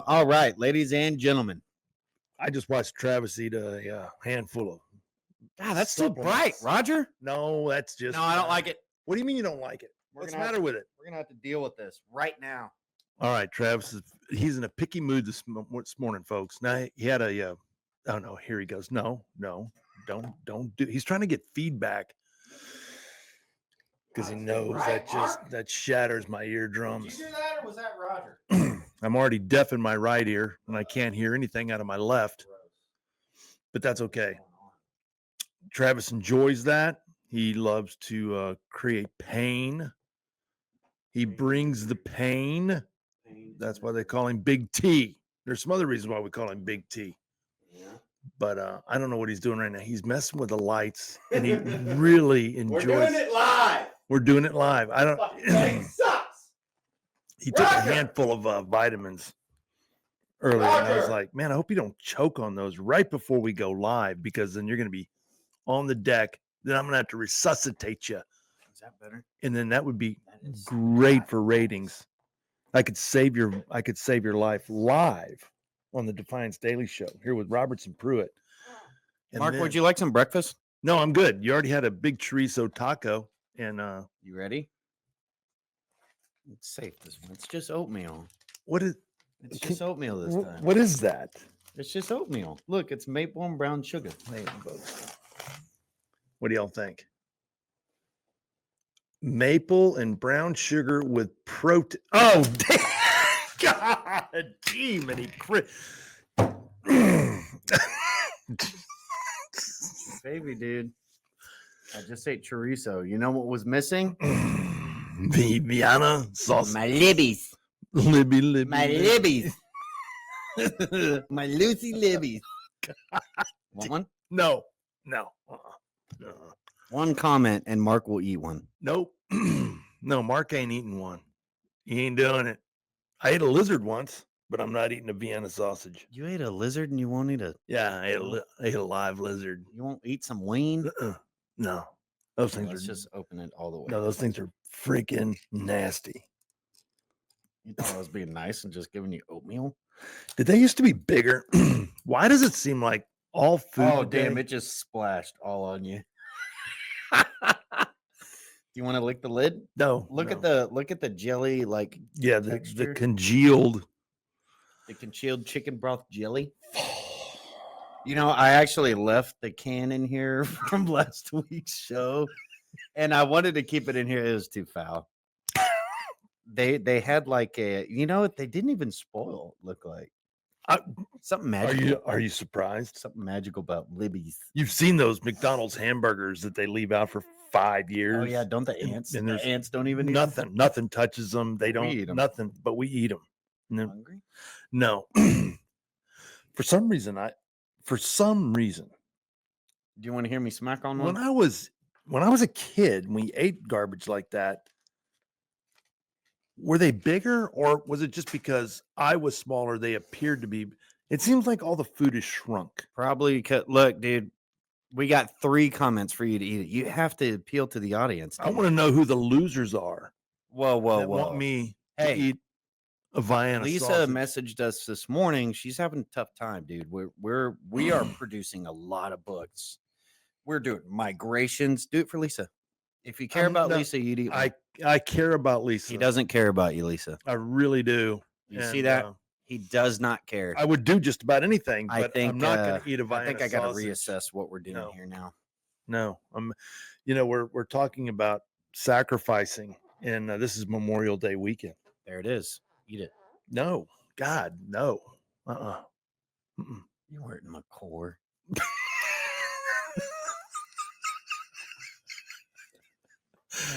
All right, ladies and gentlemen. I just watched Travis eat a handful of. God, that's too bright, Roger. No, that's just. No, I don't like it. What do you mean you don't like it? What's the matter with it? We're gonna have to deal with this right now. All right, Travis he's in a picky mood this morning, folks. Now he had a. Oh no, here he goes. No, don't do. He's trying to get feedback because he knows that shatters my eardrums. Did you do that, or was that Roger? I'm already deaf in my right ear and I can't hear anything out of my left, but that's okay. Travis enjoys that. He loves to create pain. He brings the pain. That's why they call him Big T. There's some other reasons why we call him Big T. Yeah. But I don't know what he's doing right now. He's messing with the lights, and he really enjoys. We're doing it live. We're doing it live. I don't. It sucks. He took a handful of vitamins earlier, and I was like, man, I hope you don't choke on those right before we go live, because then you're going to be on the deck. Then I'm going to have to resuscitate you. Is that better? And then that would be great for ratings. I could save your life live on the Defiance Daily Show here with Roberts and Pruitt. And Mark, would you like some breakfast? No, I'm good. You already had a big chorizo taco, and you ready? It's safe this one. It's just oatmeal. What is? It's just oatmeal this time. What is that? It's just oatmeal. Look, it's maple and brown sugar. Hey, folks. What do y'all think? Maple and brown sugar with protein. Oh, God, gee, many baby, dude. I just ate chorizo. You know what was missing? The Vienna sauce. My libbies. Libby. My libbies. My Lucy libbies. Want one? No. One comment and Mark will eat one. Nope. No, Mark ain't eating one. He ain't doing it. I ate a lizard once, but I'm not eating a Vienna sausage. You ate a lizard and you won't eat a... Yeah, I ate a live lizard. You won't eat some wing? No. Those things Let's just open it all the way. No, those things are freaking nasty. You thought I was being nice and just giving you oatmeal? Did they used to be bigger? Why does it seem like all food... Oh, damn, it just splashed all on you. Do you want to lick the lid? No. Look at the jelly, like, yeah, the congealed chicken broth jelly. You know, I actually left the can in here from last week's show, and I wanted to keep it in here. It was too foul. They had like a, you know, they didn't even spoil. Look like something magical. Are you surprised? Something magical about Libby's. You've seen those McDonald's hamburgers that they leave out for 5 years. Oh yeah, don't the ants? And the ants don't even nothing touches them. They don't eat 'em. Nothing, but we eat them. No. Hungry? No. For some reason. Do you want to hear me smack on one? When I was a kid, and we ate garbage like that, were they bigger, or was it just because I was smaller? They appeared to be. It seems like all the food is shrunk. Probably. Look, dude, we got 3 comments for you to eat it. You have to appeal to the audience. I want to know who the losers are. Whoa. Want me to eat a Vienna Lisa sausage. messaged us this morning. She's having a tough time, dude. We are producing a lot of books. We're doing migrations. Do it for Lisa. If you care about Lisa, you'd eat one. I care about Lisa. He doesn't care about you, Lisa. I really do. You see that? He does not care. I would do just about anything, but I'm not going to eat a Vienna I think I got to sausage. reassess what we're doing here now. No, we're talking about sacrificing, and this is Memorial Day weekend. There it is. Eat it. No, God, no. You're hurting my core.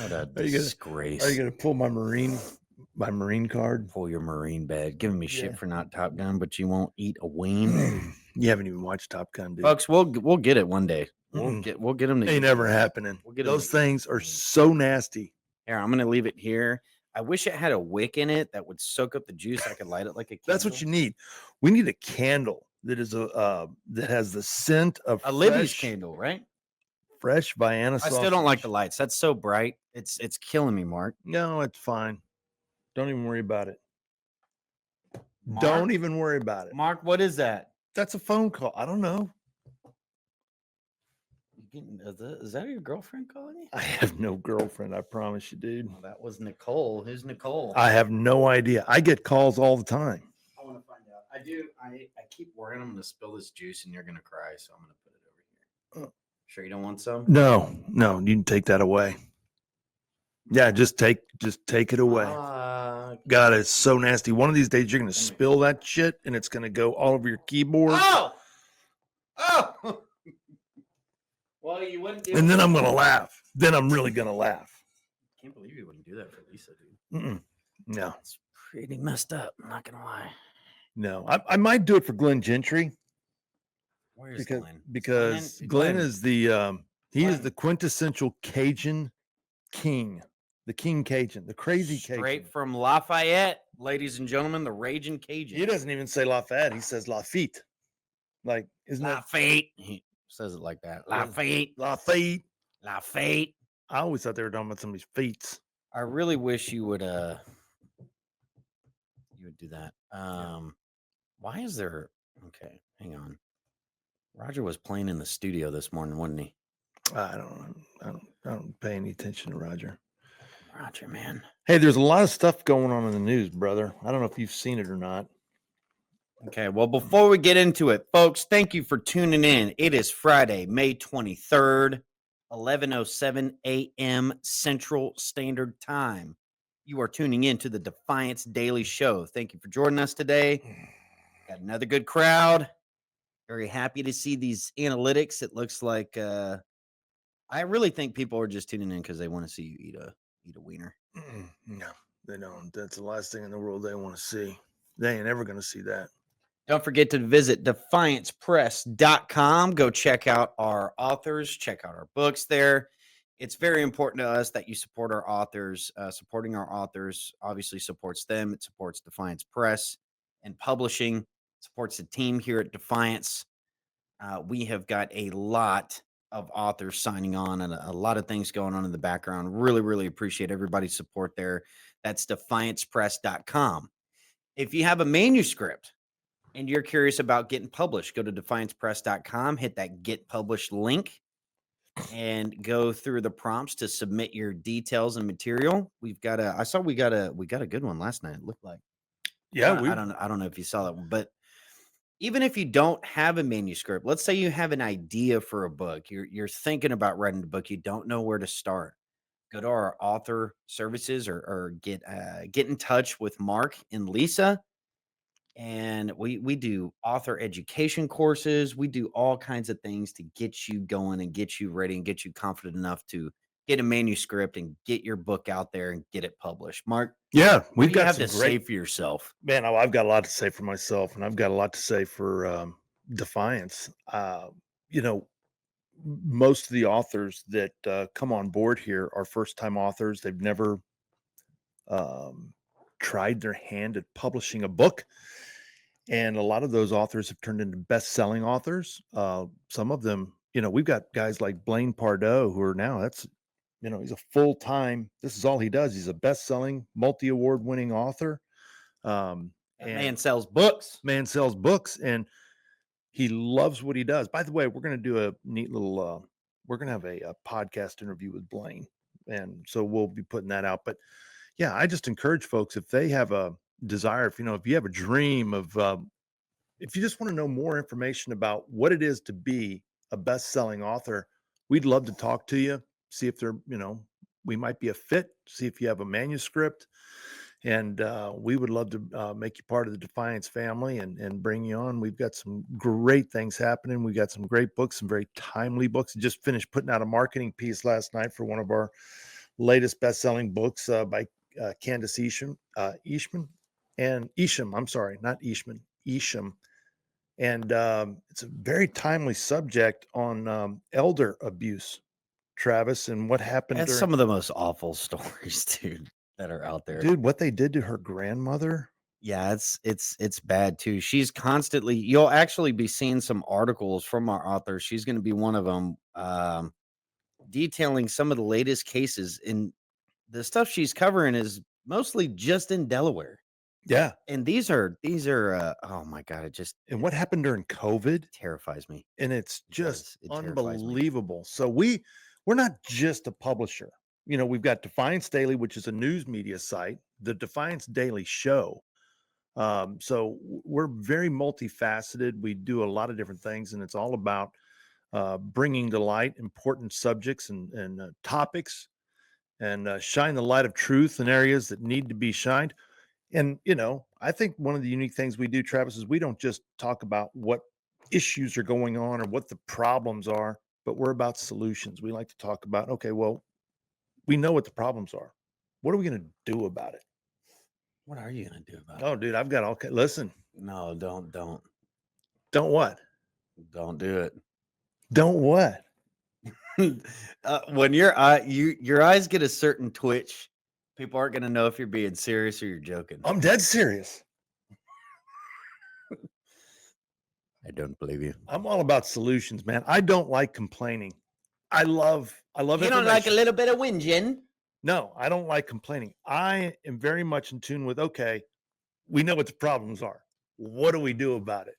What a disgrace. Are you gonna pull my Marine card? Pull your Marine badge. Giving me shit for not Top Gun, but you won't eat a wing. You haven't even watched Top Gun, dude. Folks, we'll get it one day. We'll get them. Ain't never happening. We'll get those things are so nasty. Here, I'm gonna leave it here. I wish it had a wick in it that would soak up the juice. I could light it like a candle. That's what you need. We need a candle that is that has the scent of a Libby's candle, right? Fresh Vienna sausage. I still don't like the lights. That's so bright. It's killing me, Mark. No, it's fine. Don't even worry about it. Don't Mark? even worry about it. Mark, what is that? That's a phone call. I don't know. Is that your girlfriend calling you? I have no girlfriend. I promise you, dude. Well, that was Nicole. Who's Nicole? I have no idea. I get calls all the time. I want to find out. I do. I keep worrying I'm going to spill this juice and you're going to cry, so I'm going to put it over here. Sure you don't want some? No, you can take that away. Yeah, just take it away. God, it's so nasty. One of these days you're gonna spill that shit and it's gonna go all over your keyboard. Oh! Well, you wouldn't do and then I'm gonna laugh. Then I'm really gonna laugh. I can't believe you wouldn't do that for Lisa, dude. No. It's pretty messed up. I'm not gonna lie. No, I might do it for Glenn Gentry. Where's Glenn? Glenn? Because Glenn is the he is the quintessential Cajun king. The King Cajun, the crazy Cajun. Straight from Lafayette, ladies and gentlemen, the raging Cajun. He doesn't even say Lafayette. He says Lafitte. Like, isn't Lafayette? He says it like that. Lafayette. Lafayette. Lafayette. I always thought they were talking about somebody's feet. I really wish you would do that. Why is there okay, hang on. Roger was playing in the studio this morning, wasn't he? I don't pay any attention to Roger. Roger, man. Hey, there's a lot of stuff going on in the news, brother. I don't know if you've seen it or not. Okay, well, before we get into it, folks, thank you for tuning in. It is Friday, May 23rd, 11:07 a.m. Central Standard Time. You are tuning in to the Defiance Daily Show. Thank you for joining us today. Got another good crowd. Very happy to see these analytics. It looks like I really think people are just tuning in because they want to see you eat a wiener. No, they don't. That's the last thing in the world they want to see. They ain't ever going to see that. Don't forget to visit defiancepress.com. Go check out our authors, check out our books there. It's very important to us that you support our authors. Supporting our authors obviously supports them. It supports Defiance Press and publishing, supports the team here at Defiance. We have got a lot of authors signing on and a lot of things going on in the background. Really, really appreciate everybody's support there. That's defiancepress.com. If you have a manuscript and you're curious about getting published, go to defiancepress.com, hit that get published link and go through the prompts to submit your details and material. We got a good one last night. It looked like. Yeah, I don't know if you saw that one, but even if you don't have a manuscript, let's say you have an idea for a book, you're thinking about writing a book, you don't know where to start. Go to our author services or get in touch with Mark and Lisa. And we do author education courses. We do all kinds of things to get you going and get you ready and get you confident enough to get a manuscript and get your book out there and get it published. Mark, yeah, we've got to say for yourself. Man, I've got a lot to say for myself, and I've got a lot to say for Defiance. Most of the authors that come on board here are first-time authors. They've never tried their hand at publishing a book. And a lot of those authors have turned into best-selling authors. Some of them, we've got guys like Blaine Pardoe who are now, he's a full-time, this is all he does. He's a best-selling, multi-award winning author. And man sells books. And he loves what he does. By the way, we're going to do a neat little, we're going to have a podcast interview with Blaine. And so we'll be putting that out. But yeah, I just encourage folks, if they have a desire, if you have a dream of, if you just want to know more information about what it is to be a best-selling author, we'd love to talk to you, see if we might be a fit, see if you have a manuscript. And we would love to make you part of the Defiance family and bring you on. We've got some great things happening. We've got some great books, some very timely books. Just finished putting out a marketing piece last night for one of our latest best-selling books by Candace Isham. I'm sorry, not Isham. Isham. And it's a very timely subject on elder abuse, Travis, and what happened. That's some of the most awful stories, dude, that are out there. Dude, what they did to her grandmother. Yeah, it's bad too. She's constantly, you'll actually be seeing some articles from our author. She's going to be one of them, detailing some of the latest cases. And the stuff she's covering is mostly just in Delaware. Yeah. And these are oh my God, it just And what happened during COVID? terrifies me. And it's It just does. It terrifies me. unbelievable. So we're not just a publisher. You know, we've got Defiance Daily, which is a news media site, the Defiance Daily Show. So we're very multifaceted. We do a lot of different things, and it's all about bringing to light important subjects and topics, and shine the light of truth in areas that need to be shined. And, you know, I think one of the unique things we do, Travis, is we don't just talk about what issues are going on or what the problems are, but we're about solutions. We like to talk about, okay, well, we know what the problems are. What are we going to do about it? What are you gonna do about it? Oh, dude, I've got all. Listen, No, don't don't what? don't do it. Don't what? When your eyes get a certain twitch, people aren't gonna know if you're being serious or you're joking. I'm dead serious. I don't believe you. I'm all about solutions, man. I don't like complaining. I love You don't like a information. little bit of whinging? No, I don't like complaining. I am very much in tune with, okay, we know what the problems are. What do we do about it?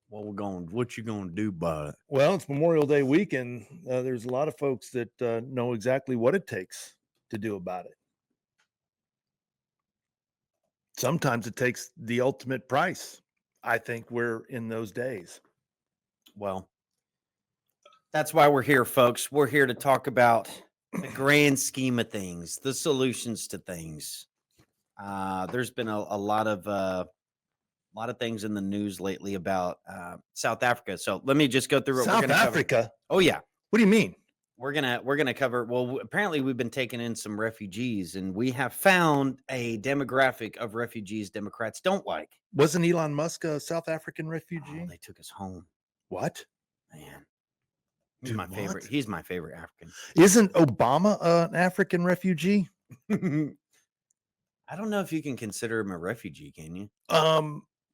What you gonna do about it? Well, it's Memorial Day weekend. There's a lot of folks that know exactly what it takes to do about it. Sometimes it takes the ultimate price. I think we're in those days. Well, that's why we're here, folks. We're here to talk about the grand scheme of things, the solutions to things. There's been a lot of things in the news lately about South Africa. So let me just go through what we're South gonna cover. Africa? Oh yeah, What do you mean? we're gonna cover. Well, apparently we've been taking in some refugees, and we have found a demographic of refugees Democrats don't like. Wasn't Elon Musk a South African Oh, refugee? they took us home, What? man. He's Dude, my favorite. what? He's my favorite African. Isn't Obama an African refugee? I don't know if you can consider him a refugee, can you?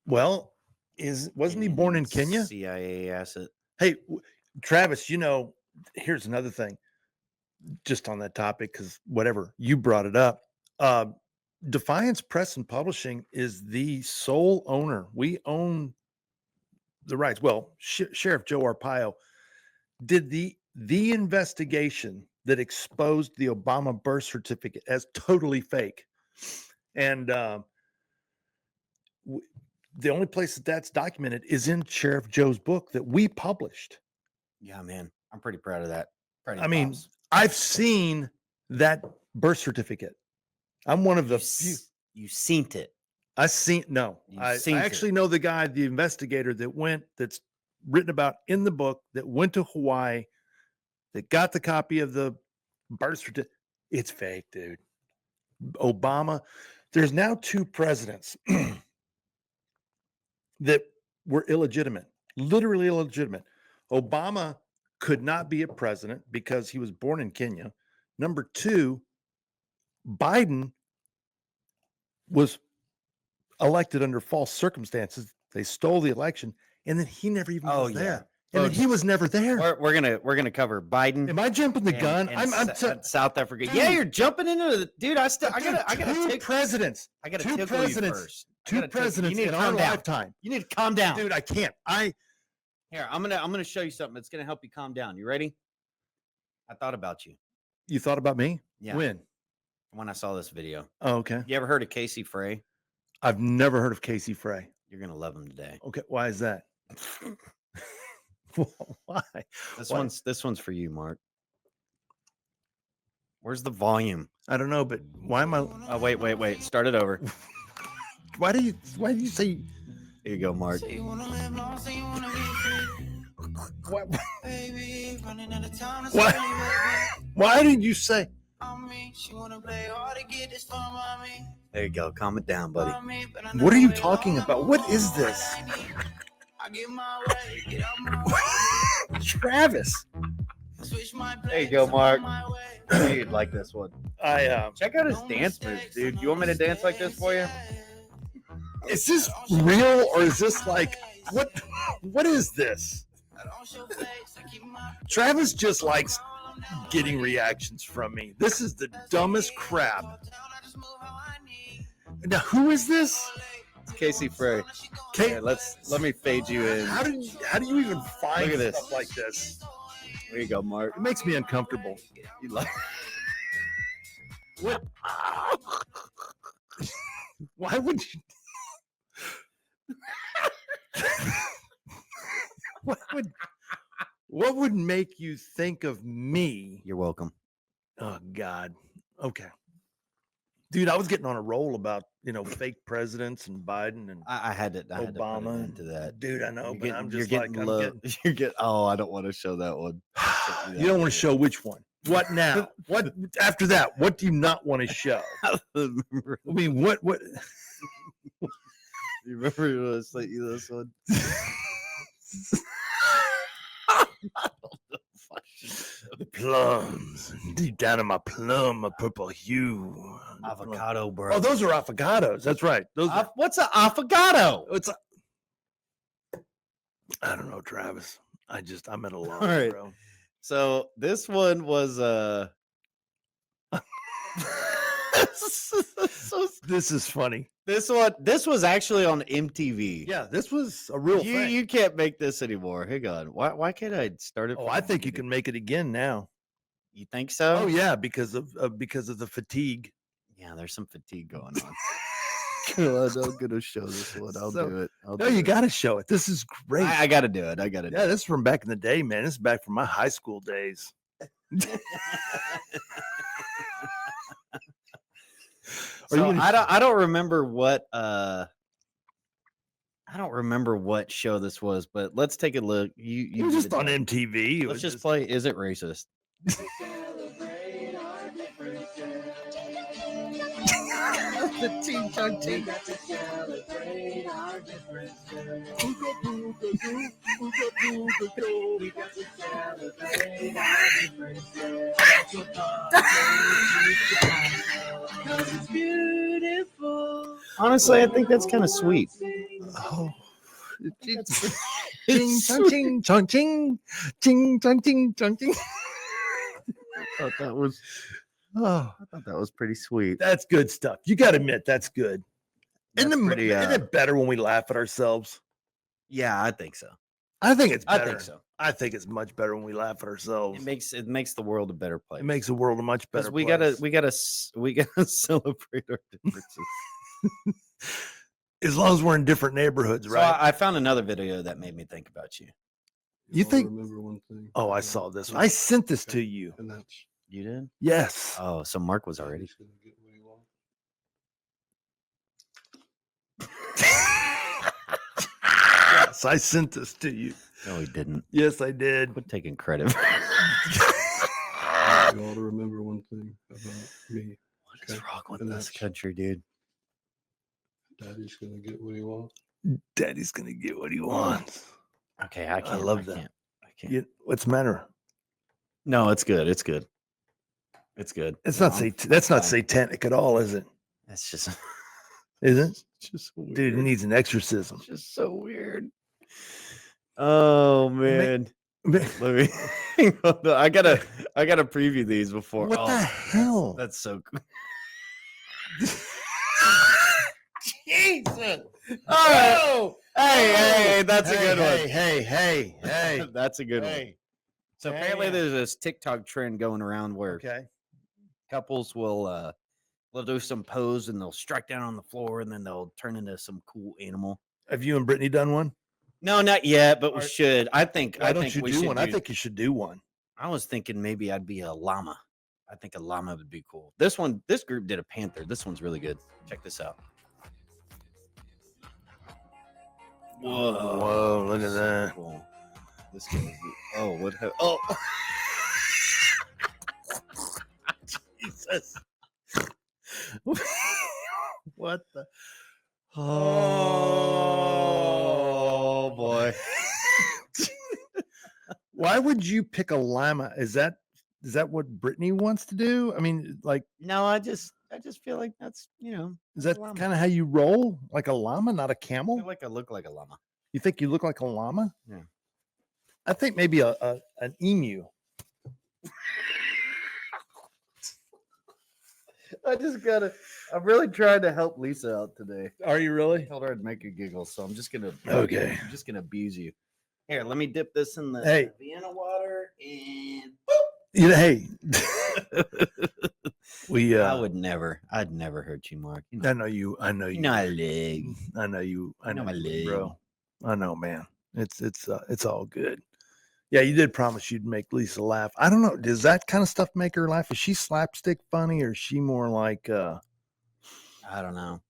Well, wasn't he born in Kenya? CIA asset. Hey, Travis, you know, here's another thing, just on that topic, because whatever, you brought it up. Defiance Press and Publishing is the sole owner. We own the rights. Well, Sheriff Joe Arpaio did the investigation that exposed the Obama birth certificate as totally fake. And the only place that's documented is in Sheriff Joe's book that we published. Yeah, man. I'm pretty proud of that. I mean, I've seen that birth certificate. I'm one of the few. You seen it. I actually know the guy, the investigator that's written about in the book, that went to Hawaii, that got the copy of the birth certificate. It's fake, dude. Obama, there's now 2 presidents that were illegitimate, literally illegitimate. Obama could not be a president because he was born in Kenya. Number 2, Biden was elected under false circumstances. They stole the election, and then he never even was there. And then he was never there. We're gonna cover Biden. Am I jumping the gun? I'm South Africa. Dude, yeah, you're jumping into the dude. I gotta two presidents. I gotta two tickle presidents. you first. Two presidents in our lifetime. You need to calm down, dude. I can't. Here, I'm gonna show you something that's gonna help you calm down. You ready? I thought about you. You thought about me? Yeah. When I saw this video. Oh, okay. You ever heard of Casey Frey? I've never heard of Casey Frey. You're gonna love him today. Okay, why is that? Why? This one's for you, Mark. Where's the volume? I don't know, but why am I? Oh, wait. Start it over. Why do you say? Here you go, Mark. Why did you say? There you go. Calm it down, buddy. What are you talking about? What is this? Travis. There you go, Mark. You'd like this one. Check out his dance moves, dude. You want me to dance like this for you? Is this real or is this like what is this? Travis just likes getting reactions from me. This is the dumbest crap. Now, who is this? Casey Frey. Here, let me fade you in. How do you even find Look at this. stuff like this? There you go, Mark. It makes me uncomfortable. You like What? Why would you? What would make you think of me? You're welcome. Oh God. Okay. Dude, I was getting on a roll about, fake presidents and Biden and I had to put Obama it into that. Dude, I know, You're but I'm you're just getting like, low. You're getting. Oh, I don't want to show that one. you don't want to show which one? What now? What after that? What do you not want to show? I mean, what? You remember when I sent you this one? The plums, deep down in my plum, a purple hue. Avocado, bro. Oh, those are affogatos. That's right. Those. What's an affogato? I don't know, Travis. I'm at a loss, All right. bro. So this one was This is funny. This was actually on MTV. Yeah, this was a real thing. You can't make this anymore. Hang on. Why can't I start it? Oh, I think you can make it again now. You think so? Oh yeah, because of the fatigue. Yeah, there's some fatigue going on. I'm gonna show this one. I'll do it. You got to show it. This is great. I got to do it. Yeah, this is from back in the day, man. This is back from my high school days. So I don't remember what show this was, but let's take a look. You were just on MTV. Let's just play. Is it racist? The Teen Chunk Teen. Honestly, I think that's kind of sweet. Oh. Ching chong ching chong ching ching chong ching chong ching. I thought that was pretty sweet. That's good stuff. You got to admit that's good. Isn't it better when we laugh at ourselves? Yeah, I think so. I think it's better. I think so. I think it's much better when we laugh at ourselves. It makes the world a better place. It makes the world a much better place. We gotta celebrate our differences. As long as we're in different neighborhoods, right? So I found another video that made me think about you. You think? Remember one thing? Oh, I saw this one. I sent this to you. And that's You did? Yes. Oh, so Mark was already. Daddy's gonna get what he wants. Yes, I sent this to you. No, he didn't. Yes, I did. Quit taking credit. You ought to remember one thing about me. What is wrong with And this that's- country, dude? Daddy's gonna get what he wants. Daddy's gonna get what he wants. Okay, I can't. love that. I can't. What's the matter? No, it's good. It's good. It's good. It's No, not I'm that's not fine. satanic at all, is it? That's just, Is it? just so weird. Dude, it needs an exorcism. It's just so weird. Oh man. Let me. I gotta preview these before. What the hell? That's so cool. Jesus. All right. Hey, that's a good one. Hey. That's a good one. So apparently there's this TikTok trend going around where Okay. couples will they'll do some pose and they'll strike down on the floor and then they'll turn into some cool animal. Have you and Brittany done one? No, not yet, but we Are- should. I think Why I don't think you we do should one? I think you should do one. I was thinking maybe I'd be a llama. I think a llama would be cool. This group did a panther. This one's really good. Check this out. Whoa, look at that. Cool. This guy. Oh, what? Oh, Jesus! What the? Oh boy! Why would you pick a llama? Is that what Brittany wants to do? I mean, like, No, I just feel like that's is that llama. kind of how you roll? Like a llama, not a I camel? feel like I look like a llama. You think you look like a llama? Yeah. I think maybe an emu. I'm really trying to help Lisa out today. Are you really? Told her I'd make her giggle, so I'm just gonna abuse you. Here, let me dip this in the Hey. Vienna water and Hey, we. I'd never hurt you, Mark. You know, I know you. I know you. you know I leg. I know you. I know my you, leg. bro. I know, man. It's all good. Yeah, you did promise you'd make Lisa laugh. I don't know. Does that kind of stuff make her laugh? Is she slapstick funny, or is she more like? I don't know.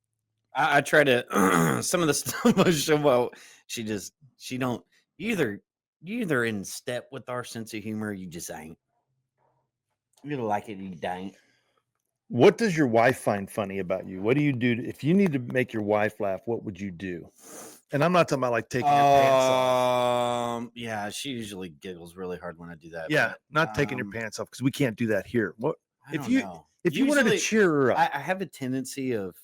I try to some of the stuff I show. Well, she don't. You either in step with our sense of humor, or you just ain't. You either like it, or you don't. What does your wife find funny about you? What do you do if you need to make your wife laugh? What would you do? And I'm not talking about like taking your pants off. Yeah, she usually giggles really hard when I do that. Yeah, but, not taking your pants off because we can't do that here. What I if don't you know. if you wanted to Usually, cheer her up? I have a tendency of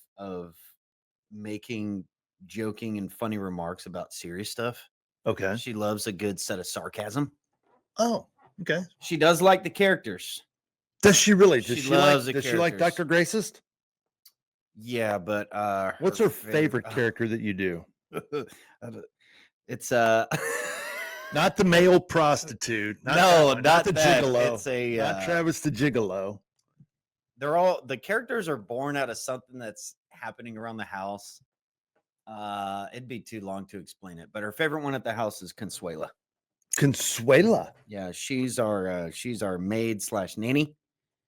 making joking and funny remarks about serious stuff. Okay. She loves a good set of sarcasm. Oh, okay. She does like the characters. Does she really? Does She she loves like? the Does she like characters. Dr. Gracist? Yeah, but What's her favorite character that you do? It's Not the male prostitute. Not no, that one, not the that. gigolo. It's a Not Travis the gigolo. they're all the characters are born out of something that's happening around the house. It'd be too long to explain it, but her favorite one at the house is Consuela. Consuela. Yeah, she's our maid / nanny.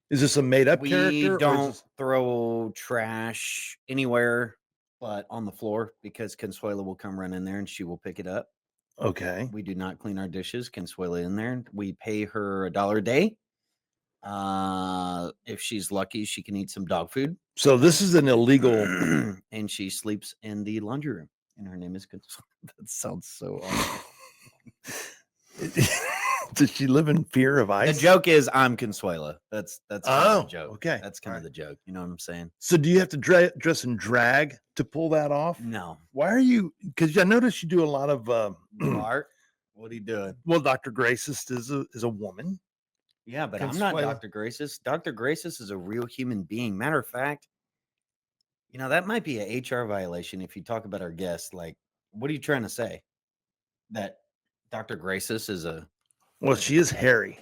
Is this a made up We character? or is don't this- throw trash anywhere but on the floor because Consuela will come run in there and she will pick it up. Okay. We do not clean our dishes. Consuela in there. We pay her $1 a day. If she's lucky, she can eat some dog food. So this is an illegal. And she sleeps in the laundry room. And her name is Consuela. That sounds so awesome. Does she live in fear of The ice? joke is I'm Consuela. That's kind of the joke. okay. That's kind of the joke. You know what I'm saying? So do you have to dress in drag to pull that off? No. Why are you? Because I noticed you do a lot of. Mark, what are you doing? Well, Dr. Gracist is a woman. Yeah, but I'm not Consuela. Dr. Gracis. Dr. Gracis is a real human being. Matter of fact, that might be a HR violation if you talk about our guests. Like, what are you trying to say? That Dr. Gracis is a Well, she is hairy.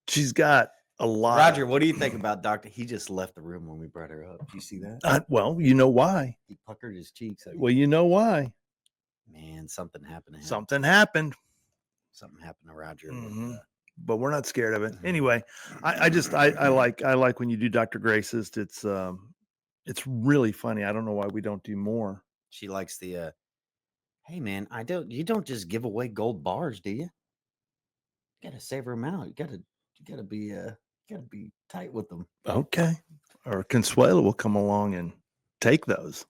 She's got a lot. Roger, what do you think about Dr.? He just left the room when we brought her up. Do you see that? Well, you know why. He puckered his cheeks. Well, you know why. Man, something happened to him. Something happened. Something happened to Roger. Mhm. But we're not scared of it. Anyway, I like when you do Dr. Gracist. It's really funny. I don't know why we don't do more. She likes the hey man, you don't just give away gold bars, do you? You gotta savor them out. You gotta be tight with them. Okay. Or Consuela will come along and take those.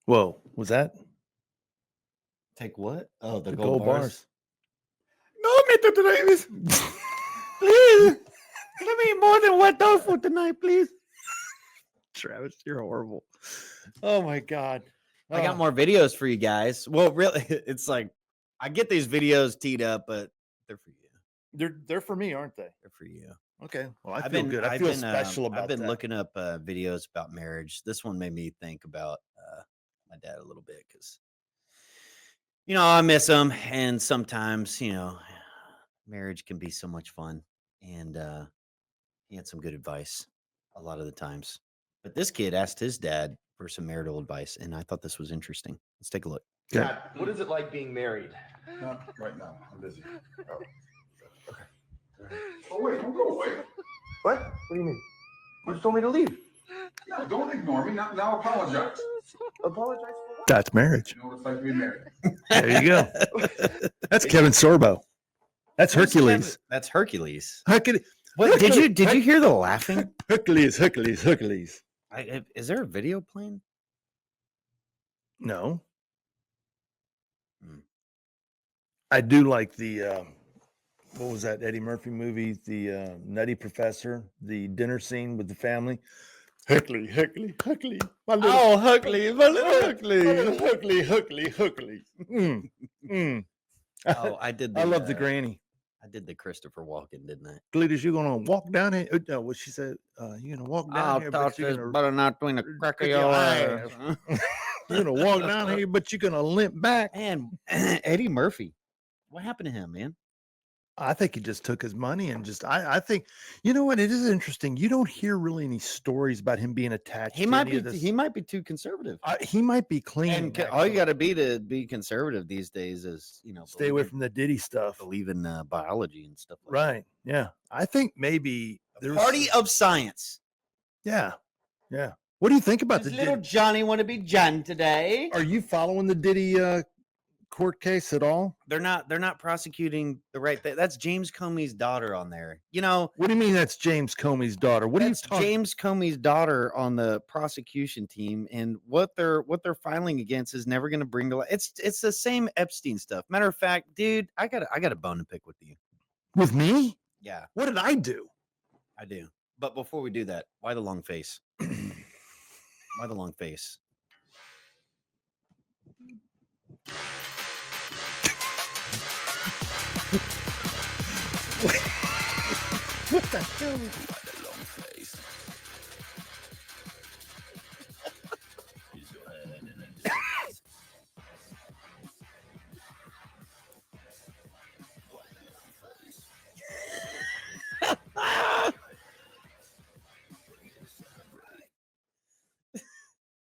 Whoa, was that Take what? Oh, the the gold bars. No, Mr. Travis. Please, give me more than $1 tonight, please. Travis, you're horrible. Oh my God. I got more videos for you guys. Well, really, it's like I get these videos teed up, but they're for you. They're for me, aren't they? They're for you. Okay. Well, I feel good. I feel special about I've been that. looking up videos about marriage. This one made me think about my dad a little bit because, I miss him. And sometimes, marriage can be so much fun. And he had some good advice a lot of the times. But this kid asked his dad for some marital advice. And I thought this was interesting. Let's take a look. Okay. Dad, what is it like being married? Not right now. I'm busy. Oh, okay. Oh, wait, don't go away. What? What do you mean? You just told me to leave. No, don't ignore me. Now apologize. Apologize for what? That's marriage. You know what it's like to be married. There you go. That's Kevin Sorbo. That's Hercules. That's Hercules. Hercules. What did you hear the laughing? Hercules. Is there a video playing? No. Hmm. I do like the what was that Eddie Murphy movie? The Nutty Professor, the dinner scene with the family. Huckley, my little Huckley, my little Huckley. Oh, I did. I love the granny. I did the Christopher Walken, didn't I? Cletus, you're gonna walk down here. No, what she said, you're gonna walk down here, but you're gonna butter not between the crack of your your ass. ass. you're gonna walk down here, but you're gonna limp back. Man, Eddie Murphy. What happened to him, man? I think he just took his money and just I think you know what, it is interesting. You don't hear really any stories about him being attached. He to might any be of this. he might be too conservative. He might be clean. And all you got to be conservative these days is, stay away from the Diddy stuff. believe in biology and stuff like Right. Yeah. I think maybe that. there's Party of science. Yeah. Yeah. What do you think about Does the little Diddy? Johnny want to be John today? Are you following the Diddy court case at all? They're not prosecuting the right thing. That's James Comey's daughter on there. What do you mean that's James Comey's daughter? What That's are you talking? James Comey's daughter on the prosecution team, and what they're filing against is never going to bring to light. It's the same Epstein stuff. Matter of fact, dude, I got a bone to pick with you. With me? Yeah, What did I do? I do. But before we do that, why the long face? Why the long face? What the hell?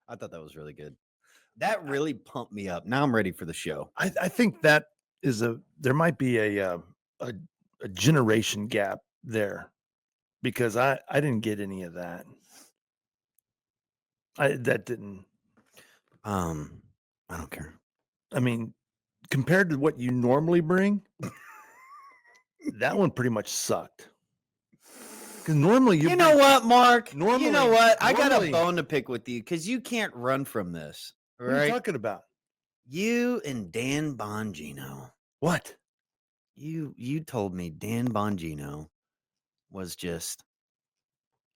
I thought that was really good. That really pumped me up. Now I'm ready for the show. I think that is there might be a generation gap there because I didn't get any of that. That didn't. I don't care. I mean, compared to what you normally bring, that one pretty much sucked. Because normally You know what, Mark? Normally- you know what? I got a normally- bone to pick with you because you can't run from this. What are you Right? talking about? You and Dan Bongino. What? You told me Dan Bongino was just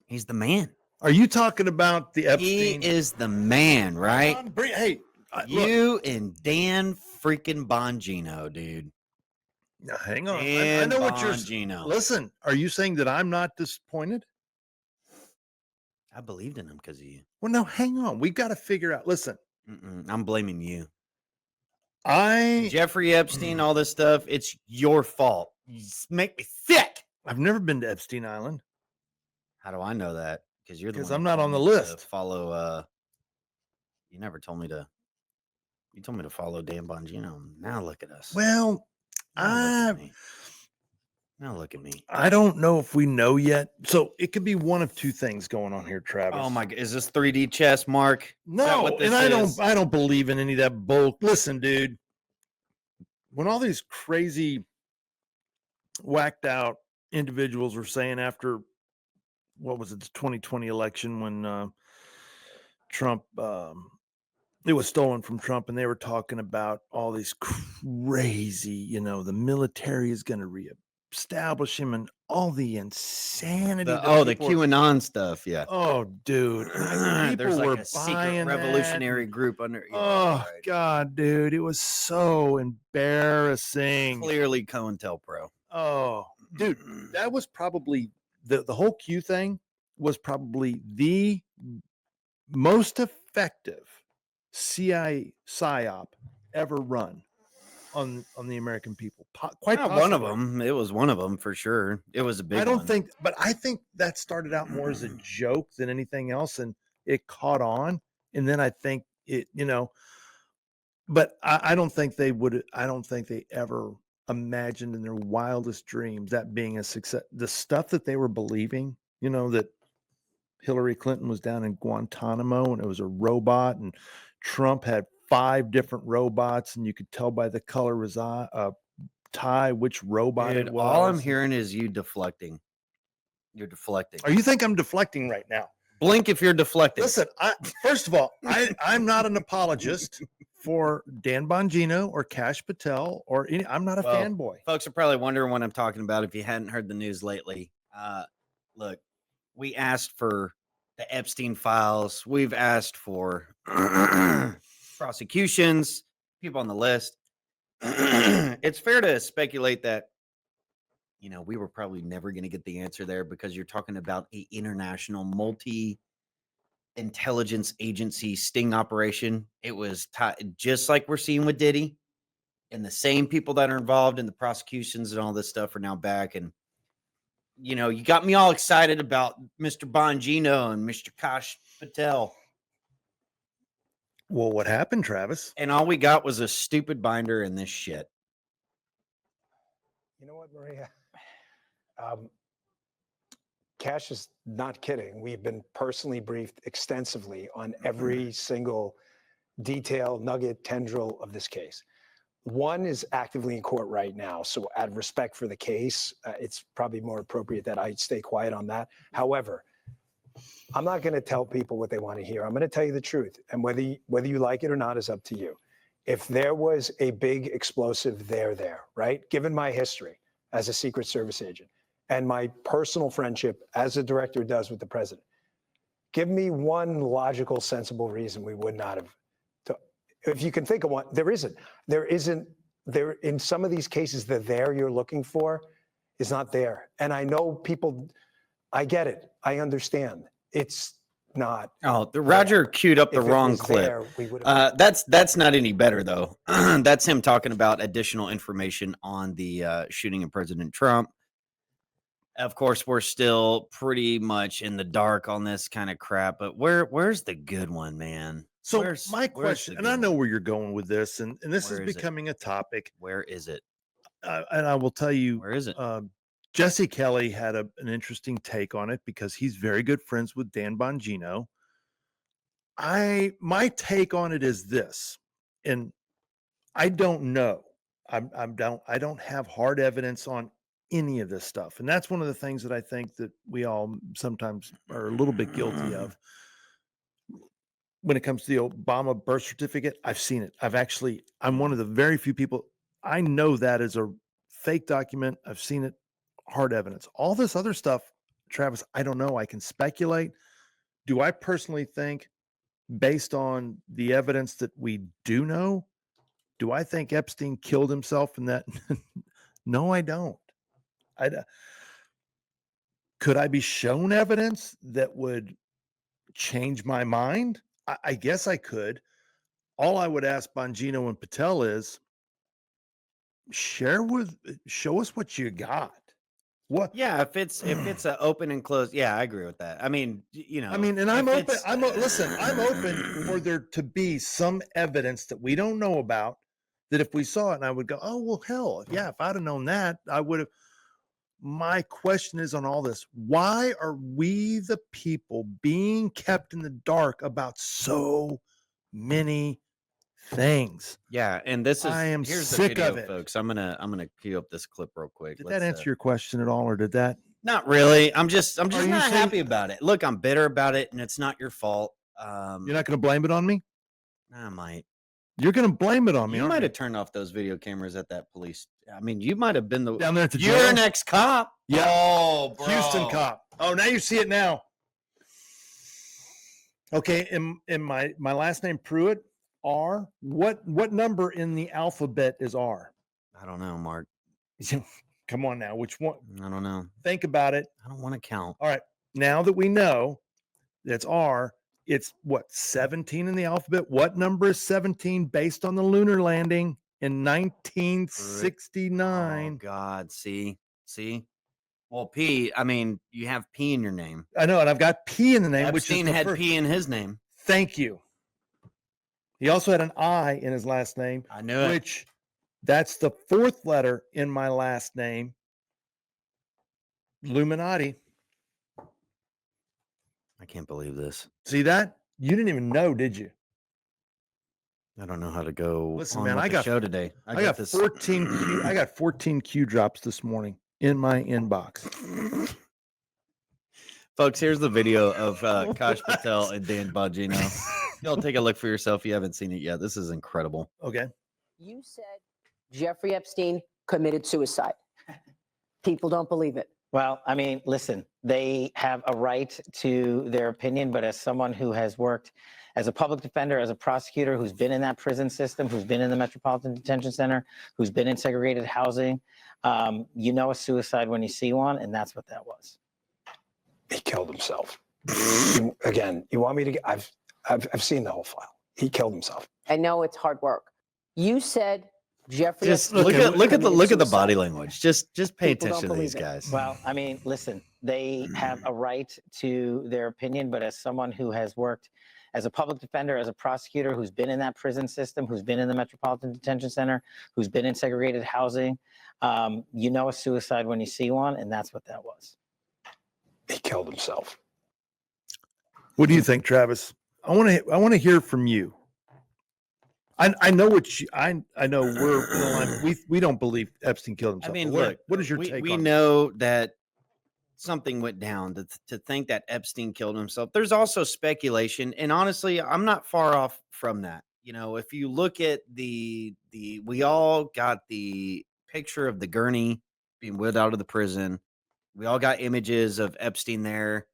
he's the man. Are you talking about the Epstein? He is the man, right? Hey, look, You and Dan freaking Bongino, dude. now, hang on. I Dan know what you're. Bongino. Listen, are you saying that I'm not disappointed? I believed in him because of you. Well, no, hang on. We got to figure out. Listen, I'm blaming you. I Jeffrey Epstein, all this stuff, it's your fault. You just make me sick. I've never been to Epstein Island. How do I know that? Because you're the 'Cause one I'm that not told on the me to list. Follow. You never told me to. You told me to follow Dan Bongino. Now look at us. Well, Now look at me. Now look at me. I don't know if we know yet. So it could be one of two things going on here, Travis. Oh my God! Is this 3D chess, Mark? Is that No, what this and I is? don't believe in any of that bull. Listen, dude. When all these crazy, whacked out individuals were saying after what was it, the 2020 election when Trump it was stolen from Trump, and they were talking about all these crazy, the military is going to reestablish him and all the insanity. The that the people were- QAnon stuff. Yeah. Oh, dude. There's People like were a secret buying that. revolutionary group under. Yeah, Oh, right. God, dude. It was so embarrassing. Clearly, COINTELPRO. Oh, dude. That was probably the whole Q thing was probably the most effective CIA psyop ever run on the American people. Quite Not one of possibly. them. It was one of them for sure. It was a big. I don't one. think, but I think that started out more as a joke than anything else, and it caught on. And then I think it, but I don't think they would. I don't think they ever imagined in their wildest dreams that being a success. The stuff that they were believing, that Hillary Clinton was down in Guantanamo and it was a robot, and Trump had 5 different robots, and you could tell by the color tie which robot Dude, it was. all I'm hearing is you deflecting. You're deflecting. Or you think I'm deflecting right now? Blink if you're deflecting. Listen, first of all, I'm not an apologist for Dan Bongino or Kash Patel or any. I'm not a Well, fanboy. Folks are probably wondering what I'm talking about if you hadn't heard the news lately. Look, we asked for the Epstein files. We've asked for prosecutions, people on the list. It's fair to speculate that you know, we were probably never going to get the answer there because you're talking about a international multi-intelligence agency sting operation. It was just like we're seeing with Diddy, and the same people that are involved in the prosecutions and all this stuff are now back. And, you know, you got me all excited about Mr. Bongino and Mr. Kash Patel. Well, what happened, Travis? And all we got was a stupid binder and this shit. You know what, Maria? Cash is not kidding. We've been personally briefed extensively on every single detail, nugget, tendril of this case. One is actively in court right now. So out of respect for the case, it's probably more appropriate that I stay quiet on that. However, I'm not going to tell people what they want to hear. I'm going to tell you the truth. And whether you like it or not is up to you. If there was a big explosive there, right? Given my history as a Secret Service agent and my personal friendship as a director does with the president, give me one logical, sensible reason we would not have. If you can think of one, there isn't. In some of these cases, the there you're looking for is not there. And I know people, I get it. I understand. It's not. Oh, the Roger queued up the wrong clip. That's not any better though. That's him talking about additional information on the shooting of President Trump. Of course, we're still pretty much in the dark on this kind of crap, but where's the good one, man? So my question, and I know where you're going with this, and this is becoming a topic. Where is it? And I will tell you, where is it? Jesse Kelly had an interesting take on it because he's very good friends with Dan Bongino. My take on it is this, and I don't know. I don't have hard evidence on any of this stuff, and that's one of the things that I think that we all sometimes are a little bit guilty of. When it comes to the Obama birth certificate, I've seen it. I'm one of the very few people. I know that is a fake document. I've seen it. Hard evidence. All this other stuff, Travis, I don't know. I can speculate. Do I personally think, based on the evidence that we do know, do I think Epstein killed himself in that? No, I don't. Could I be shown evidence that would change my mind? I guess I could. All I would ask Bongino and Patel is show us what you got. What? Yeah, if it's an open and closed, yeah, I agree with that. I mean, you know, and I'm open. Listen, I'm open for there to be some evidence that we don't know about. That if we saw it, and I would go, oh well, hell, yeah. If I'd have known that, I would have. My question is on all this: why are we the people being kept in the dark about so many things? Yeah, and this is here's sick the video, of it, folks. I'm gonna cue up this clip real quick. Did that answer your question at all, or did that? Not really. I'm just not happy about it. Look, I'm bitter about it, and it's not your fault. You're not going to blame it on me? I might. You're going to blame it on me. You might have turned off those video cameras at that police. I mean, you might have been the down there at the jail. You're an ex-cop. Yeah. Oh, bro. Houston cop. Oh, now you see it now. Okay, in my last name Pruitt, R. What number in the alphabet is R? I don't know, Mark. Come on now. Which one? I don't know. Think about it. I don't want to count. All right. Now that we know that's R, it's what, 17 in the alphabet? What number is 17 based on the lunar landing in 1969? Oh, God. See? Well, P, I mean, you have P in your name. I know, and I've got P in the name. Epstein which is had P in his name. Thank you. He also had an I in his last name. I knew it. Which that's the fourth letter in my last name. Illuminati. I can't believe this. See that? You didn't even know, did you? I don't know how to go. Listen, on man, with I the got show today. I got 14. I got 14 Q drops this morning in my inbox. Folks, here's the video of Kash Patel and Dan Bongino. Y'all take a look for yourself. If you haven't seen it yet, this is incredible. Okay. You said Jeffrey Epstein committed suicide. People don't believe it. Well, I mean, listen, they have a right to their opinion, but as someone who has worked as a public defender, as a prosecutor, who's been in that prison system, who's been in the Metropolitan Detention Center, who's been in segregated housing, you know a suicide when you see one, and that's what that was. He killed himself. Again, you want me to? I've seen the whole file. He killed himself. I know it's hard work. You said Jeffrey. Just Epstein look at the committed body suicide. language. Just pay People don't attention to these believe it. guys. Well, I mean, listen, they have a right to their opinion, but as someone who has worked as a public defender, as a prosecutor, who's been in that prison system, who's been in the Metropolitan Detention Center, who's been in segregated housing, you know a suicide when you see one, and that's what that was. He killed himself. What do you think, Travis? I want to hear from you. I know what you, I know we're in the line. We don't believe Epstein killed himself. I mean, but look, what is your take we on it? know that something went down to think that Epstein killed himself. There's also speculation, and honestly, I'm not far off from that. You know, if you look at the we all got the picture of the gurney being wheeled out of the prison. We all got images of Epstein there.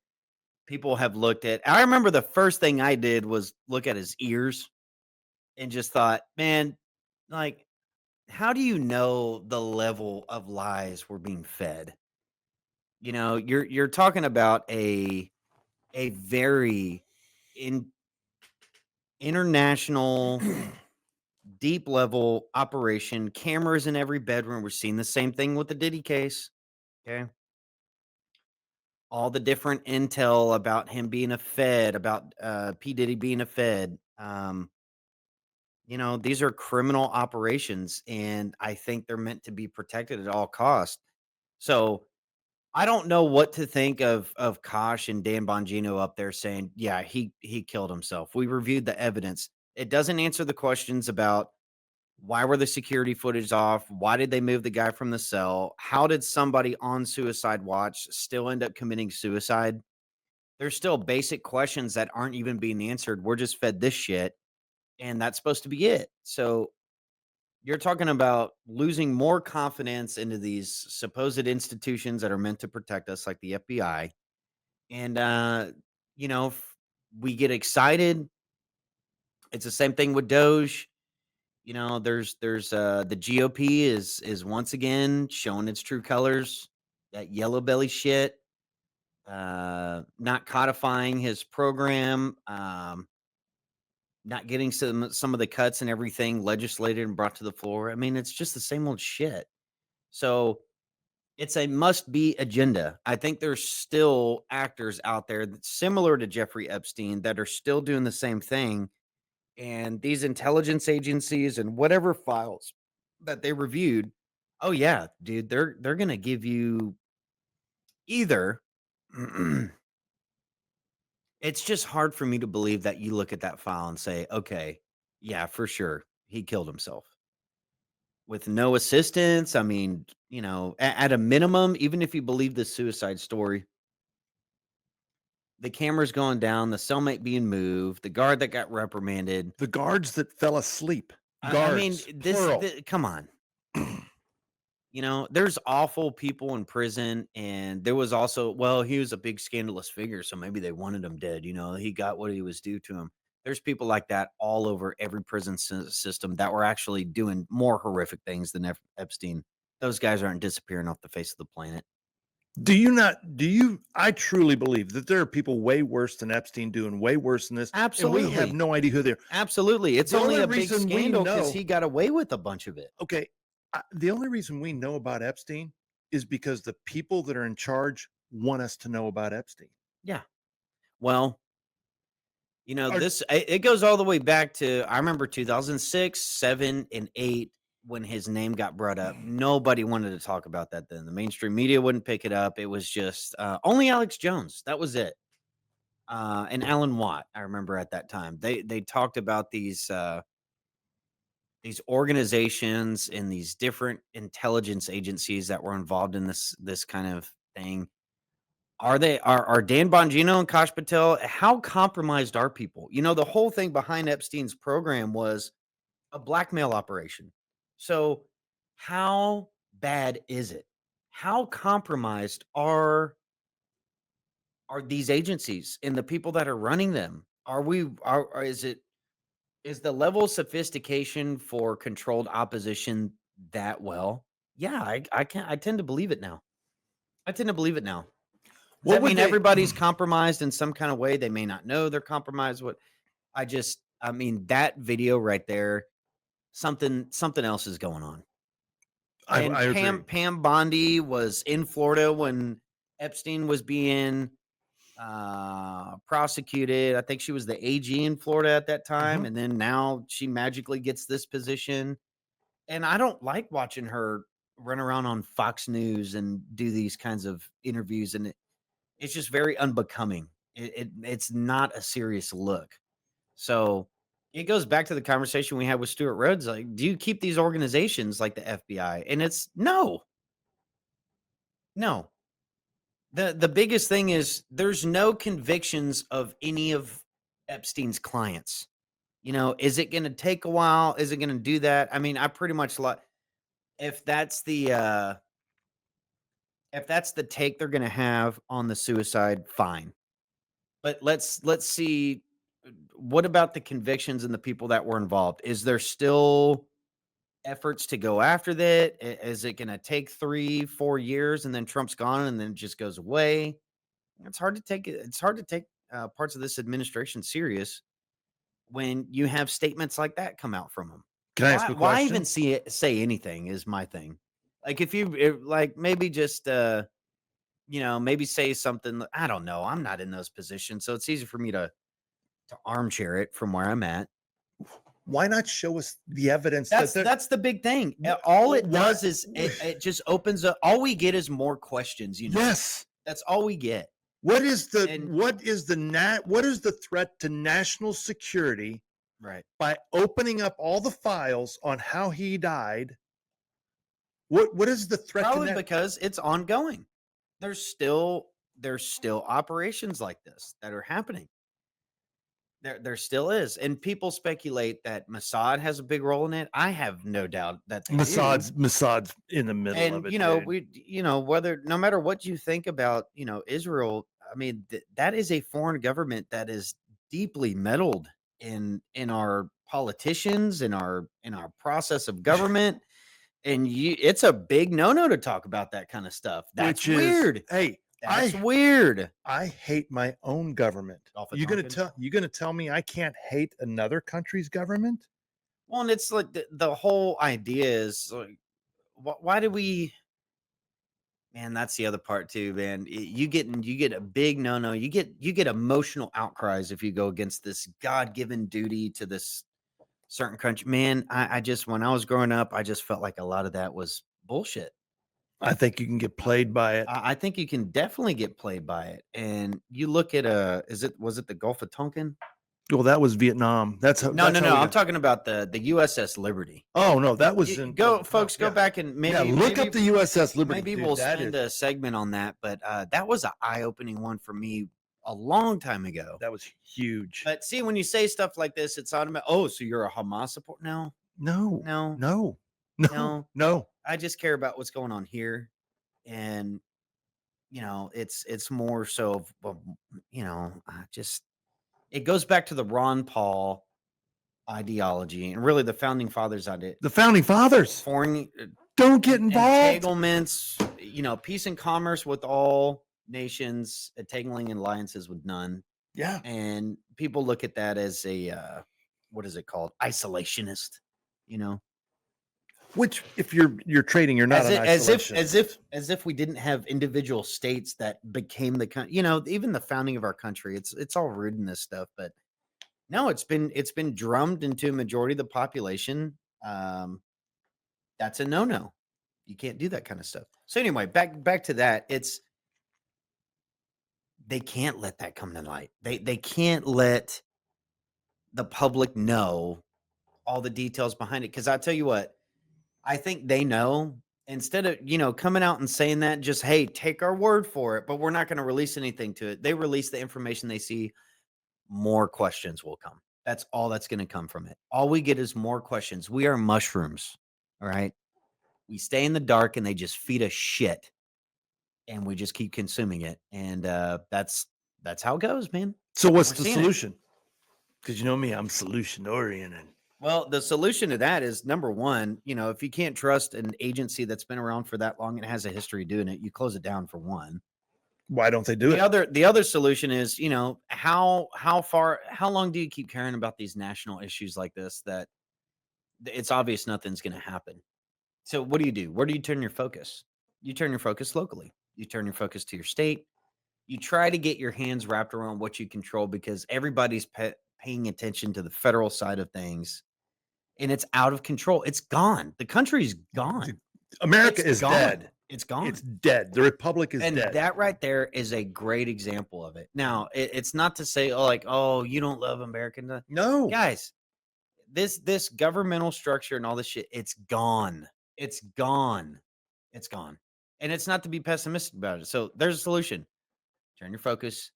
People have looked at. I remember the first thing I did was look at his ears, and just thought, man, like, how do you know the level of lies we're being fed? You know, you're talking about a very international deep level operation, cameras in every bedroom. We're seeing the same thing with the Diddy case. Okay. All the different intel about him being a Fed, about P. Diddy being a Fed. You know, these are criminal operations, and I think they're meant to be protected at all costs. So I don't know what to think of Kosh and Dan Bongino up there saying, yeah, he killed himself. We reviewed the evidence. It doesn't answer the questions about why were the security footage off? Why did they move the guy from the cell? How did somebody on suicide watch still end up committing suicide? There's still basic questions that aren't even being answered. We're just fed this shit, and that's supposed to be it. So you're talking about losing more confidence into these supposed institutions that are meant to protect us, like the FBI. And, you know, we get excited. It's the same thing with Doge. You know, there's the GOP is once again showing its true colors, that yellow belly shit, not codifying his program, not getting some of the cuts and everything legislated and brought to the floor. I mean, it's just the same old shit. So it's a must be agenda. I think there's still actors out there that's similar to Jeffrey Epstein that are still doing the same thing. And these intelligence agencies and whatever files that they reviewed, oh yeah, dude, they're gonna give you either. It's just hard for me to believe that you look at that file and say, okay, yeah, for sure, he killed himself with no assistance. I mean, you know, at a minimum, even if you believe the suicide story, the camera's going down, the cellmate being moved, the guard that got reprimanded, The guards that fell asleep. I mean, Guards, plural. come on. You know, there's awful people in prison, and there was also, well, he was a big scandalous figure, so maybe they wanted him dead. You know, he got what he was due to him. There's people like that all over every prison system that were actually doing more horrific things than Epstein. Those guys aren't disappearing off the face of the planet. I truly believe that there are people way worse than Epstein doing way worse than this. Absolutely. And we have no idea who they are. Absolutely. It's The only only a big reason we scandal because know- he got away with a bunch of it. Okay. The only reason we know about Epstein is because the people that are in charge want us to know about Epstein. Yeah. Well, you know, Are- it goes all the way back to, I remember 2006, 7, and 8 when his name got brought up. Nobody wanted to talk about that then. The mainstream media wouldn't pick it up. It was just only Alex Jones. That was it. And Alan Watt, I remember at that time. They talked about these organizations and these different intelligence agencies that were involved in this kind of thing. Are Dan Bongino and Kash Patel, how compromised are people? You know, the whole thing behind Epstein's program was a blackmail operation. So how bad is it? how compromised are these agencies and the people that are running them? Is the level of sophistication for controlled opposition that well? Yeah, I tend to believe it now. Does What that would mean they- everybody's compromised in some kind of way? They may not know they're compromised. I mean, that video right there, something else is going on. And I agree. Pam Bondi was in Florida when Epstein was being prosecuted. I think she was the AG in Florida at that time, and then now she magically gets this position. And I don't like watching her run around on Fox News and do these kinds of interviews, and it's just very unbecoming. It's not a serious look. So it goes back to the conversation we had with Stuart Rhodes. Like, do you keep these organizations like the FBI? And it's no. The biggest thing is there's no convictions of any of Epstein's clients. You know, is it going to take a while? Is it going to do that? I mean, I pretty much like if that's the take they're going to have on the suicide, fine. But let's see, what about the convictions and the people that were involved? Is there still efforts to go after that? Is it going to take 3-4 years and then Trump's gone and then it just goes away? It's hard to take parts of this administration serious when you have statements like that come out from them. Can I ask a Why question? even say anything is my thing. Like if like maybe just maybe say something. I don't know. I'm not in those positions, so it's easy for me to armchair it from where I'm at. Why not show us the evidence? That's the big thing. All it Why- does is it just opens up. All we get is more questions. Yes. That's all we get. What is the And- what is the threat to national security Right. by opening up all the files on how he died? What is the threat Probably to because it's ongoing. There's still operations like this that are happening. There still is, and people speculate that Mossad has a big role in it. I have no doubt that they do. Mossad's in the middle of And it. dude. whether no matter what you think about Israel, I mean that is a foreign government that is deeply meddled in our politicians, in our process of government. And it's a big no-no to talk about that kind of stuff. That's Which is- weird. Hey, That's weird. I hate my own government. Alpha You gonna Tonkin. tell me I can't hate another country's government? Well, and it's like the whole idea is like, why do we? Man, that's the other part too, man. You get a big no-no. You get emotional outcries if you go against this God-given duty to this certain country. Man, I just when I was growing up, I just felt like a lot of that was bullshit. I think you can get played by it. I think you can definitely get played by it. And you look at was it the Gulf of Tonkin? Well, that was Vietnam. That's No. I'm talking about the USS Liberty. Oh no, that was in Go yeah. back and maybe look up the USS Liberty. Maybe dude, we'll that spend is- a segment on that, but that was an eye-opening one for me a long time ago. that was huge. But see, when you say stuff like this, it's automatic. Oh, so you're a Hamas support? No, No, no, no, No. no, no. I just care about what's going on here, and it's more so of it goes back to the Ron Paul ideology and really the founding fathers idea. The founding fathers Foreign don't get involved. entanglements, peace and commerce with all nations, entangling alliances with none. Yeah, And people look at that as a what is it called? Isolationist, which if you're trading, you're not as an as if we didn't have individual states that became the country. Even the founding of our country, it's all rooted in this stuff. But no, it's been drummed into a majority of the population. That's a no. You can't do that kind of stuff. So anyway, back to that. They can't let that come to light. They can't let the public know all the details behind it. Because I tell you what, I think they know. Instead of coming out and saying that, just hey, take our word for it, but we're not going to release anything to it. They release the information they see. More questions will come. That's all that's going to come from it. All we get is more questions. We are mushrooms. All right. We stay in the dark and they just feed us shit. and we just keep consuming it. And that's how it goes, man. So what's We're the seeing it. solution? Because you know me, I'm solution oriented. Well, the solution to that is number one, if you can't trust an agency that's been around for that long and has a history of doing it, you close it down for one. Why don't they do it? The other solution is, how long do you keep caring about these national issues like this that it's obvious nothing's going to happen? So what do? Where do you turn your focus? You turn your focus locally. You turn your focus to your state. You try to get your hands wrapped around what you control because everybody's paying attention to the federal side of things, and it's out of control. It's gone. The country's gone. America It's is gone. dead. It's gone. It's dead. The republic is And dead. that right there is a great example of it. Now, it's not to say, you don't love American. No. Guys, this governmental structure and all this shit, it's gone. It's gone. It's gone. And it's not to be pessimistic about it. So there's a solution. Turn your focus.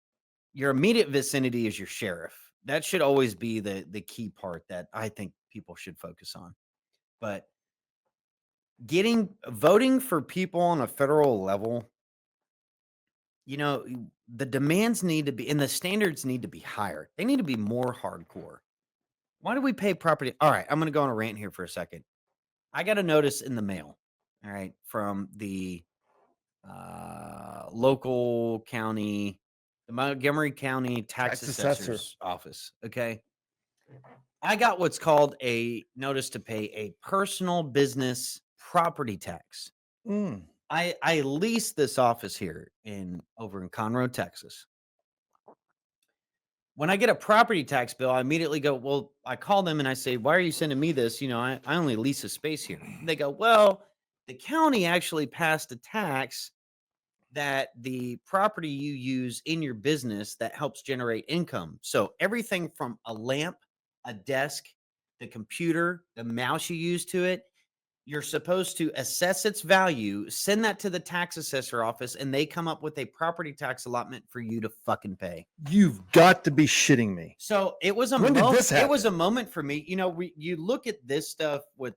Your immediate vicinity is your sheriff. That should always be the key part that I think people should focus on. But voting for people on a federal level, the demands need to be and the standards need to be higher. They need to be more hardcore. Why do we pay property? All right, I'm going to go on a rant here for a second. I got a notice in the mail, all right, from the local county, the Montgomery County Tax Assessor's office. Okay. I got what's called a notice to pay a personal business property tax. Mm. I lease this office here over in Conroe, Texas. When I get a property tax bill, I immediately go, well, I call them and I say, why are you sending me this? I only lease a space here. And they go, well, the county actually passed a tax that the property you use in your business that helps generate income. So everything from a lamp, a desk, the computer, the mouse you use to it, you're supposed to assess its value, send that to the tax assessor office, and they come up with a property tax allotment for you to fucking pay. You've got to be shitting me. So it was a When did this it was a happen? moment for me. You look at this stuff with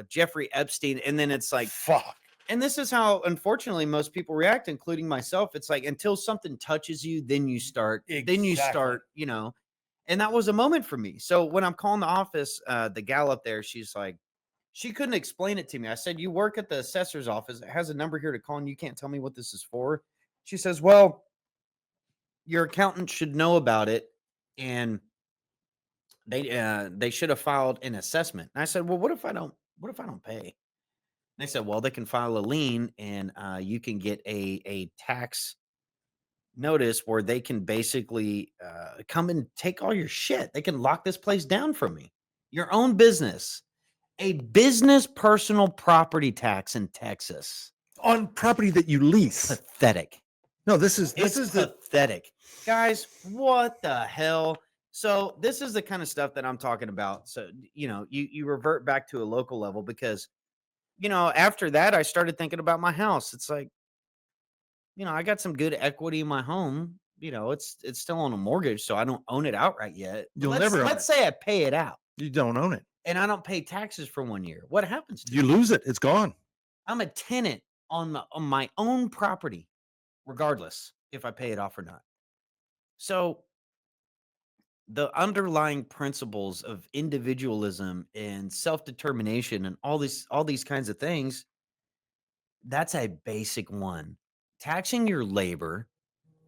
Jeffrey Epstein, and then it's like, Fuck. and this is how, unfortunately, most people react, including myself. It's like until something touches you, then you start, and that was a moment for me. So when I'm calling the office, the gal up there, she's like, she couldn't explain it to me. I said, you work at the assessor's office. It has a number here to call, and you can't tell me what this is for. She says, well, your accountant should know about it, and they should have filed an assessment. And I said, well, what if I don't pay? They said, well, they can file a lien, and you can get a tax notice where they can basically come and take all your shit. They can lock this place down from me. Your own business. A business personal property tax in Texas. On property that you lease. Pathetic. No, this is pathetic. Guys, what the hell? So this is the kind of stuff that I'm talking about. So, you revert back to a local level because, after that, I started thinking about my house. It's like, I got some good equity in my home. It's still on a mortgage, so I don't own it outright yet. Let's say I pay it out. You don't own it. And I don't pay taxes for 1 year. What happens to you? Lose it. It's gone. I'm a tenant on my own property, regardless if I pay it off or not. So the underlying principles of individualism and self-determination and all these kinds of things, that's a basic one. Taxing your labor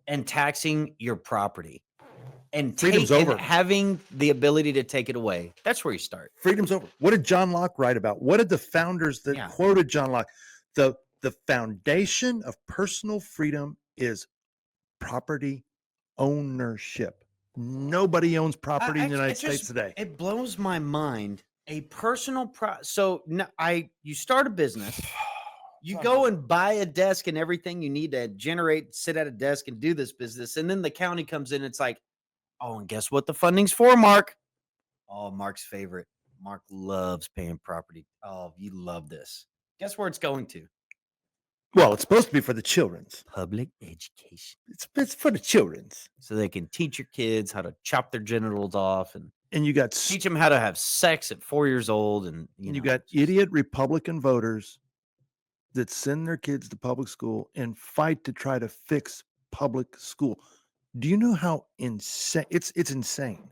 and taxing your property. And freedom's over. Having the ability to take it away. That's where you start. Freedom's over. What did John Locke write about? What did the founders that quoted John Locke? The foundation of personal freedom is property ownership. Nobody owns property in the United States today. It blows my mind. A personal you start a business. You go and buy a desk and everything you need to sit at a desk and do this business. And then the county comes in. It's like, oh, and guess what the funding's for, Mark? Oh, Mark's favorite. Mark loves paying property. Oh, you love this. Guess where it's going to? Well, it's supposed to be for the children's. Public education. It's for the children's. So they can teach your kids how to chop their genitals off and you got teach them how to have sex at 4 years old. And you got idiot Republican voters that send their kids to public school and fight to try to fix public school. Do you know how insane it's insane?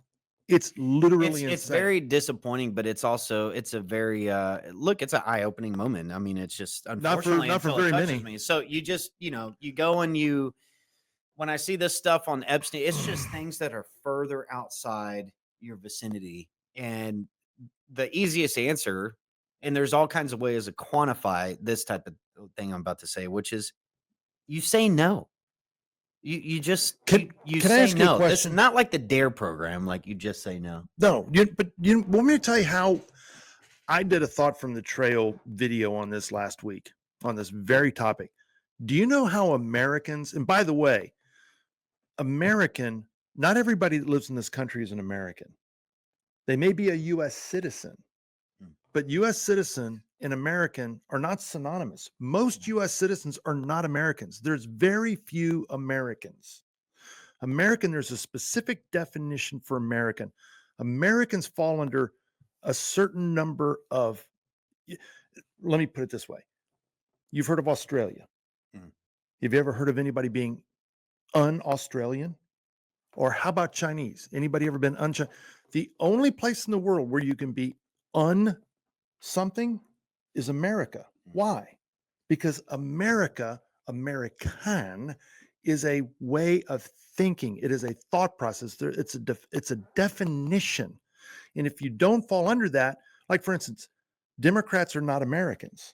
It's literally It's insane. very disappointing, but it's also it's a very look, it's an eye-opening moment. I mean, it's just unfortunately not for until it very touches many. me. So you just, you go and when I see this stuff on Epstein, it's just things that are further outside your vicinity. And the easiest answer, and there's all kinds of ways to quantify this type of thing I'm about to say, which is you say no. You just Can I say ask you a no. This is question? not like the DARE program, like you just say no. No, but you want me to tell you how I did a thought from the trail video on this last week on this very topic. Do you know how Americans, and by the way, not everybody that lives in this country is an American. They may be a U.S. citizen, but U.S. citizen and American are not synonymous. Most U.S. citizens are not Americans. There's very few Americans. American, there's a specific definition for American. Americans fall under a certain number of, let me put it this way. You've heard of Australia. Mhm. Have you ever heard of anybody being un-Australian? Or how about Chinese? Anybody ever been un-Chinese? The only place in the world where you can be something is America. Why? Because American, is a way of thinking. It is a thought process. It's a definition. And if you don't fall under that, like for instance, Democrats are not Americans.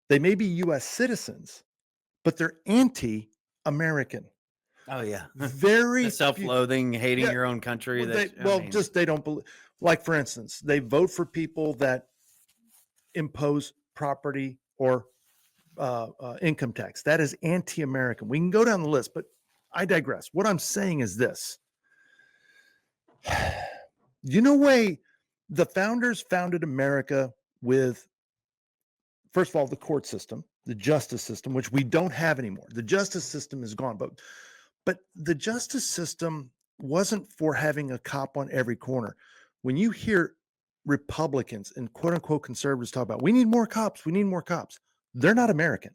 They may be U.S. citizens, but they're anti-American. Oh yeah. Very The self-loathing, hating Yeah. your own country. Well, they don't believe. Like for instance, they vote for people that impose property or income tax. That is anti-American. We can go down the list, but I digress. What I'm saying is this. The founders founded America with, first of all, the court system, the justice system, which we don't have anymore. The justice system is gone, but the justice system wasn't for having a cop on every corner. When you hear Republicans and quote unquote conservatives talk about, we need more cops, they're not American.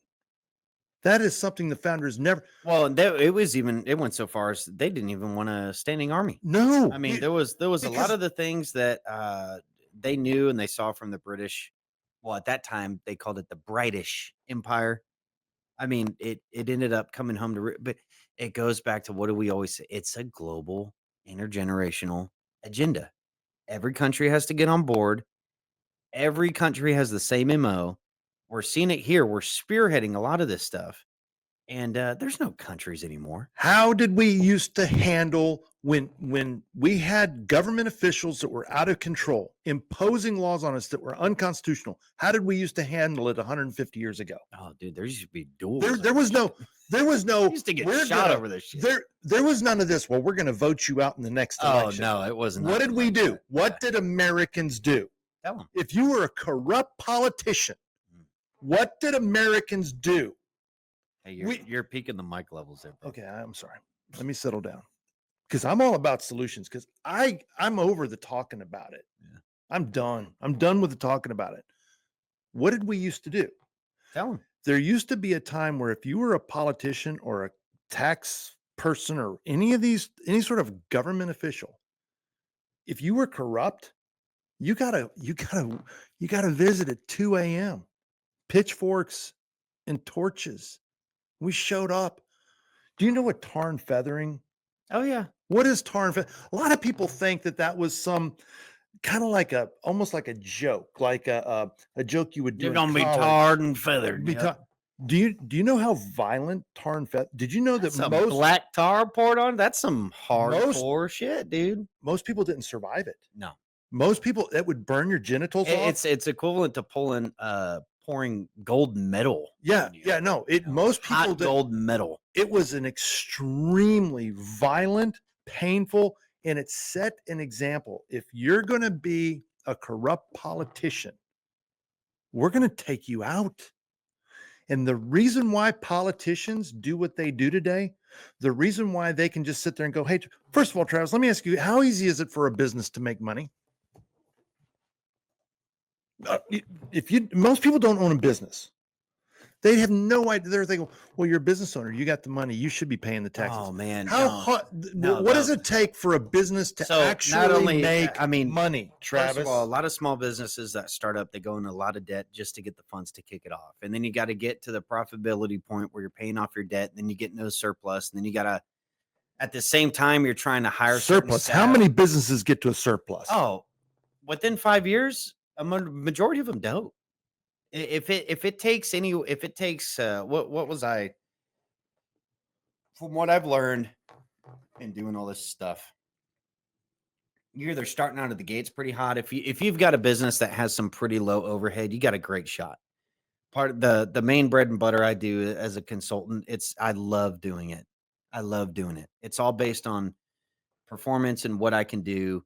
That is something the founders never. Well, it went so far as they didn't even want a standing army. No, I mean, there was a lot because- of the things that they knew and they saw from the British. Well, at that time they called it the British Empire. I mean, it ended up coming home to, but it goes back to what do we always say? It's a global intergenerational agenda. Every country has to get on board. Every country has the same MO. We're seeing it here. We're spearheading a lot of this stuff. And there's no countries anymore. How did we used to handle when we had government officials that were out of control, imposing laws on us that were unconstitutional? How did we used to handle it 150 years ago? Oh, dude, there used to be duels. There was no. We used to get shot over this shit. There was none of this. Well, we're going to vote you out in the next election. Oh no, it wasn't. What did we like do? that. What did Americans do? Tell 'em. If you were a corrupt politician, what did Americans do? Hey, you're peaking the mic levels there. Bro. Okay, I'm sorry. Let me settle down. Because I'm all about solutions. Because I'm over the talking about it. Yeah. I'm done. I'm done with the talking about it. What did we used to do? Tell them. There used to be a time where if you were a politician or a tax person or any sort of government official, if you were corrupt, you gotta visit at 2 a.m. Pitchforks and torches. We showed up. Do you know what tar and feathering? Oh yeah. What is tar and feathering? A lot of people think that was some kind of like almost like a joke, like a joke you would do. You're in gonna be college. tarred and feathered. Be Yep. tar- Do you know how violent tar and feather? Did you know That's that some most black tar poured on? That's some hardcore shit, dude. most people didn't survive it? No. Most people, it would burn your genitals off. It's equivalent to pouring gold metal. Yeah, on you. yeah, no. You know, Most people hot gold metal. It was an extremely violent, painful, and it set an example. If you're going to be a corrupt politician, we're going to take you out. And the reason why politicians do what they do today, the reason why they can just sit there and go, hey, first of all, Travis, let me ask you, how easy is it for a business to make money? Most people don't own a business. They have no idea. They're thinking, well, you're a business owner. You got the money. You should be paying the taxes. Oh man, How no. hard? No, What does it take for a business to So, not actually only- make I mean, money, Travis? First of all, a lot of small businesses that start up, they go into a lot of debt just to get the funds to kick it off. And then you got to get to the profitability point where you're paying off your debt. And then you get no surplus. And then you got to, at the same time, you're trying to hire certain Surplus. How staff. many businesses get to a surplus? Oh, within 5 years, a majority of them don't. If it takes what was I, from what I've learned in doing all this stuff, you're either starting out of the gates pretty hot. If you've got a business that has some pretty low overhead, you got a great shot. Part of the main bread and butter I do as a consultant, I love doing it. I love doing it. It's all based on performance and what I can do.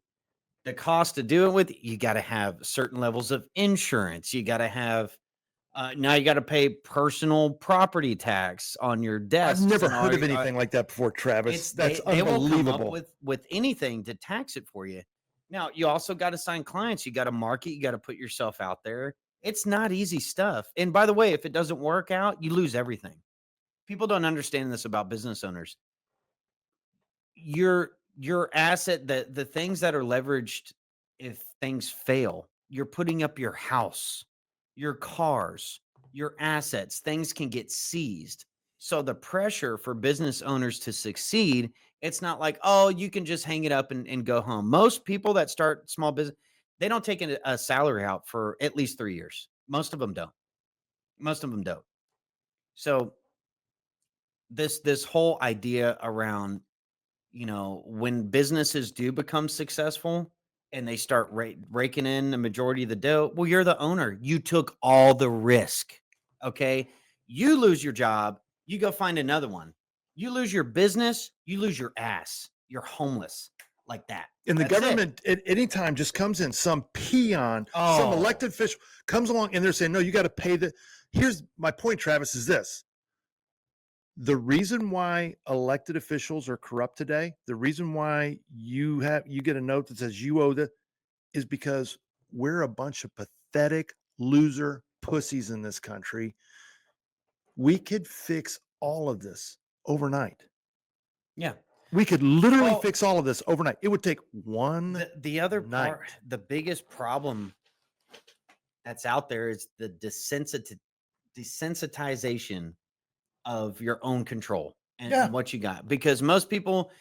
The cost to do it with, you got to have certain levels of insurance. You got to have now you got to pay personal property tax on your desk. I've never heard of anything like that before, Travis. That's they will come unbelievable. up with anything to tax it for you. Now you also got to sign clients. You got to market. You got to put yourself out there. It's not easy stuff. And by the way, if it doesn't work out, you lose everything. People don't understand this about business owners. Your asset, the things that are leveraged, if things fail, you're putting up your house, your cars, your assets. Things can get seized. So the pressure for business owners to succeed, it's not like, oh, you can just hang it up and go home. Most people that start small business, they don't take a salary out for at least 3 years. Most of them don't. Most of them don't. So this whole idea around, when businesses do become successful and they start raking in the majority of the dough, well, you're the owner. You took all the risk. Okay. You lose your job, you go find another one. You lose your business, you lose your ass. You're homeless like that. And the That's it. government at any time just comes in, some peon, some Oh. elected official comes along and they're saying, no, you got to pay the. Here's my point, Travis, is this. The reason why elected officials are corrupt today, the reason why you get a note that says you owe is because we're a bunch of pathetic loser pussies in this country. We could fix all of this overnight. Yeah. We could literally Well, fix all of this overnight. It would take one The other night. part, the biggest problem that's out there is the desensitization of your own control and what you got. Because most people,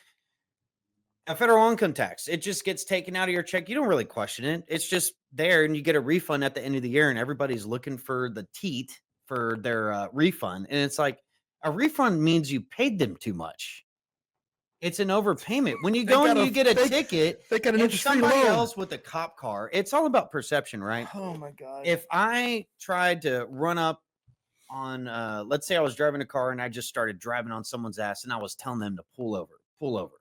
a federal income tax, it just gets taken out of your check. You don't really question it. It's just there, and you get a refund at the end of the year, and everybody's looking for the teat for their refund. And it's like, a refund means you paid them too much. It's an overpayment. When you go and you get a ticket, They got an and interest-free somebody loan. else with a cop car, it's all about perception, right? Oh my God. If I tried to run up on, let's say I was driving a car and I just started driving on someone's ass and I was telling them to pull over.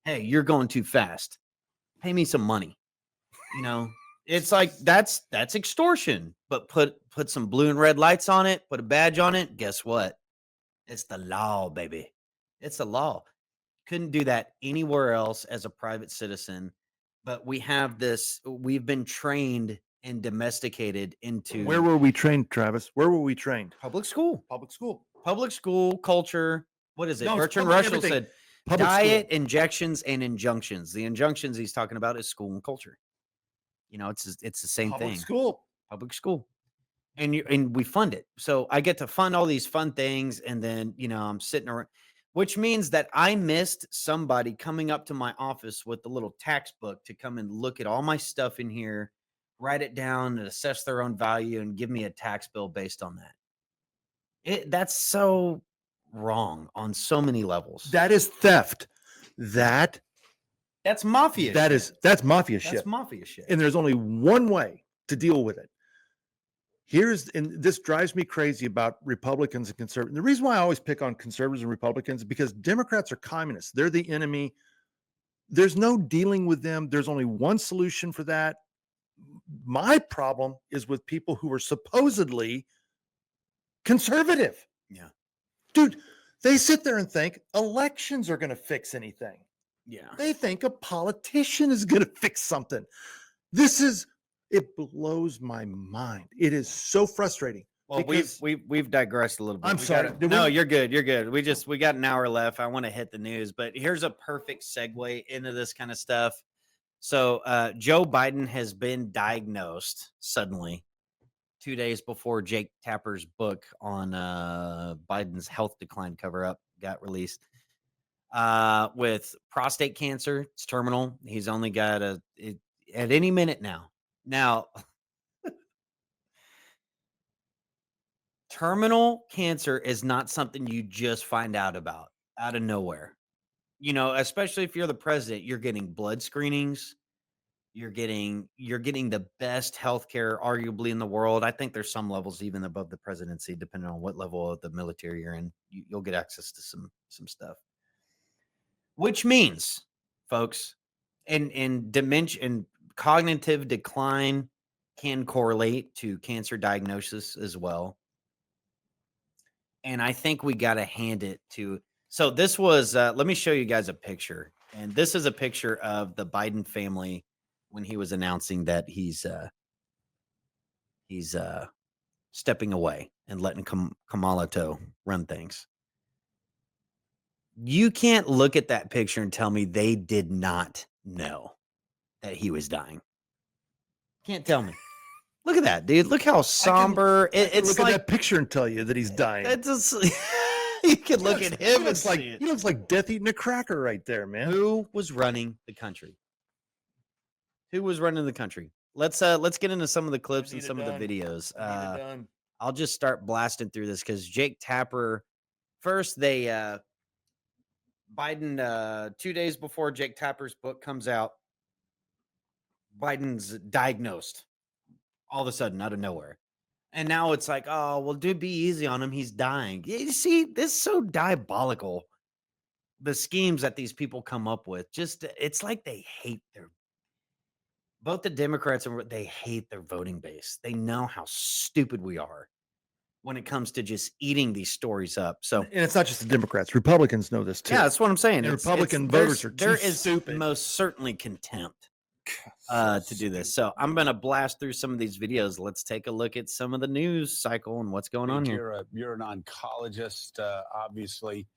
Hey, you're going too fast. Pay me some money. It's like, that's extortion, but put some blue and red lights on it, put a badge on it. Guess what? It's the law, baby. It's the law. Couldn't do that anywhere else as a private citizen, but we've been trained and domesticated into Where were we trained, Travis? Where were we trained? public school culture. What is it? No, it's Bertrand public Russell everything. said Public diet, school. injections, and injunctions. The injunctions he's talking about is school and culture. It's the same Public thing. school. Public school. And we fund it. So I get to fund all these fun things. And then, I'm sitting around, which means that I missed somebody coming up to my office with the little tax book to come and look at all my stuff in here, write it down and assess their own value and give me a tax bill based on that. That's so wrong on so many levels. That is theft. That's mafia. That's mafia shit. That's mafia shit. And there's only one way to deal with it. And this drives me crazy about Republicans and conservatives. The reason why I always pick on conservatives and Republicans is because Democrats are communists. They're the enemy. There's no dealing with them. There's only one solution for that. My problem is with people who are supposedly conservative. Yeah. Dude, they sit there and think elections are going to fix anything. Yeah. They think a politician is going to fix something. It blows my mind. It is so frustrating. Well, Because- we've digressed a little bit. I'm We sorry, gotta- did no, we- you're good. You're good. We got an hour left. I want to hit the news, but here's a perfect segue into this kind of stuff. So Joe Biden has been diagnosed suddenly 2 days before Jake Tapper's book on Biden's health decline cover up got released with prostate cancer. It's terminal. He's only got at any minute now. Now, terminal cancer is not something you just find out about out of nowhere. You know, especially if you're the president, you're getting blood screenings. You're getting the best healthcare arguably in the world. I think there's some levels even above the presidency, depending on what level of the military you're in. You'll get access to some stuff. Which means, folks, in dementia and cognitive decline can correlate to cancer diagnosis as well. And I think we got to hand it to. So this was. Let me show you guys a picture, and this is a picture of the Biden family when he was announcing that he's stepping away and letting Kamala run things. You can't look at that picture and tell me they did not know that he was dying. Can't tell me. Look at that, dude. Look how somber. It's look like at that picture and tell you that he's dying. That's just, you can look at him and like see it. he looks like death eating a cracker right there, man. Who was running the country? Who was running the country? Let's get into some of the clips and need it some of done. the videos. I need it done. I'll just start blasting through this because Jake Tapper. First, they Biden 2 days before Jake Tapper's book comes out, Biden's diagnosed all of a sudden out of nowhere. And now it's like, oh, well, dude, be easy on him. He's dying. You see, this is so diabolical. The schemes that these people come up with, just it's like they hate both the Democrats and they hate their voting base. They know how stupid we are when it comes to just eating these stories up. So, And it's not just the Democrats. Republicans know this too. yeah, that's what I'm saying. And Republican voters are there too is stupid. most certainly contempt to do this. So I'm going to blast through some of these videos. Let's take a look at some of the news cycle and what's going on here. You're an oncologist, obviously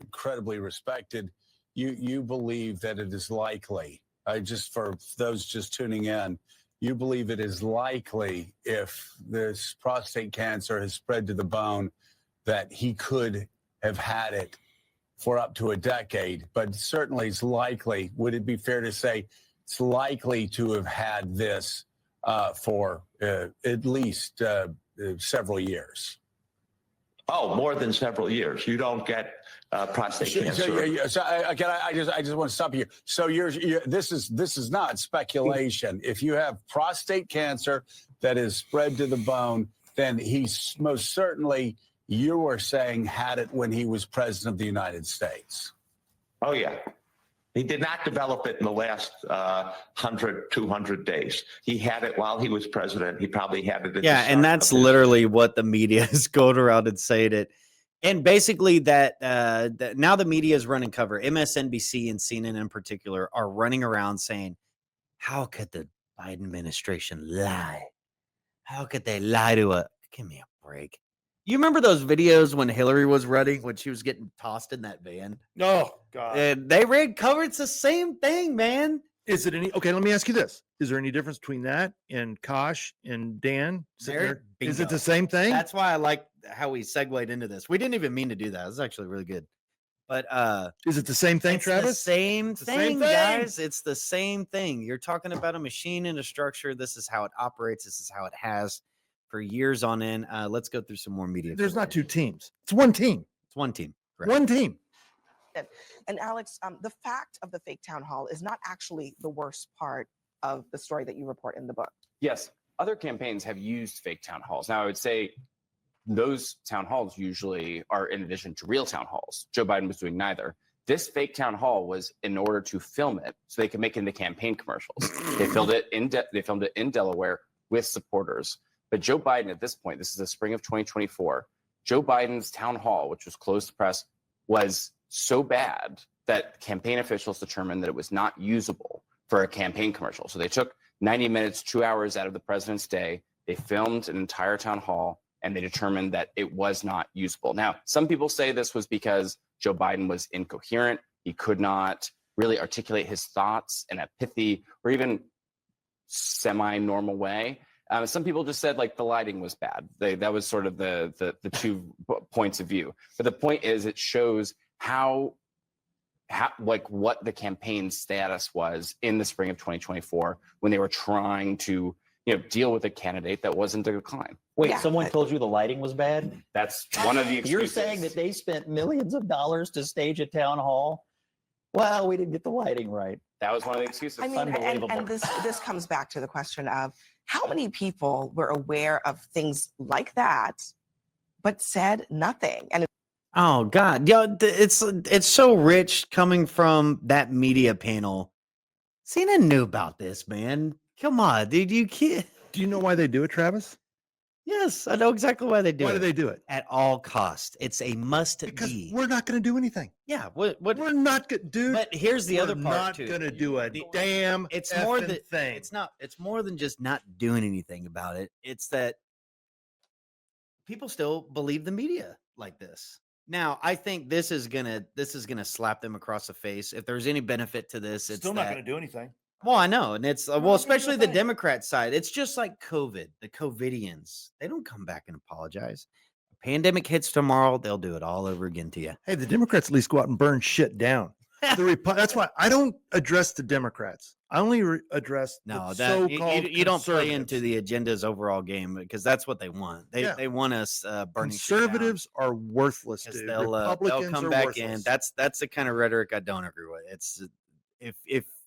incredibly respected. You believe that it is likely, just for those just tuning in, you believe it is likely if this prostate cancer has spread to the bone that he could have had it for up to a decade, but certainly it's likely. Would it be fair to say it's likely to have had this for at least several years? Oh, more than several years. You don't get prostate cancer. So again, I just want to stop you. So this is not speculation. If you have prostate cancer that is spread to the bone, then he's most certainly, you were saying, had it when he was president of the United States. Oh, yeah. He did not develop it in the last 100, 200 days. He had it while he was president. He probably had it. Yeah, and that's literally what the media is going around and saying it. And basically that now the media is running cover. MSNBC and CNN in particular are running around saying, how could the Biden administration lie? How could they lie to us? Give me a break. You remember those videos when Hillary was running, when she was getting tossed in that van? Oh, God. And they ran cover. It's the same thing, man. Is it any? Okay, let me ask you this. Is there any difference between that and Kosh and Dan? sitting there? Is it the same thing? That's why I like how we segued into this. We didn't even mean to do that. It was actually really good. But is it the same thing, it's Travis? The same It's the thing, same thing. guys. It's the same thing. You're talking about a machine and a structure. This is how it operates. This is how it has for years on end. Let's go through some more media. There's not two teams. It's one team. It's one team. Correct. One team. And Alex, the fact of the fake town hall is not actually the worst part of the story that you report in the book. Yes, other campaigns have used fake town halls. Now, I would say those town halls usually are in addition to real town halls. Joe Biden was doing neither. This fake town hall was in order to film it so they could make it into campaign commercials. They filmed it in Delaware with supporters. But Joe Biden, at this point, this is the spring of 2024, Joe Biden's town hall, which was closed to press, was so bad that campaign officials determined that it was not usable for a campaign commercial. So they took 90 minutes, 2 hours out of the president's day. They filmed an entire town hall and they determined that it was not usable. Now, some people say this was because Joe Biden was incoherent. He could not really articulate his thoughts in a pithy or even semi-normal way. Some people just said like the lighting was bad. That was sort of the two points of view. But the point is, it shows how like what the campaign status was in the spring of 2024 when they were trying to deal with a candidate that wasn't a decline. Wait, someone told you the lighting was bad? That's one of the excuses. You're saying that they spent millions of dollars to stage a town hall? Well, we didn't get the lighting right. That was one of the excuses. I mean, and this comes back to the question of how many people were aware of things like that, but said nothing. And Oh God, it's so rich coming from that media panel. CNN knew about this, man. Come on, dude, you can't. Do you know why they do it, Travis? Yes, I know exactly why they do it. Why do they do it? At all costs. It's a must Because be. we're not going to do anything. Yeah, what? We're not going to do. But here's the other We're part not too. going to do a damn. It's more than thing. It's not. It's more than just not doing anything about it. It's that people still believe the media like this. Now, I think this is gonna slap them across the face. If there's any benefit to this, it's Still not that- going to do anything. Well, I know, and it's not well, gonna especially do the a thing. Democrat side. It's just like COVID, the COVIDians. They don't come back and apologize. A pandemic hits tomorrow, they'll do it all over again to you. Hey, the Democrats at least go out and burn shit down. That's why I don't address the Democrats. I only address No, the that so-called you don't play into conservatives. the agenda's overall game because that's what they want. They want us burning shit down. Conservatives are worthless, 'Cause dude. they'll Republicans come are back worthless. in. That's the kind of rhetoric I don't agree with. It's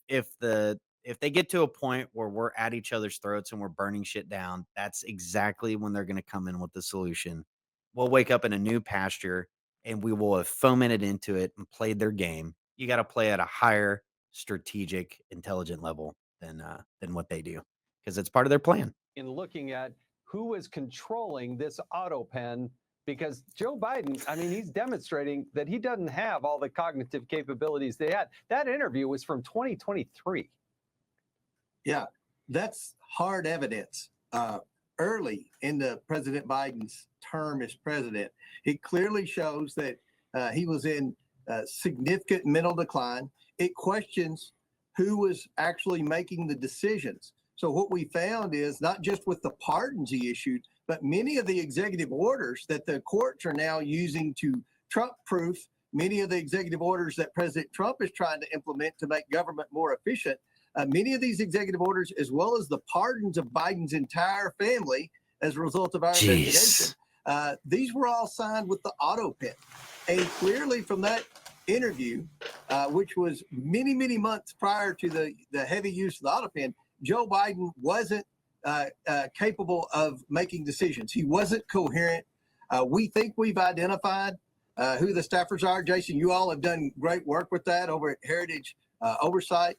if they get to a point where we're at each other's throats and we're burning shit down, that's exactly when they're going to come in with the solution. We'll wake up in a new pasture and we will have fomented into it and played their game. You got to play at a higher strategic, intelligent level than what they do because it's part of their plan. In looking at who is controlling this auto pen, because Joe Biden, I mean, he's demonstrating that he doesn't have all the cognitive capabilities they had. That interview was from 2023. Yeah, that's hard evidence. Early in the President Biden's term as president, it clearly shows that he was in significant mental decline. It questions who was actually making the decisions. So what we found is not just with the pardons he issued, but many of the executive orders that the courts are now using to Trump-proof, many of the executive orders that President Trump is trying to implement to make government more efficient, many of these executive orders, as well as the pardons of Biden's entire family as a result of our investigation, these were all signed with the auto pen. And clearly from that interview, which was many, many months prior to the heavy use of the auto pen, Joe Biden wasn't capable of making decisions. He wasn't coherent. We think we've identified who the staffers are. Jason, you all have done great work with that over at Heritage Oversight.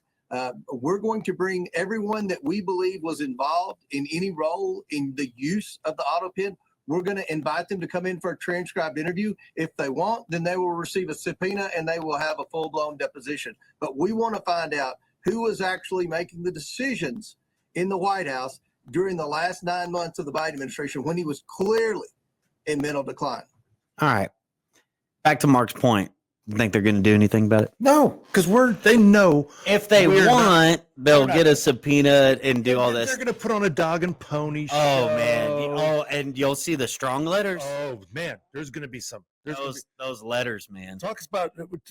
We're going to bring everyone that we believe was involved in any role in the use of the auto pen. We're going to invite them to come in for a transcribed interview. If they want, then they will receive a subpoena and they will have a full-blown deposition. But we want to find out who was actually making the decisions in the White House during the last 9 months of the Biden administration when he was clearly in mental decline. All right. Back to Mark's point. You think they're going to do anything about it? No, because they know if they want, they'll get a subpoena and do all this. They're going to put on a dog and pony show. Oh man! Oh, and you'll see the strong letters. Oh man, there's going to be some. Those letters, man.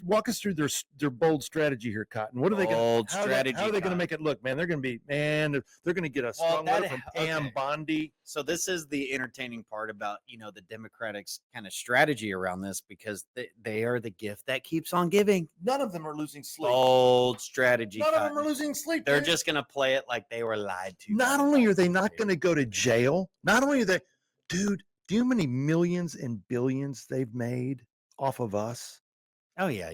Walk us through their bold strategy here, Cotton. What are they going Bold to? How strategy, are they going to Cotton. make it look, man? They're going to be they're going to get a strong letter from Pam Bondi. So this is the entertaining part about the Democrats' kind of strategy around this because they are the gift that keeps on giving. None of them are losing sleep. Bold strategy. None of them Cotton. are losing sleep. They're man. just going to play it like they were lied to. Not only are they not going to go to jail, not only are they, dude, do you know how many millions and billions they've made off of us? Oh yeah.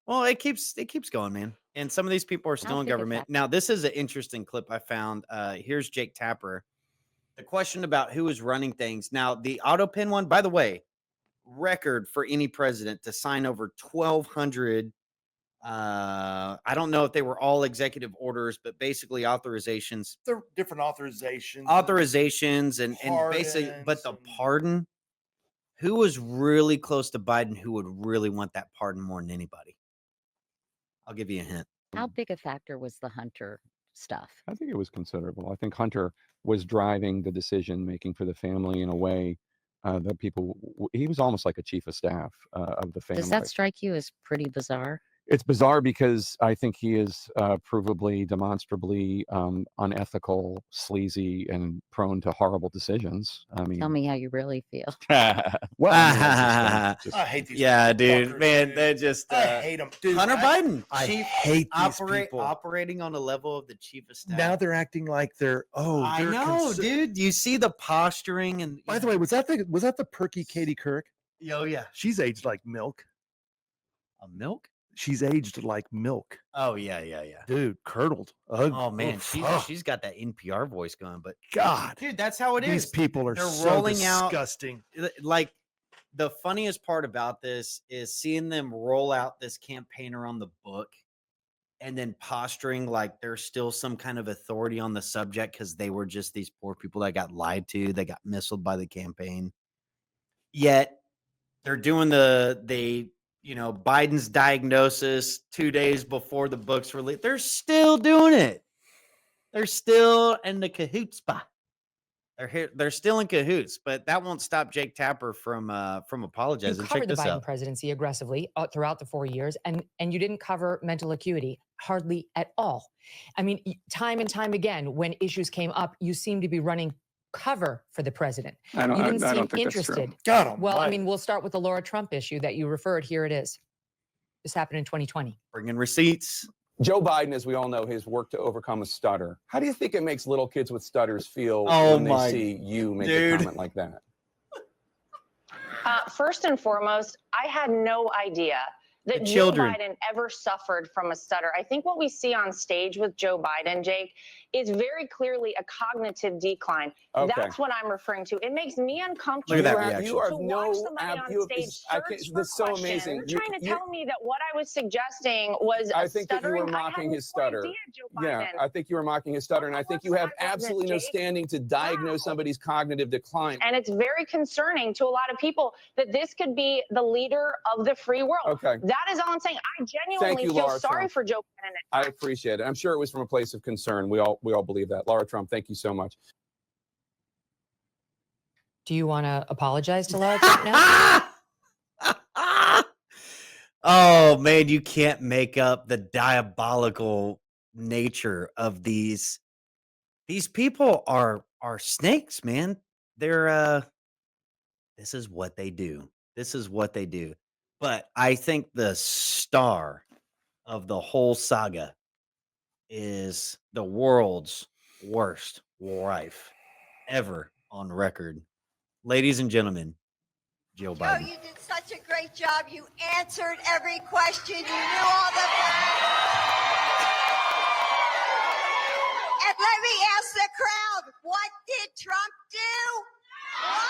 Well, it keeps going, man. And some of these people are still in government. Now, this is an interesting clip I found. Here's Jake Tapper. The question about who is running things. Now, the auto pen one, by the way, record for any president to sign over 1,200 I don't know if they were all executive orders, but basically authorizations, They're different authorizations. and basically, but the pardon, who was really close to Biden, who would really want that pardon more than anybody? I'll give you a hint. How big a factor was the Hunter stuff? I think it was considerable. I think Hunter was driving the decision making for the family in a way that people. He was almost like a chief of staff of the family. Does that strike you as pretty bizarre? It's bizarre because I think he is provably, demonstrably unethical, sleazy, and prone to horrible decisions. I mean, Tell me how you really feel. well, I mean, I hate these. Yeah, dude, fuckers, man, dude. they just I hate them, dude. Hunter Biden, I chief, hate these people. operating on the level of the chief of staff. Now they're acting like they're I they're know, dude. You see the posturing and. By the way, was that the perky Katie Couric? Oh yeah, She's aged like milk. a milk. She's aged like milk, Oh yeah. dude. Curdled. Ugh. Oh man, Oof. she's Ugh. she's got that NPR voice going, but God, dude, that's how it these is. people are They're so rolling out- disgusting. Like the funniest part about this is seeing them roll out this campaign around the book and then posturing like there's still some kind of authority on the subject because they were just these poor people that got lied to, they got missiled by the campaign. Yet they're doing Biden's diagnosis 2 days before the book's released. They're still doing it. They're still in the cahoots spot. They're here. They're still in cahoots, but that won't stop Jake Tapper from You apologizing. Check covered the this Biden out. presidency aggressively throughout the 4 years, and you didn't cover mental acuity hardly at all. I mean, time and time again, when issues came up, you seem to be running cover for the president. I don't- you I- didn't I seem don't think that's true. interested. God Well, I almighty. mean, we'll start with the Laura Trump issue that you referred. Here it is. This happened in 2020. Bringing receipts. Joe Biden, as we all know, has worked to overcome a stutter. How do you think it makes little kids with stutters feel Oh when my they see you make dude. a comment like that? First and foremost, I had no idea that The Joe children. Biden ever suffered from a stutter. I think what we see on stage with Joe Biden, Jake, is very clearly a cognitive decline. Okay. That's what I'm referring to. It makes me uncomfortable. Look at that You are- reaction. You are to watch no, somebody on you have, stage I search can't, for this is so questions. amazing. You're trying to tell me that what I was suggesting was I think that you stuttering. were I had mocking no his stutter. idea, Joe Yeah, Biden. I think you were mocking his stutter, and I think you have I wasn't, absolutely no Jake. standing to diagnose somebody's cognitive decline. And it's very concerning to a lot of people that this could be the leader of the free world. Okay. That is all I'm saying. I genuinely you, feel Laura sorry Trump. for Joe Biden. I appreciate it. I'm sure it was from a place of concern. We all believe that. Laura Trump, thank you so much. Do you want to apologize to Laura Trump now? Oh man, you can't make up the diabolical nature of these people are snakes, man. They're this is what they do. This is what they do. But I think the star of the whole saga is the world's worst wife ever on record. Ladies and gentlemen, Joe Joe, Biden. you did such a great job. You answered every question. You knew all the. And let me ask the crowd, what did Trump do? Why?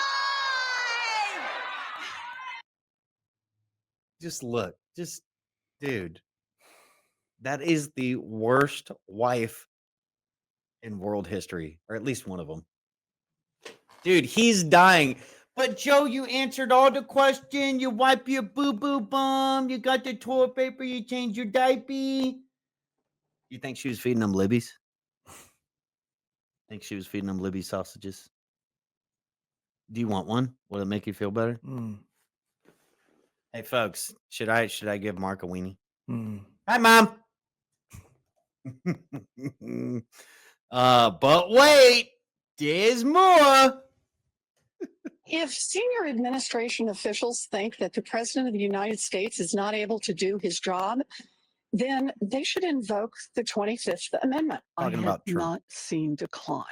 Just look, dude, that is the worst wife in world history, or at least one of them. Dude, he's dying. But Joe, you answered all the questions. You wipe your boo-boo bum. You got the toilet paper. You changed your diaper. You think she was feeding them Libby's? Think she was feeding them Libby sausages? Do you want one? Will it make you feel better? Hey, folks, should I give Mark a weenie? Hi, Mom. But wait, there's more. If senior administration officials think that the President of the United States is not able to do his job, then they should invoke the 25th Amendment. Talking I about have Trump. not seen decline.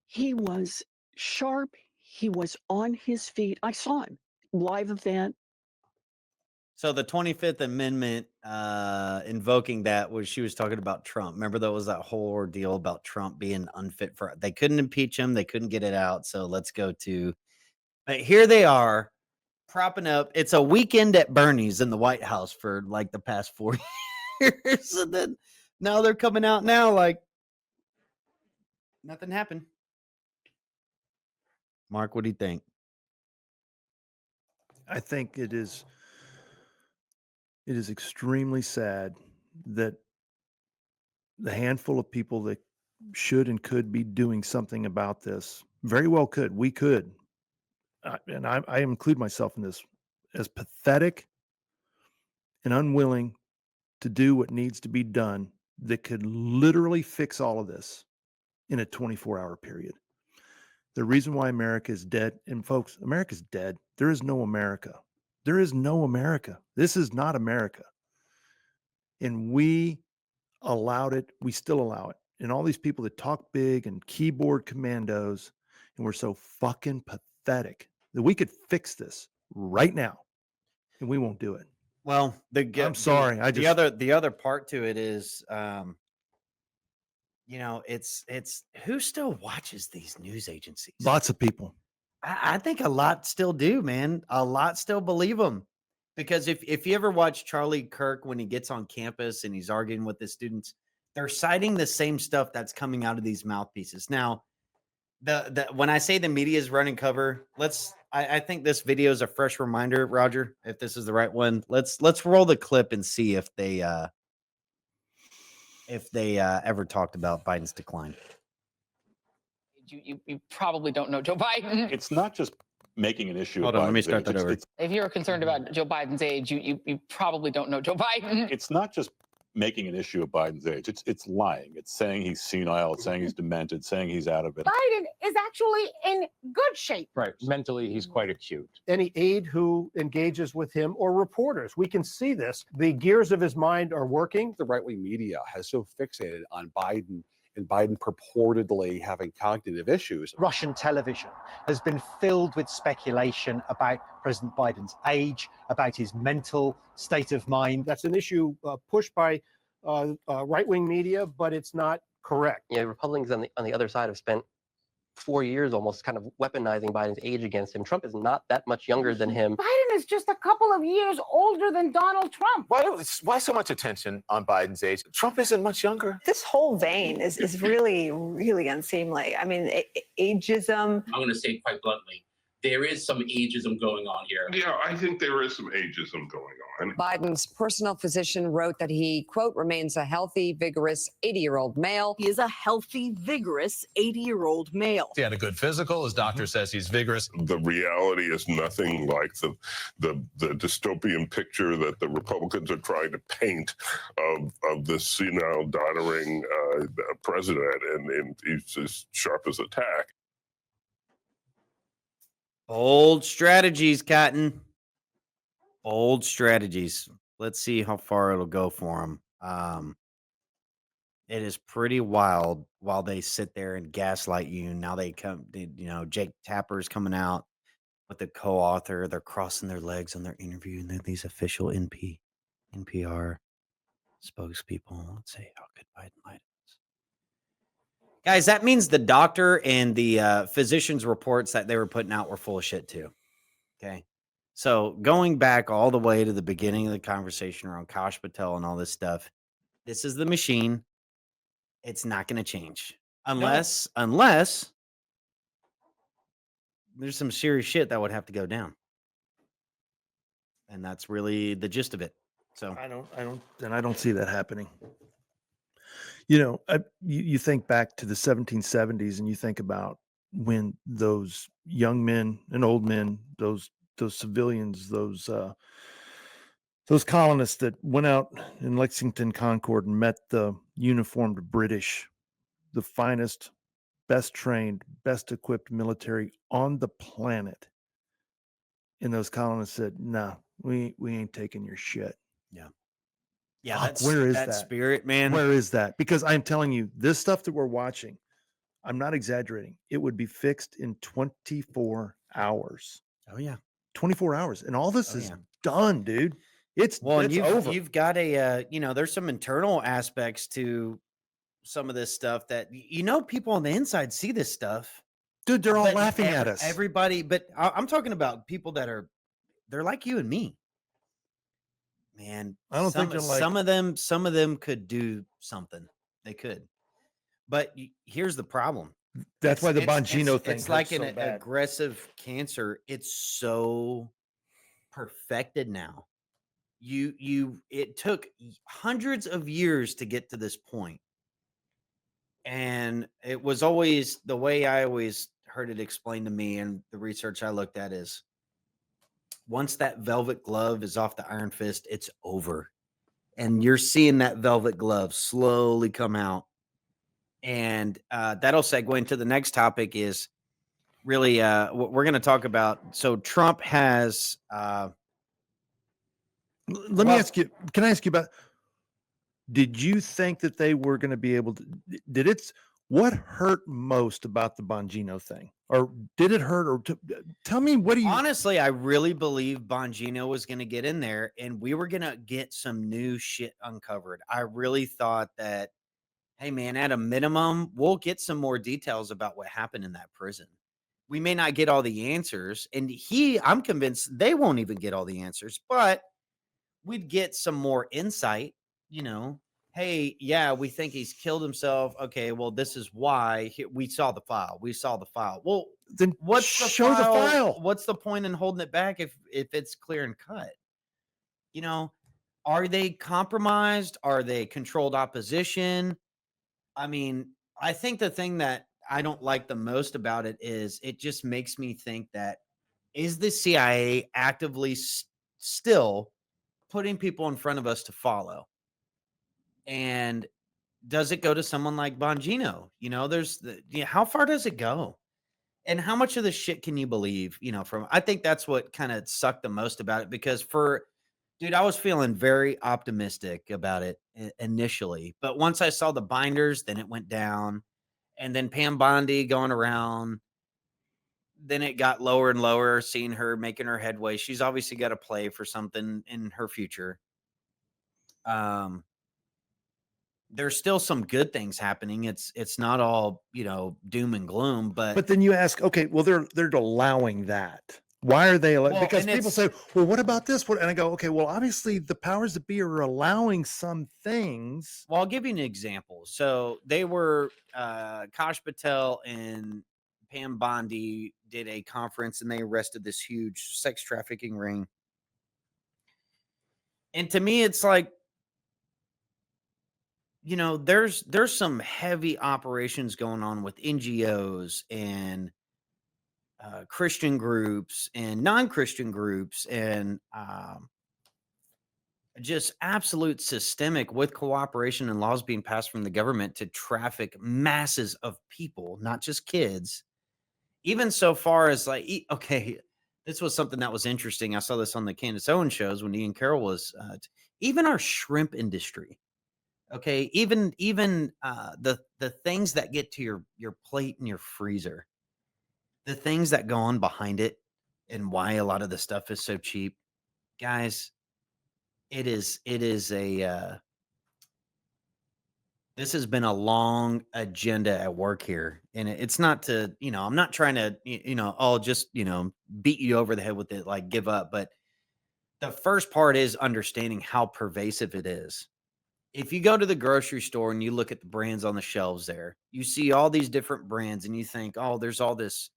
He was sharp. He was on his feet. I saw him. Live event. So the 25th Amendment invoking that was she was talking about Trump. Remember that was that whole ordeal about Trump being unfit for they couldn't impeach him, they couldn't get it out. So let's go to but here they are propping up. It's a weekend at Bernie's in the White House for like the past 4 years. And then now they're coming out now like nothing happened. Mark, what do you think? I think it is extremely sad that the handful of people that should and could be doing something about this very well could. We could. And I include myself in this, as pathetic and unwilling to do what needs to be done that could literally fix all of this in a 24-hour period. The reason why America is dead, and folks, America's dead. There is no America. There is no America. This is not America. And we allowed it. We still allow it. And all these people that talk big and keyboard commandos, and we're so fucking pathetic that we could fix this right now, and we won't do it. Well, I'm sorry. The other part to it is, it's who still watches these news agencies? Lots of people. I think a lot still do, man. A lot still believe them. Because if you ever watch Charlie Kirk when he gets on campus and he's arguing with the students, they're citing the same stuff that's coming out of these mouthpieces. Now, when I say the media is running cover, I think this video is a fresh reminder, Roger, if this is the right one. Let's roll the clip and see if they ever talked about Biden's decline. You probably don't know Joe Biden. It's not just making an issue. Hold on, let me start that over. If you're concerned about Joe Biden's age, you probably don't know Joe Biden. It's not just making an issue of Biden's age. It's lying. It's saying he's senile. It's saying he's demented. Saying he's out of it. Biden is actually in good shape. Right. Mentally, he's quite acute. Any aide who engages with him or reporters, we can see this. The gears of his mind are working. The right-wing media has so fixated on Biden and Biden purportedly having cognitive issues. Russian television has been filled with speculation about President Biden's age, about his mental state of mind. That's an issue pushed by right-wing media, but it's not correct. You know, Republicans on the other side have spent 4 years almost kind of weaponizing Biden's age against him. Trump is not that much younger than him. Biden is just a couple of years older than Donald Trump. Why so much attention on Biden's age? Trump isn't much younger. This whole vein is really, really unseemly. I mean, ageism. I'm going to say quite bluntly, there is some ageism going on here. Yeah, I think there is some ageism going on. Biden's personal physician wrote that he, quote, remains a healthy, vigorous 80-year-old male. He is a healthy, vigorous 80-year-old male. He had a good physical. His doctor says he's vigorous. The reality is nothing like the dystopian picture that the Republicans are trying to paint of this senile, doddering president, and he's as sharp as a tack. Bold strategies, Cotton. Bold strategies. Let's see how far it'll go for him. It is pretty wild while they sit there and gaslight you. Now they come, Jake Tapper's coming out with the co-author. They're crossing their legs on their interview, and they're these official NPR spokespeople. Let's see how good Biden might is. Guys, that means the doctor and the physician's reports that they were putting out were full of shit too. Okay. So going back all the way to the beginning of the conversation around Kash Patel and all this stuff, this is the machine. It's not going to change unless there's some serious shit that would have to go down. And that's really the gist of it. So I don't see that happening. You know, you think back to the 1770s and you think about when those young men and old men, those civilians, those colonists that went out in Lexington, Concord and met the uniformed British, the finest, best trained, best equipped military on the planet. And those colonists said, "Nah, we ain't taking your shit." Yeah. Yeah, Fuck, where is that spirit, man? Where is that? Because I'm telling you, this stuff that we're watching, I'm not exaggerating. It would be fixed in 24 hours. Oh yeah, 24 hours, and all this is done, dude. It's over. You've got a there's some internal aspects to some of this stuff that people on the inside see this stuff. Dude, they're all laughing at us. Everybody, but I'm talking about people that are they're like you and me, man. I don't think they're like some of them could do something. They could, but here's the problem. That's why the Bongino thing It's like hurts an so bad. aggressive cancer. It's so perfected now. It took hundreds of years to get to this point. And it was always the way I always heard it explained to me, and the research I looked at is once that velvet glove is off the iron fist, it's over. And you're seeing that velvet glove slowly come out. And that'll segue into the next topic is really what we're going to talk about. So Trump has let me ask you, can I ask you about, did you think that they were going to be able to, what hurt most about the Bongino thing? Or did it hurt? Or tell me, what do you... Honestly, I really believe Bongino was going to get in there and we were going to get some new shit uncovered. I really thought that, hey man, at a minimum, we'll get some more details about what happened in that prison. We may not get all the answers, and I'm convinced they won't even get all the answers, but we'd get some more insight, hey, yeah, we think he's killed himself. Okay, well, this is why. We saw the file. Well, then what's the show file? the file. What's the point in holding it back if it's clear and cut? Are they compromised? Are they controlled opposition? I mean, I think the thing that I don't like the most about it is it just makes me think that is the CIA actively still putting people in front of us to follow? And does it go to someone like Bongino? There's how far does it go? And how much of this shit can you believe? I think that's what kind of sucked the most about it, because dude, I was feeling very optimistic about it initially, but once I saw the binders, then it went down, and then Pam Bondi going around, then it got lower and lower, seeing her making her headway. She's obviously got to play for something in her future. There's still some good things happening. It's not all, doom and gloom, But then you ask, okay, well, they're allowing that. Why are they allowing? Because people say, well, what about this? And I go, okay, well, obviously the powers that be are allowing some things. Well, I'll give you an example. So they were, Kash Patel and Pam Bondi did a conference and they arrested this huge sex trafficking ring. And to me, it's like, there's some heavy operations going on with NGOs and Christian groups and non-Christian groups and just absolute systemic with cooperation and laws being passed from the government to traffic masses of people, not just kids. Even so far as okay, this was something that was interesting. I saw this on the Candace Owens shows when Ian Carroll was, even our shrimp industry. Okay, even the things that get to your plate and your freezer, the things that go on behind it, and why a lot of the stuff is so cheap, guys. It is a this has been a long agenda at work here, and it's not to I'm not trying to just beat you over the head with it, like give up, but the first part is understanding how pervasive it is. If you go to the grocery store and you look at the brands on the shelves there, you see all these different brands and you think, oh, there's all this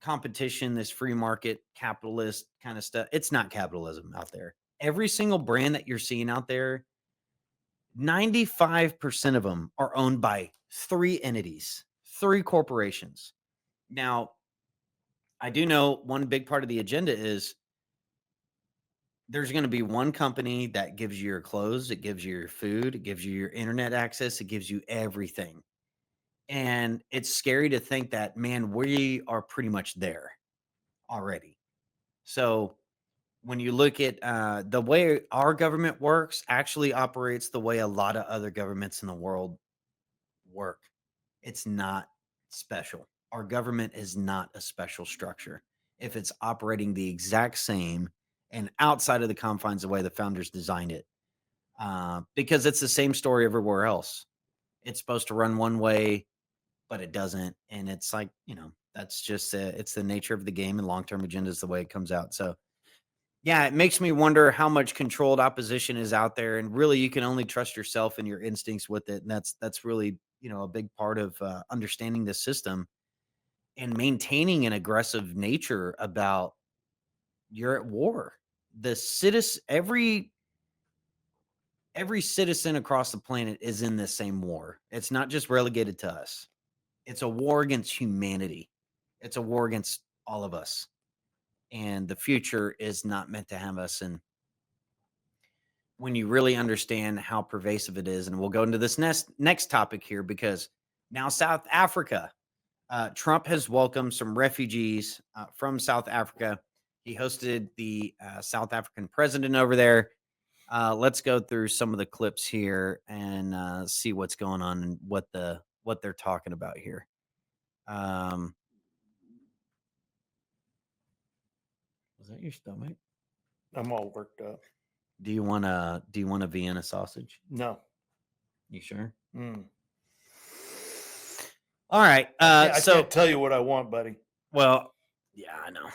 competition, this free market capitalist kind of stuff. It's not capitalism out there. Every single brand that you're seeing out there, 95% of them are owned by 3 entities, 3 corporations. Now, I do know one big part of the agenda is there's going to be one company that gives you your clothes, it gives you your food, it gives you your internet access, it gives you everything. And it's scary to think that, man, we are pretty much there already. So when you look at the way our government works, actually operates the way a lot of other governments in the world work. It's not special. Our government is not a special structure. If it's operating the exact same and outside of the confines of the way the founders designed it, because it's the same story everywhere else. It's supposed to run one way, but it doesn't. And it's like, that's just it's the nature of the game, and long-term agenda is the way it comes out. So Yeah, it makes me wonder how much controlled opposition is out there, and really, you can only trust yourself and your instincts with it, and that's really a big part of understanding the system and maintaining an aggressive nature about you're at war. The citizen, every citizen across the planet is in this same war. It's not just relegated to us. It's a war against humanity. It's a war against all of us. And the future is not meant to have us. And when you really understand how pervasive it is, and we'll go into this next topic here, because now South Africa, Trump has welcomed some refugees from South Africa. He hosted the South African president over there. Let's go through some of the clips here and see what's going on and what they're talking about here. Was that your stomach? I'm all worked up. Do you want a Vienna sausage? No. You sure? Mm. All right. I can't tell you what I want, buddy. Well, yeah, I know.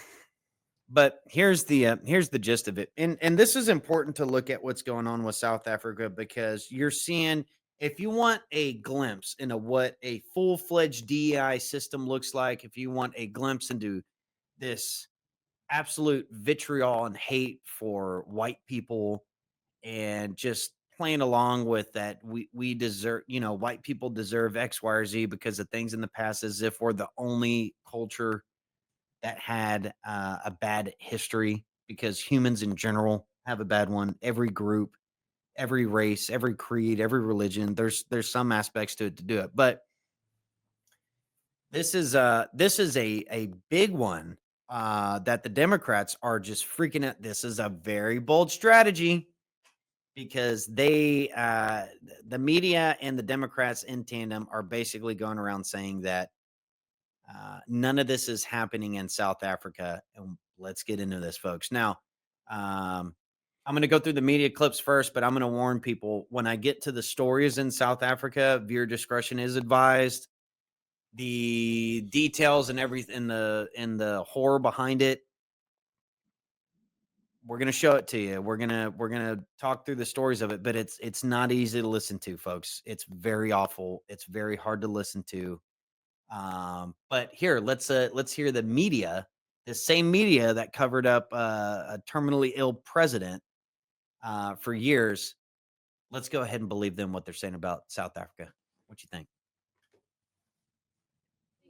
But here's the gist of it. And this is important to look at what's going on with South Africa, because you're seeing, if you want a glimpse into what a full-fledged DEI system looks like, if you want a glimpse into this absolute vitriol and hate for white people and just playing along with that, we deserve, white people deserve X, Y, or Z because of things in the past, as if we're the only culture that had a bad history, because humans in general have a bad one. Every group, every race, every creed, every religion, there's some aspects to it to do it. But this is a big one that the Democrats are just freaking out. This is a very bold strategy, because the media and the Democrats in tandem are basically going around saying that none of this is happening in South Africa. And let's get into this, folks. Now, I'm going to go through the media clips first, but I'm going to warn people, when I get to the stories in South Africa, viewer discretion is advised. The details and everything, the horror behind it, we're going to show it to you. We're going to talk through the stories of it, but it's not easy to listen to, folks. It's very awful. It's very hard to listen to. But here, let's hear the media, the same media that covered up a terminally ill president for years. Let's go ahead and believe them, what they're saying about South Africa. What you think?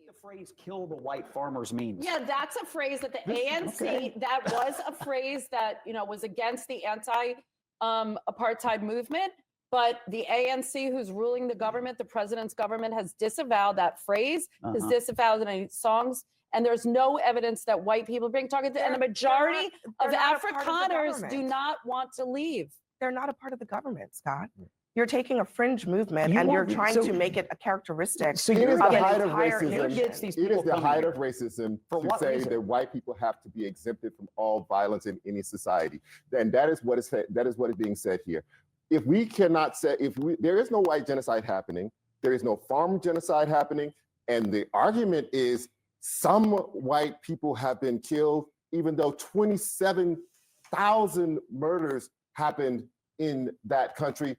The phrase "kill the white farmers" means. Yeah, that's a phrase that the ANC, that was a phrase that, was against the anti-apartheid movement. But the ANC, who's ruling the government, the president's government, has disavowed that phrase, has disavowed any songs. And there's no evidence that white people are being targeted. And the majority of Afrikaners do not want to leave. They're not a part of the government, Scott. You're taking a fringe movement and you're trying to make it a characteristic. So it is the height of racism. It is the height of racism to say that white people have to be exempted from all violence in any society. And that is what is being said here. If we cannot say, there is no white genocide happening, there is no farm genocide happening, and the argument is some white people have been killed, even though 27,000 murders happened in that country.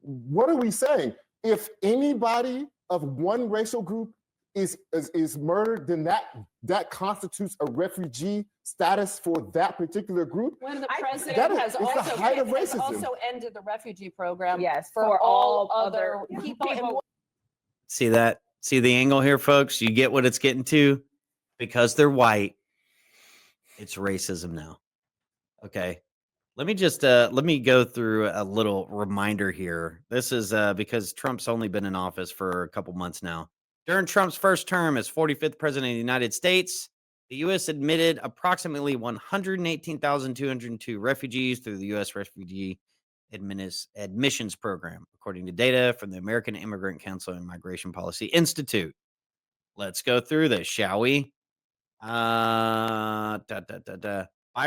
What are we saying? If anybody of one racial group is murdered, then that constitutes a refugee status for that particular group. When the president has also ended the refugee program, yes, for all other people. See that? See the angle here, folks? You get what it's getting to? Because they're white, it's racism now. Okay. Let me just let me go through a little reminder here. This is because Trump's only been in office for a couple months now. During Trump's first term as 45th president of the United States, the U.S. admitted approximately 118,202 refugees through the U.S. Refugee Admissions Program, according to data from the American Immigrant Council and Migration Policy Institute. Let's go through this, shall we? By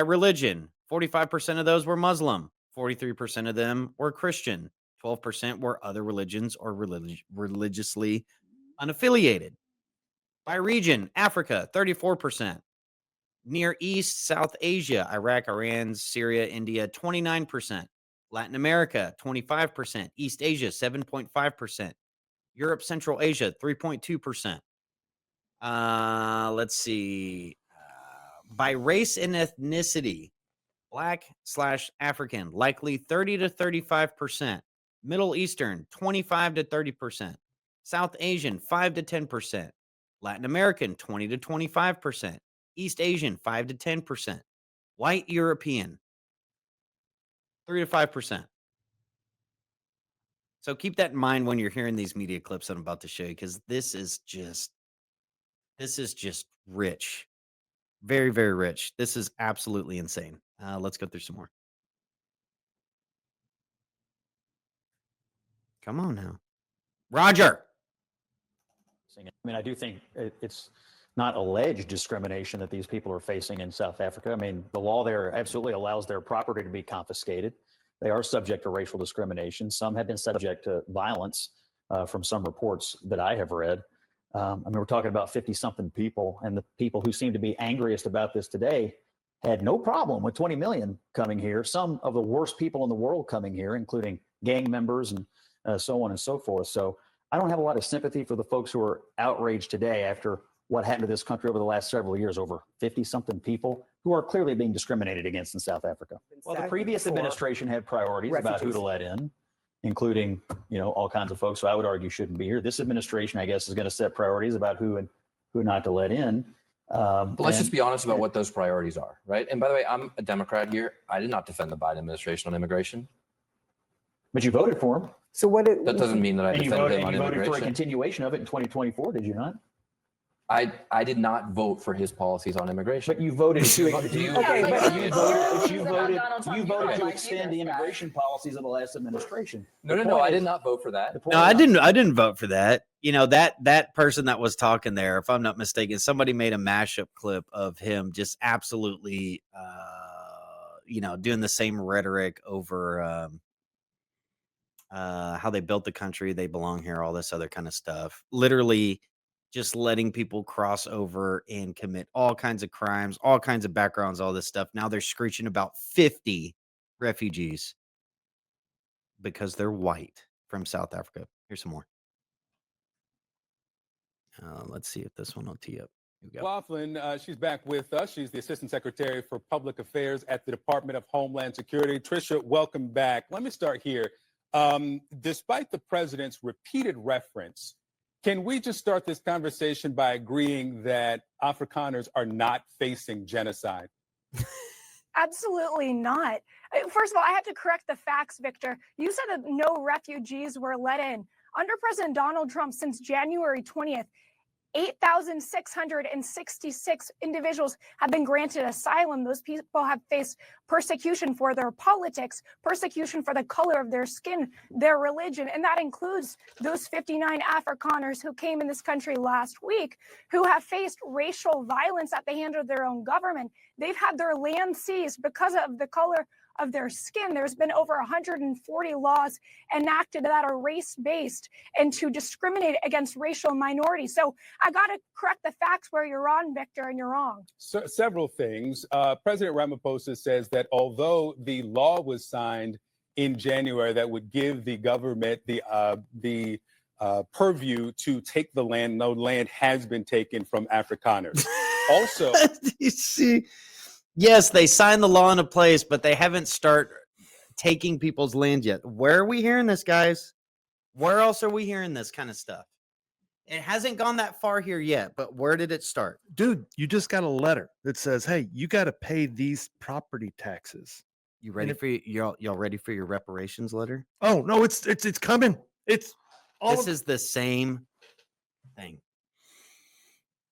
religion, 45% of those were Muslim, 43% of them were Christian, 12% were other religions or religiously unaffiliated. By region, Africa, 34%, Near East, South Asia, Iraq, Iran, Syria, India, 29%. Latin America, 25%. East Asia, 7.5%. Europe, Central Asia, 3.2%. Let's see. By race and ethnicity, Black/African, likely 30 to 35%. Middle Eastern, 25 to 30%. South Asian, 5 to 10%. Latin American, 20 to 25%. East Asian, 5 to 10%. White European, 3 to 5%. So keep that in mind when you're hearing these media clips I'm about to show you, because this is just rich. Very, very rich. This is absolutely insane. Let's go through some more. Come on now. Roger. I mean, I do think it's not alleged discrimination that these people are facing in South Africa. I mean, the law there absolutely allows their property to be confiscated. They are subject to racial discrimination. Some have been subject to violence from some reports that I have read. I mean, we're talking about 50-something people, and the people who seem to be angriest about this today had no problem with 20 million coming here. Some of the worst people in the world coming here, including gang members and so on and so forth. So I don't have a lot of sympathy for the folks who are outraged today after what happened to this country over the last several years, over 50-something people who are clearly being discriminated against in South Africa. Well, the previous administration had priorities about who to let in, including, all kinds of folks who I would argue shouldn't be here. This administration, I guess, is going to set priorities about who and who not to let in. But let's just be honest about what those priorities are, right? And by the way, I'm a Democrat here. I did not defend the Biden administration on immigration. But you voted for him. So that doesn't mean that I defended him on you voted immigration. for a continuation of it in 2024, did you not? I did not vote for his policies on immigration. But you voted to you voted to extend the immigration policies of the last administration. No, I did not vote for that. No, I didn't vote for that. That person that was talking there, if I'm not mistaken, somebody made a mashup clip of him just absolutely doing the same rhetoric over how they built the country, they belong here, all this other kind of stuff. Literally just letting people cross over and commit all kinds of crimes, all kinds of backgrounds, all this stuff. Now they're screeching about 50 refugees because they're white from South Africa. Here's some more. Let's see if this one will tee up. Laughlin, she's back with us. She's the Assistant Secretary for Public Affairs at the Department of Homeland Security. Tricia, welcome back. Let me start here. Despite the president's repeated reference, can we just start this conversation by agreeing that Afrikaners are not facing genocide? Absolutely not. First of all, I have to correct the facts, Victor. You said that no refugees were let in. Under President Donald Trump, since January 20th, 8,666 individuals have been granted asylum. Those people have faced persecution for their politics, persecution for the color of their skin, their religion, and that includes those 59 Afrikaners who came in this country last week who have faced racial violence at the hand of their own government. They've had their land seized because of the color of their skin. There's been over 140 laws enacted that are race-based and to discriminate against racial minorities. So I got to correct the facts where you're wrong, Victor, and you're wrong. So, several things. President Ramaphosa says that although the law was signed in January that would give the government the purview to take the land, no land has been taken from Afrikaners. Also, you see, yes, they signed the law into place, but they haven't started taking people's land yet. Where are we hearing this, guys? Where else are we hearing this kind of stuff? It hasn't gone that far here yet, but where did it start? Dude, you just got a letter that says, hey, you got to pay these property taxes. You ready for y'all ready for your reparations letter? Oh, no, it's coming. It's all this is the same thing.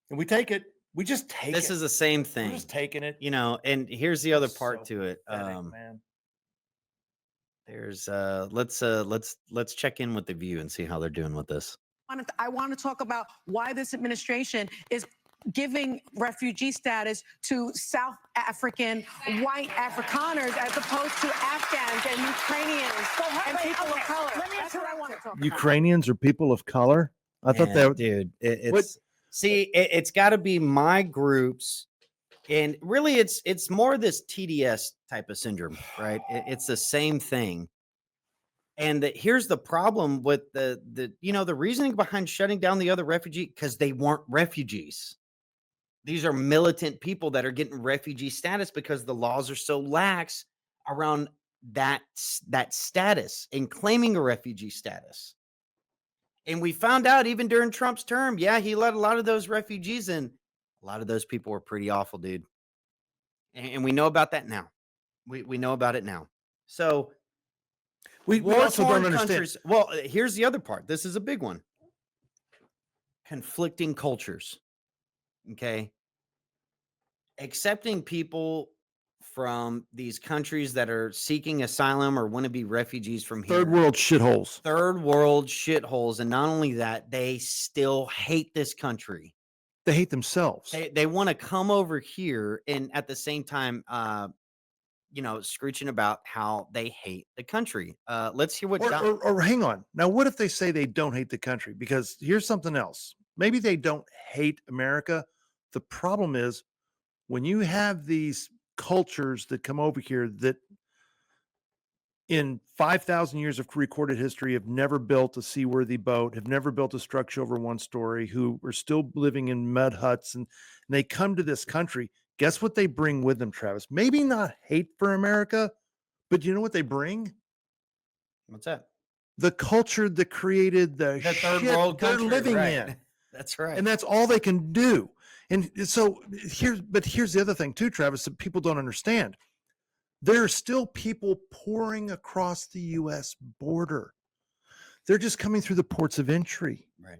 And we take it. We just take this it. Is the same thing. We're just taking it. And here's the other part to it. Man. There's let's check in with the View and see how they're doing with this. I want to talk about why this administration is giving refugee status to South African white Afrikaners as opposed to Afghans and Ukrainians and people of color. That's what I want to talk about. Ukrainians are people of color? I thought that, dude, it's got to be my groups And really, it's more this TDS type of syndrome, right? It's the same thing. And here's the problem with the the reasoning behind shutting down the other refugee, because they weren't refugees. These are militant people that are getting refugee status because the laws are so lax around that status and claiming a refugee status. And we found out even during Trump's term, yeah, he let a lot of those refugees in. A lot of those people were pretty awful, dude. And we know about that now. We know about it now. So we also don't understand. Well, here's the other part. This is a big one. Conflicting cultures. Okay. Accepting people from these countries that are seeking asylum or want to be refugees from here. Third world shitholes. Third world shitholes. And not only that, they still hate this country. They hate themselves. They want to come over here and at the same time, screeching about how they hate the country. Let's hear what. Or hang on. Now, what if they say they don't hate the country? Because here's something else. Maybe they don't hate America. The problem is when you have these cultures that come over here that in 5,000 years of recorded history have never built a seaworthy boat, have never built a structure over one story, who are still living in mud huts, and they come to this country. Guess what they bring with them, Travis? Maybe not hate for America, but you know what they bring? What's that? The culture that created the third shit world they're country, living right. in. That's right. And that's all they can do. And so here's the other thing too, Travis, that people don't understand. There are still people pouring across the U.S. border. They're just coming through the ports of entry. Right.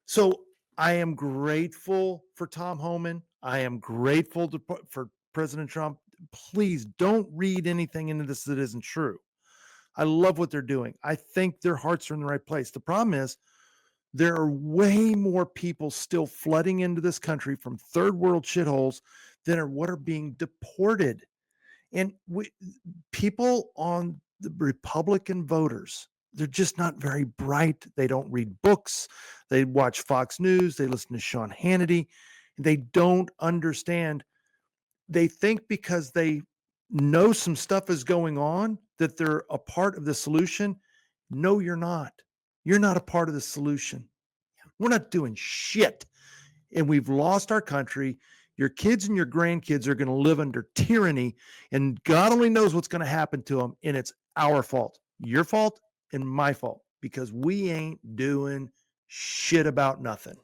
So I am grateful for Tom Homan. I am grateful for President Trump. Please don't read anything into this that isn't true. I love what they're doing. I think their hearts are in the right place. The problem is there are way more people still flooding into this country from third world shitholes than are what are being deported. And people on the Republican voters, they're just not very bright. They don't read books. They watch Fox News. They listen to Sean Hannity. They don't understand. They think because they know some stuff is going on that they're a part of the solution. No, you're not. You're not a part of the solution. We're not doing shit. And we've lost our country. Your kids and your grandkids are going to live under tyranny, and God only knows what's going to happen to them. And it's our fault, your fault, and my fault, because we ain't doing shit about nothing.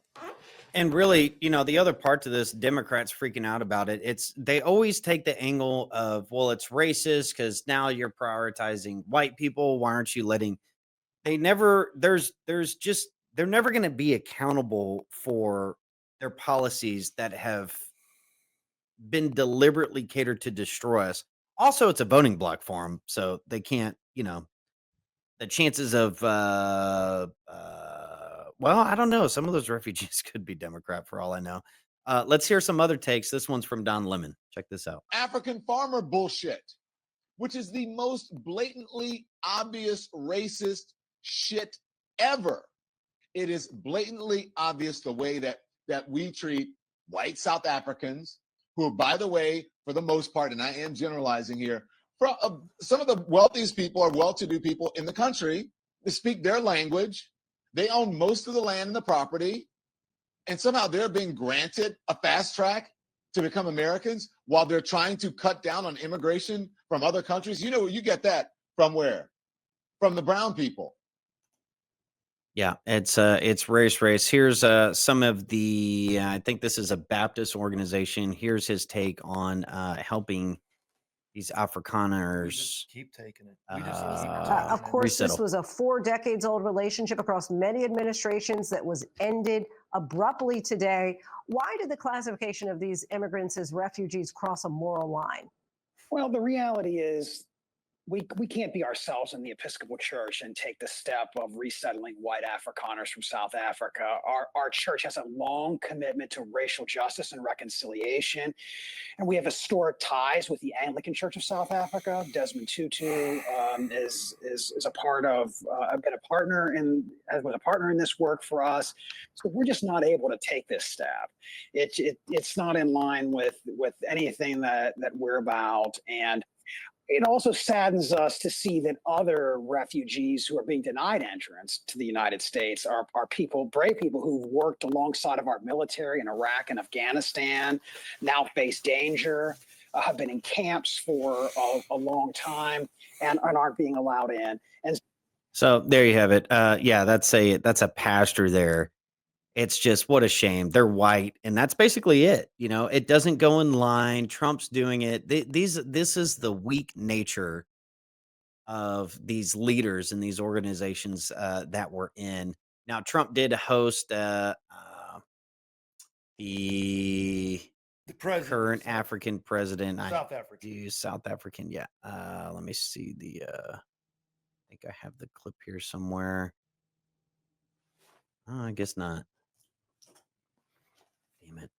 And really, the other part to this, Democrats freaking out about it. They always take the angle of, well, it's racist because now you're prioritizing white people. Why aren't you letting? They're never going to be accountable for their policies that have been deliberately catered to destroy us. Also, it's a voting block for them, so they can't, the chances of, well, I don't know. Some of those refugees could be Democrat for all I know. Let's hear some other takes. This one's from Don Lemon. Check this out. African farmer bullshit, which is the most blatantly obvious racist shit ever. It is blatantly obvious the way that we treat white South Africans, who, by the way, for the most part, and I am generalizing here, some of the wealthiest people are well-to-do people in the country. They speak their language. They own most of the land and the property. And somehow they're being granted a fast track to become Americans while they're trying to cut down on immigration from other countries. You get that from where? From the brown people. Yeah, it's race. Here's some of the, I think this is a Baptist organization. Here's his take on helping these Afrikaners. Keep taking it. Of course, this was a 4 decades old relationship across many administrations that was ended abruptly today. Why did the classification of these immigrants as refugees cross a moral line? Well, the reality is we can't be ourselves in the Episcopal Church and take the step of resettling white Afrikaners from South Africa. Our church has a long commitment to racial justice and reconciliation, and we have historic ties with the Anglican Church of South Africa. Desmond Tutu is a part of. I've been a partner in this work for us. So we're just not able to take this step. It's not in line with anything that we're about. And it also saddens us to see that other refugees who are being denied entrance to the United States are people, brave people who've worked alongside of our military in Iraq and Afghanistan, now face danger, have been in camps for a long time and aren't being allowed in. And so there you have it. Yeah, that's a pastor there. It's just, what a shame. They're white, and that's basically it. You know, it doesn't go in line. Trump's doing it. This is the weak nature of these leaders and these organizations that we're in. Now, Trump did host the current African president. South African. South African, yeah. Let me see I think I have the clip here somewhere. Oh, I guess not. Damn it.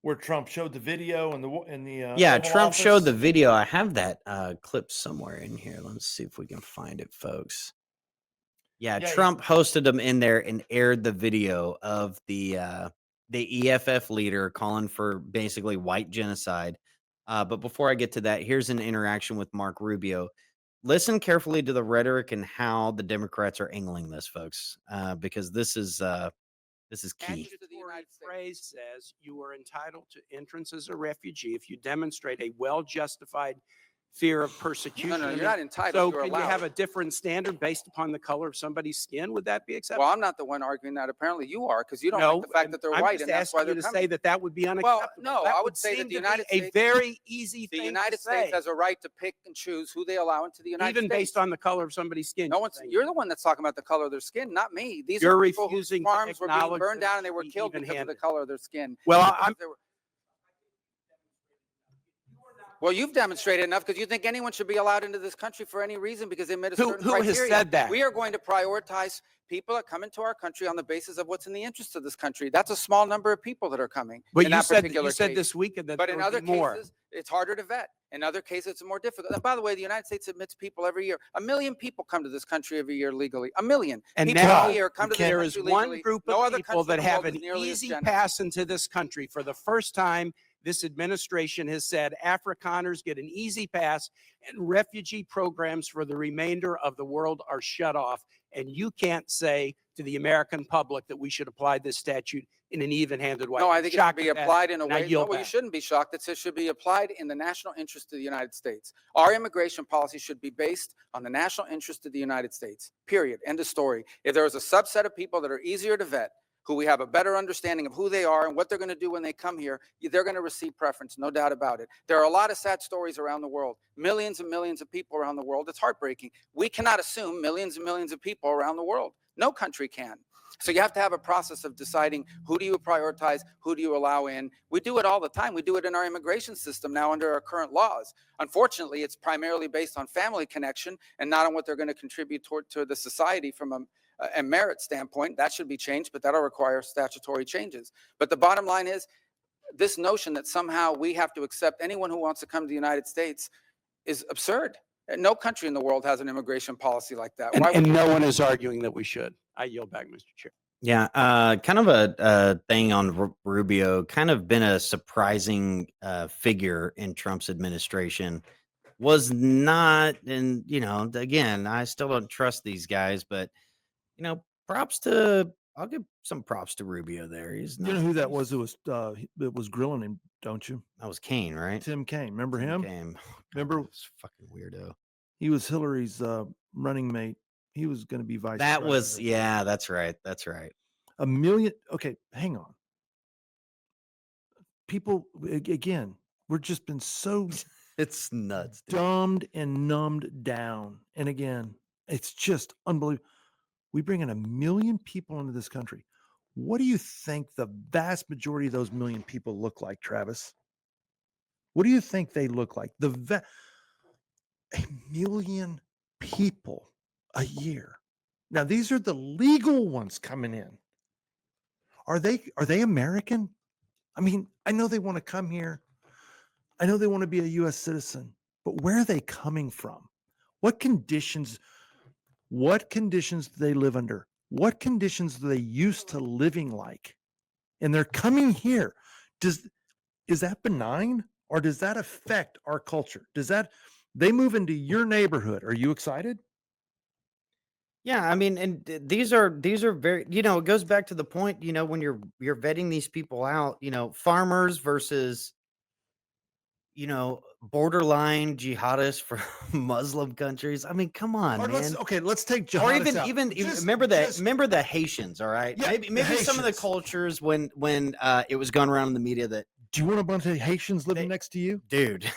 Where Trump showed the video and the Yeah, Oval Trump Office. showed the video. I have that clip somewhere in here. Let's see if we can find it, folks. Yeah, Trump hosted them in there and aired the video of the EFF leader calling for basically white genocide. But before I get to that, here's an interaction with Mark Rubio. Listen carefully to the rhetoric and how the Democrats are angling this, folks, because this is key. The phrase says you are entitled to entrance as a refugee if you demonstrate a well-justified fear of persecution. No, you're not entitled. So you're can allowed. you have a different standard based upon the color of somebody's skin? Would that be acceptable? Well, I'm not the one arguing that. Apparently, you are, because you don't No, like the fact that they're I'm white, just and that's why asking they're you to coming. say that that would be unacceptable. Well, no, That I would would say seem that to the United be States, a very easy the thing United to States say. has a right to pick and choose who they allow into the United Even States. based on the color of somebody's skin. No one's. You're the one that's talking about the color of their skin, not me. These You're are people whose refusing to farms were being acknowledge burned that down it and they were should be killed because of the even-handed. color of their skin. Well, Well, you've demonstrated enough because you think anyone should be allowed into this country for any reason because they met a certain who has criteria. said that? We are going to prioritize people that come into our country on the basis of what's in the interest of this country. That's a small number of people that are coming. But in you that said particular you said case. this weekend that But there in would other be more. cases, it's harder to vet. In other cases, it's more difficult. And by the way, the United States admits people every year. 1 million people come to this country every year legally. 1 million. And people now every year come to this there country is one legally. group No of other people country that in the have world an is nearly as easy generous. pass into this country. For the first time, this administration has said Afrikaners get an easy pass and refugee programs for the remainder of the world are shut off. And you can't say to the American public that we should apply this statute in an even-handed way. No, I I'm think it should shocked be at that, applied in a and I way. No, yield well, you back. shouldn't be shocked. It should be applied in the national interest of the United States. Our immigration policy should be based on the national interest of the United States. Period. End of story. If there is a subset of people that are easier to vet, who we have a better understanding of who they are and what they're going to do when they come here, they're going to receive preference, no doubt about it. There are a lot of sad stories around the world, millions and millions of people around the world. It's heartbreaking. We cannot assume millions and millions of people around the world. No country can. So you have to have a process of deciding who do you prioritize, who do you allow in. We do it all the time. We do it in our immigration system now under our current laws. Unfortunately, it's primarily based on family connection and not on what they're going to contribute to the society from a merit standpoint. That should be changed, but that'll require statutory changes. But the bottom line is this notion that somehow we have to accept anyone who wants to come to the United States is absurd. No country in the world has an immigration policy like that. Why would And we- no one is arguing that we should. I yield back, Mr. Chair. Yeah, kind of a thing on Rubio, kind of been a surprising figure in Trump's administration. Was not, and again, I still don't trust these guys, but I'll give some props to Rubio there. He's not, You know who that was? That was grilling him, don't you? That was Kane, right? Tim Kaine. Remember Tim him? Kaine. Remember? This fucking weirdo. He was Hillary's running mate. He was going to be vice. That was, president. yeah, that's right. That's right. 1 million. Okay, hang on. People, again, we're just been so it's nuts, dude. dumbed and numbed down. And again, it's just unbelievable. We bring in 1 million people into this country. What do you think the vast majority of those 1 million people look like, Travis? What do you think they look like? 1 million people a year. Now, these are the legal ones coming in. Are they American? I mean, I know they want to come here. I know they want to be a U.S. citizen, but where are they coming from? What conditions do they live under? What conditions are they used to living like? And they're coming here. Is that benign, or does that affect our culture? They move into your neighborhood? Are you excited? Yeah, I mean, and these are very, it goes back to the point, when you're vetting these people out, farmers versus, borderline jihadists from Muslim countries. I mean, come on, Or man. let's take Or jihadists out. even Just- remember just- the Haitians, all right? Yeah, maybe the some of the Haitians. cultures when it was going around in the media that, Do you want a bunch of Haitians living next to you? dude,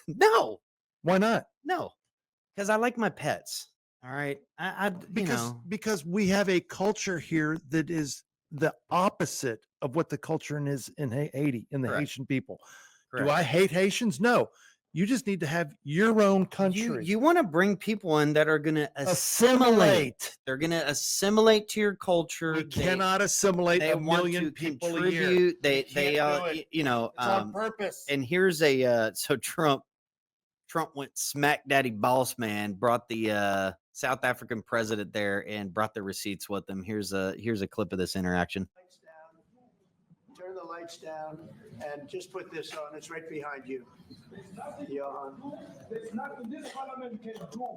no, Why not? no, because I like my pets. All right, Because we have a culture here that is the opposite of what the culture is in Haiti, in the Correct. Haitian people. Correct. Do I hate Haitians? No. You just need to have your own country. You want to bring people in that are going to Assimilate. assimilate. They're going to assimilate to your culture. We cannot assimilate They a want million to people a year. contribute. They can't do it. It's on purpose. And here's so Trump went smack daddy boss man, brought the South African president there and brought the receipts with him. Here's a clip of this interaction. Turn the lights down and just put this on. It's right behind you. Johan. There's nothing this parliament can do.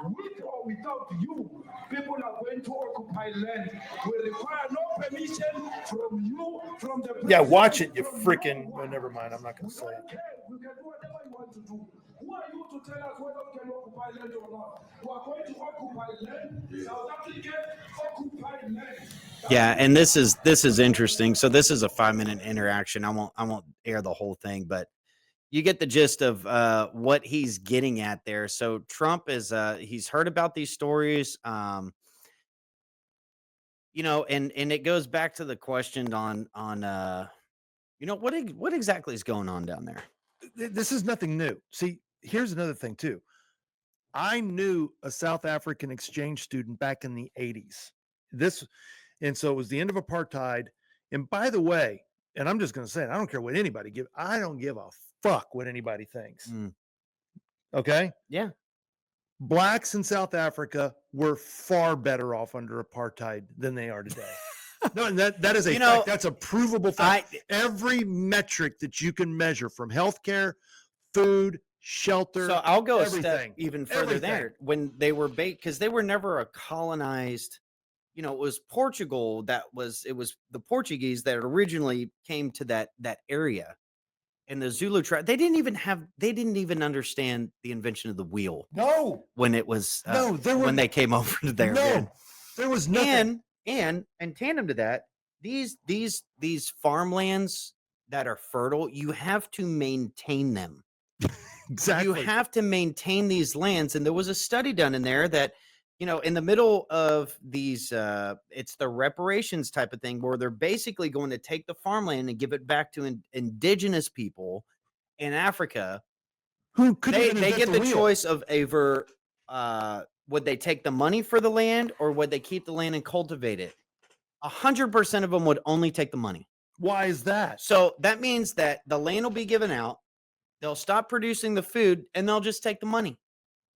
With or without you, people are going to occupy land. We require no permission from you, from the Yeah, watch it, you freaking. Well, never mind. I'm not going to say it. You can do whatever you want to do. Who are you to tell us whether we can occupy land or not? We are going to occupy land. South Africa occupy land. Yeah, and this is interesting. So this is a 5-minute interaction. I won't air the whole thing, but you get the gist of what he's getting at there. So Trump is he's heard about these stories, and it goes back to the question on what exactly is going on down there. This is nothing new. See, here's another thing too. I knew a South African exchange student back in the 80s. And so it was the end of apartheid. And by the way, and I'm just going to say it, I don't care what anybody give. I don't give a fuck what anybody thinks. Okay? Yeah. Blacks in South Africa were far better off under apartheid than they are today. No, and that is a fact. That's a provable fact. Every metric that you can measure, from healthcare, food, shelter. So I'll go everything, a step even further there. When they were because they were never a colonized, it was Portugal it was the Portuguese that originally came to that area. And the Zulu tribe, they didn't even understand the invention of the wheel. No. When it was when they came over to there. No, there was nothing. And tandem to that, these farmlands that are fertile, you have to maintain them. Exactly. You have to maintain these lands. And there was a study done in there that, in the middle of these, it's the reparations type of thing where they're basically going to take the farmland and give it back to indigenous people in Africa. Who could they get the choice of either would they take the money for the land or would they keep the land and cultivate it? 100% of them would only take the money. Why is that? So that means that the land will be given out. They'll stop producing the food and they'll just take the money.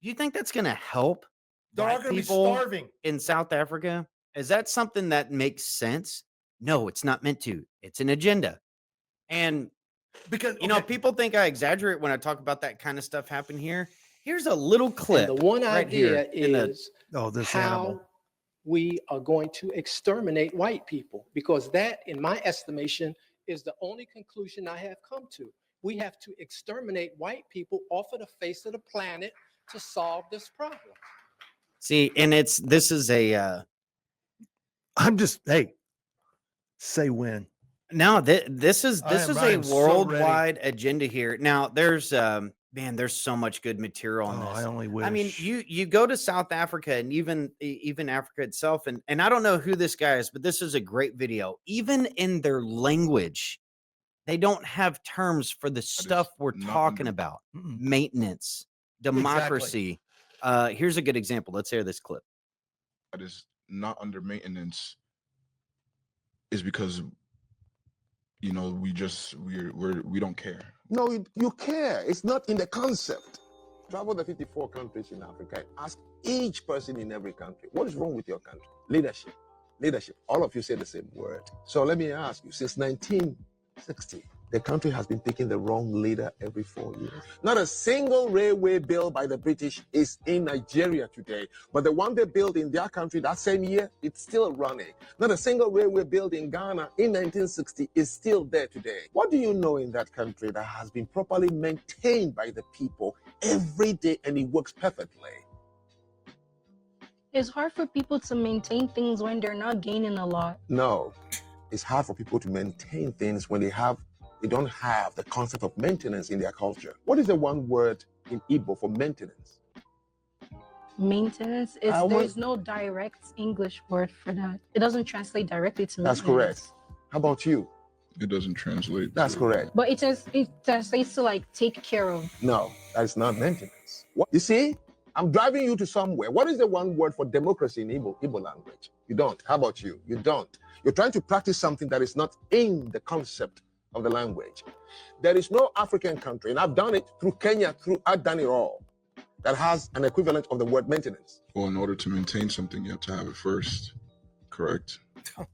Do you think that's going to help They're all white going to be people starving. in South Africa? Is that something that makes sense? No, it's not meant to. It's an agenda. And because people think I exaggerate when I talk about that kind of stuff happen here. Here's a little clip. And the one right idea here is this how animal. we are going to exterminate white people, because that, in my estimation, is the only conclusion I have come to. We have to exterminate white people off of the face of the planet to solve this problem. See, and this is a I'm just say when. No, this is I a am so worldwide agenda here. Now there's there's so much good material on this. I only wish. I mean, you go to South Africa and even Africa itself, and I don't know who this guy is, but this is a great video. Even in their language, they don't have terms for the stuff we're talking about. Maintenance. democracy. Here's a good example. Let's hear this clip. That is not under maintenance is because we don't care. No, you care. It's not in the concept. Travel the 54 countries in Africa and ask each person in every country, what is wrong with your country? Leadership. Leadership. All of you say the same word. So let me ask you, since 1960, the country has been picking the wrong leader every 4 years. Not a single railway built by the British is in Nigeria today, but the one they built in their country that same year, it's still running. Not a single railway built in Ghana in 1960 is still there today. What do you know in that country that has been properly maintained by the people every day and it works perfectly? It's hard for people to maintain things when they're not gaining a lot. No, it's hard for people to maintain things when they don't have the concept of maintenance in their culture. What is the one word in Igbo for maintenance? Maintenance is there's no direct English word for that. It doesn't translate directly to maintenance. That's correct. How about you? It doesn't translate. That's correct. But it translates to like take care of. No, that's not maintenance. What you see? I'm driving you to somewhere. What is the one word for democracy in Igbo language? You don't. How about you? You don't. You're trying to practice something that is not in the concept of the language. There is no African country, and I've done it through Kenya, I've done it all, that has an equivalent of the word maintenance. Well, in order to maintain something, you have to have it first, correct?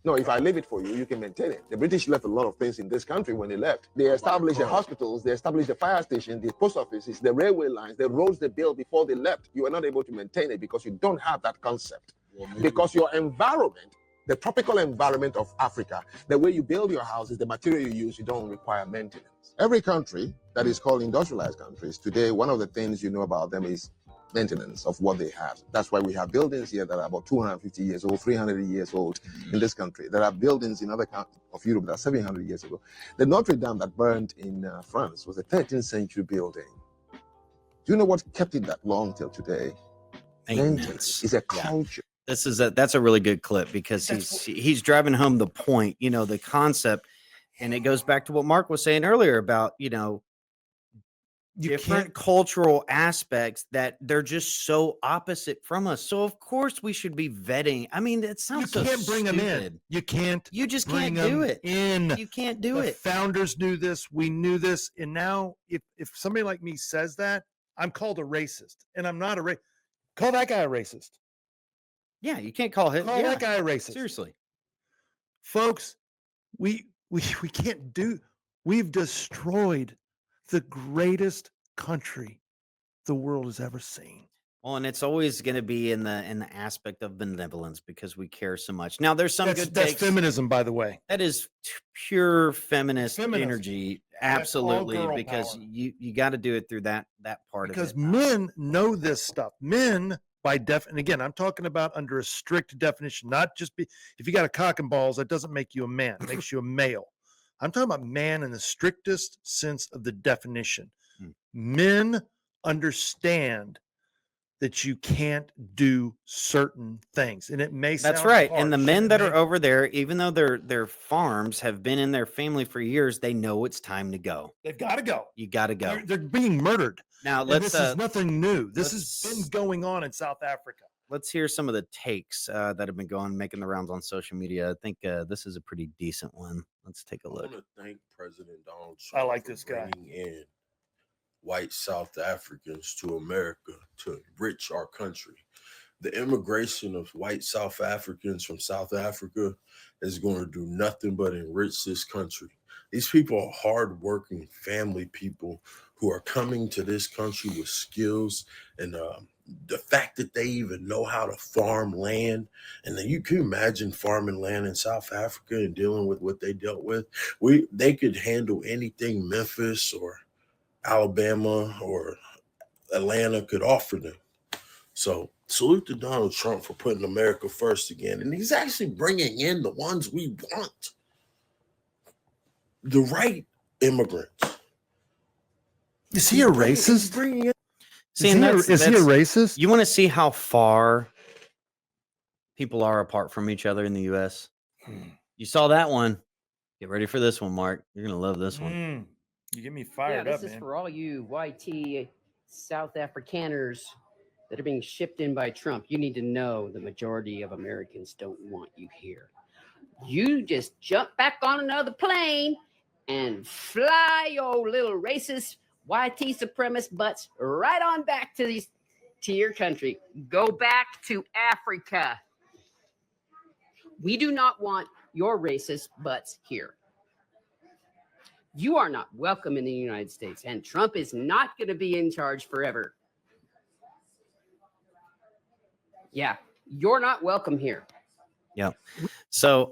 No, if I leave it for you, you can maintain it. The British left a lot of things in this country when they left. They established the hospitals, they established the fire station, the post offices, the railway lines, the roads they built before they left. You are not able to maintain it because you don't have that concept. Because your environment, the tropical environment of Africa, the way you build your houses, the material you use, you don't require maintenance. Every country that is called industrialized countries, today, one of the things you know about them is maintenance of what they have. That's why we have buildings here that are about 250 years old, 300 years old in this country. There are buildings in other countries of Europe that are 700 years ago. The Notre Dame that burned in France was a 13th century building. Do you know what kept it that long till today? Maintenance. It's a culture. That's a really good clip because he's driving home the point, the concept, and it goes back to what Mark was saying earlier about, different cultural aspects that they're just so opposite from us. So of course we should be vetting. I mean, it sounds so can't bring them in. You can't. You just can't do it. You can't do it. Founders knew this. We knew this. And now, if somebody like me says that, I'm called a racist, and I'm not a racist. Call that guy a racist. Yeah, you can't call him. Call that guy a racist. Seriously, folks, we can't do. We've destroyed the greatest country the world has ever seen. Well, and it's always going to be in the aspect of benevolence because we care so much. Now, there's some good that's takes. Feminism, by the way. That is pure feminist energy, absolutely, because you got to do it through that part of it. Because men know this stuff. Men, by and again, I'm talking about under a strict definition, not just if you got a cock and balls, that doesn't make you a man. It makes you a male. I'm talking about man in the strictest sense of the definition. Men understand that you can't do certain things, and it may sound that's right. harsh, and the men that are over there, even though their farms have been in their family for years, they know it's time to go. They've got to go. You got to go. They're being murdered. Now this is nothing new. This has been going on in South Africa. Let's hear some of the takes that have been making the rounds on social media. I think this is a pretty decent one. Let's take a look. I want to thank President Donald Trump. I like this guy. Bringing in white South Africans to America to enrich our country. The immigration of white South Africans from South Africa is going to do nothing but enrich this country. These people are hardworking family people who are coming to this country with skills and the fact that they even know how to farm land. And then you can imagine farming land in South Africa and dealing with what they dealt with. They could handle anything Memphis or Alabama or Atlanta could offer them. So salute to Donald Trump for putting America first again. And he's actually bringing in the ones we want. The right immigrants. Is he a racist? Is he a racist? You want to see how far people are apart from each other in the U.S.? You saw that one. Get ready for this one, Mark. You're going to love this one. You get me fired up, This is for all you YT South Afrikaners that are being shipped in by Trump, you need to know the majority of Americans don't want you here. You just jump back on another plane and fly your little racist YT supremacist butts right on back to your country. Go back to Africa. We do not want your racist butts here. You are not welcome in the United States, and Trump is not going to be in charge forever. Yeah, you're not welcome here. Yeah. So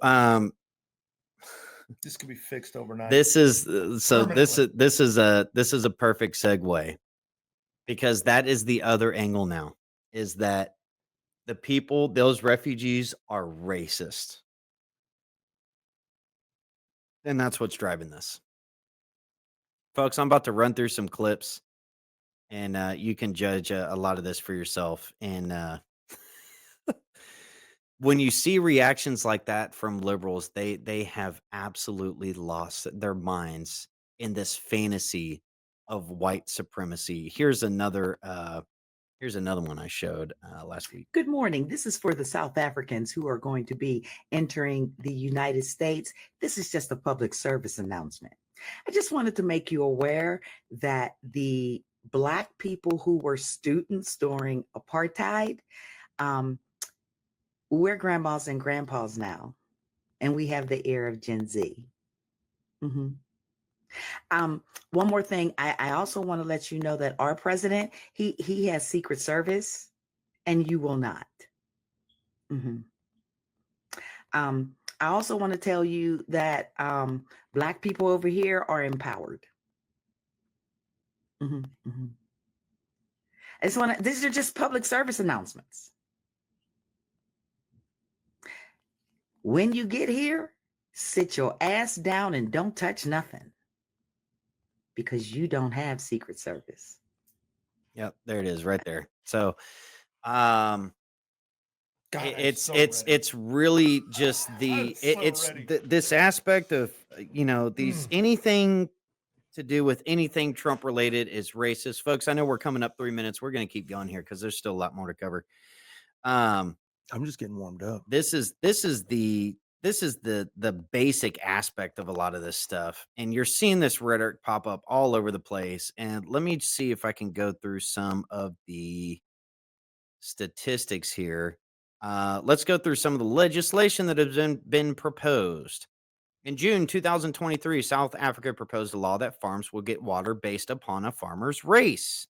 this could be fixed overnight. This is this is a perfect segue, because that is the other angle now, is that the people, those refugees, are racist. And that's what's driving this. Folks, I'm about to run through some clips, and you can judge a lot of this for yourself. And when you see reactions like that from liberals, they have absolutely lost their minds in this fantasy of white supremacy. Here's another one I showed last week. Good morning. This is for the South Africans who are going to be entering the United States. This is just a public service announcement. I just wanted to make you aware that the Black people who were students during apartheid, we're grandmas and grandpas now, and we have the ear of Gen Z. Mm-hmm. One more thing, I also want to let you know that our president, he has Secret Service, and you will not. Mm-hmm. I also want to tell you that Black people over here are empowered. Mm-hmm. Mm-hmm. I just want to, these are just public service announcements. When you get here, sit your ass down and don't touch nothing, because you don't have Secret Service. Yep, there it is right there. So God, it's really just this aspect of, you know, these anything to do with anything Trump related is racist. Folks, I know we're coming up 3 minutes. We're going to keep going here because there's still a lot more to cover. I'm just getting warmed up. This is the basic aspect of a lot of this stuff, and you're seeing this rhetoric pop up all over the place. And let me see if I can go through some of the statistics here. Let's go through some of the legislation that has been proposed. In June 2023, South Africa proposed a law that farms will get water based upon a farmer's race.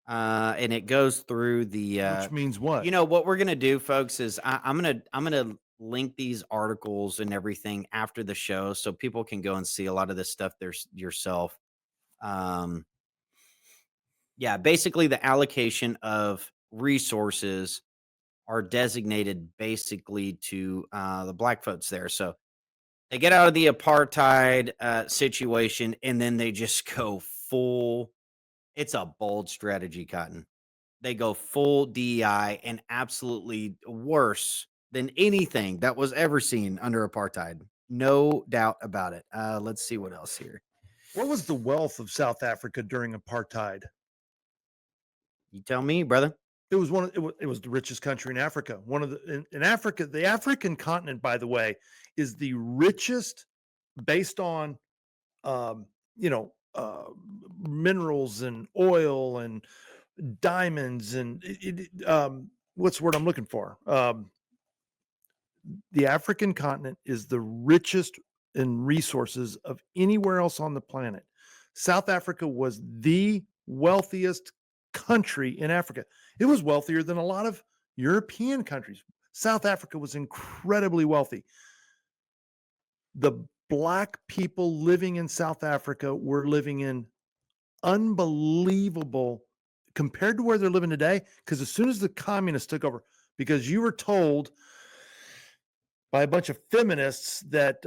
And it goes through the which means what? You know what we're gonna do, folks, is I'm gonna link these articles and everything after the show so people can go and see a lot of this stuff there yourself. Yeah, basically the allocation of resources are designated basically to the Black folks there. So they get out of the apartheid situation, and then they just go full. It's a bold strategy, Cotton. They go full DEI and absolutely worse than anything that was ever seen under apartheid. No doubt about it. Let's see what else here. What was the wealth of South Africa during apartheid? You tell me, brother. It was it was the richest country in Africa. One of the in Africa, the African continent, by the way, is the richest based on minerals and oil and diamonds and what's the word I'm looking for? The African continent is the richest in resources of anywhere else on the planet. South Africa was the wealthiest country in Africa. It was wealthier than a lot of European countries. South Africa was incredibly wealthy. The Black people living in South Africa were living in unbelievable compared to where they're living today, because as soon as the communists took over, because you were told by a bunch of feminists that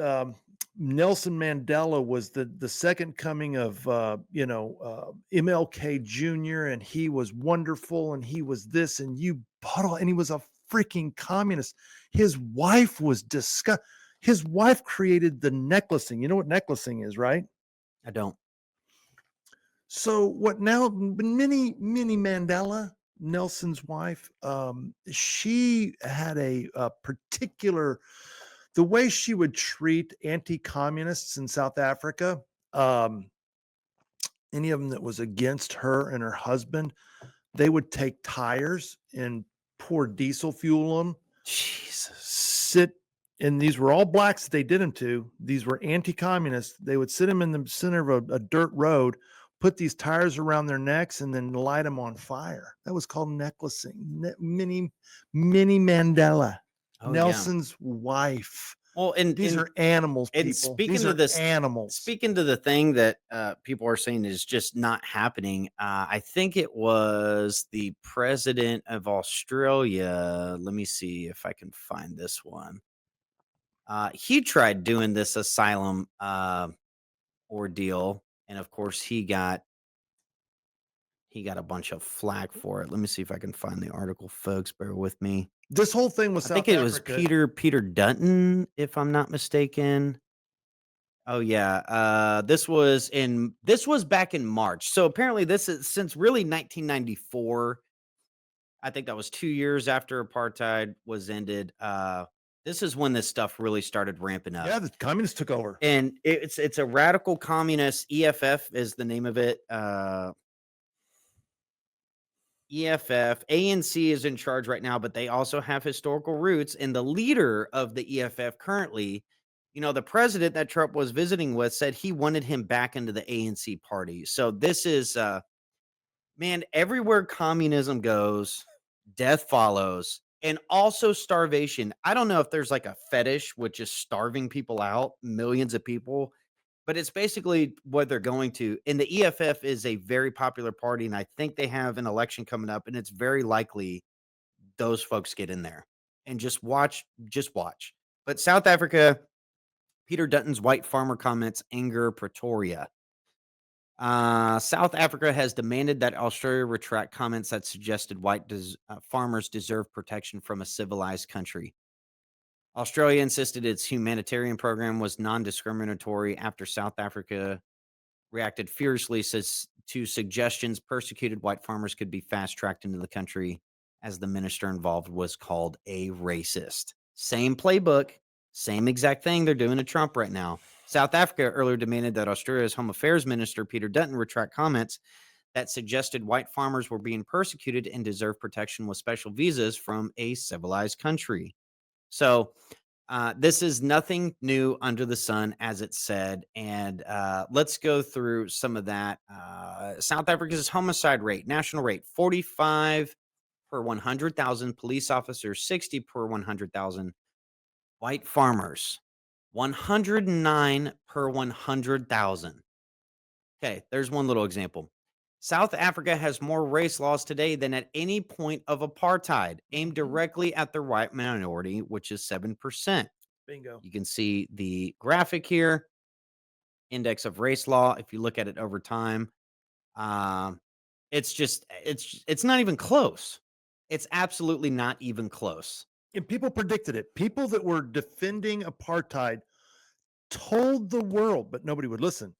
Nelson Mandela was the second coming of MLK Jr. and he was wonderful and he was this and you bought all, and he was a freaking communist. His wife was disgusting. His wife created the necklacing. You know what necklacing is, right? I don't. So what now? Minnie Mandela, Nelson's wife, she had a particular, the way she would treat anti-communists in South Africa, any of them that was against her and her husband, they would take tires and pour diesel fuel on them. Jesus. Sit, and these were all blacks that they did them to. These were anti-communists. They would sit them in the center of a dirt road, put these tires around their necks, and then light them on fire. That was called necklacing. Minnie Mandela, Oh, yeah. Nelson's wife. Well, and these and- are animals, and people. speaking These to are this animals. Speaking to the thing that people are saying is just not happening, I think it was the president of Australia. Let me see if I can find this one. He tried doing this asylum ordeal, and of course he got a bunch of flack for it. Let me see if I can find the article, folks. Bear with me. This whole thing was I think it was Peter Dutton, if I'm not mistaken. Oh yeah, this was back in March. So apparently this is since really 1994. I think that was 2 years after apartheid was ended. This is when this stuff really started ramping up. Yeah, the communists took over. And it's a radical communist. EFF is the name of it. EFF. ANC is in charge right now, but they also have historical roots. And the leader of the EFF currently, the president that Trump was visiting with said he wanted him back into the ANC party. So this is, man, everywhere communism goes, death follows, and also starvation. I don't know if there's like a fetish with just starving people out, millions of people, but it's basically what they're going to. And the EFF is a very popular party, and I think they have an election coming up, and it's very likely those folks get in there. And just watch. But South Africa, Peter Dutton's white farmer comments anger Pretoria. South Africa has demanded that Australia retract comments that suggested white farmers deserve protection from a civilized country. Australia insisted its humanitarian program was non-discriminatory after South Africa reacted fiercely to suggestions persecuted white farmers could be fast-tracked into the country, as the minister involved was called a racist. Same playbook, same exact thing they're doing to Trump right now. South Africa earlier demanded that Australia's Home Affairs Minister, Peter Dutton, retract comments that suggested white farmers were being persecuted and deserve protection with special visas from a civilized country. So this is nothing new under the sun, as it said. And let's go through some of that. South Africa's homicide rate, national rate, 45 per 100,000. Police officers, 60 per 100,000. White farmers, 109 per 100,000. Okay, there's one little example. South Africa has more race laws today than at any point of apartheid, aimed directly at the white minority, which is 7%. Bingo. You can see the graphic here, index of race law. If you look at it over time, it's not even close. It's absolutely not even close. And people predicted it. People that were defending apartheid told the world, but nobody would listen.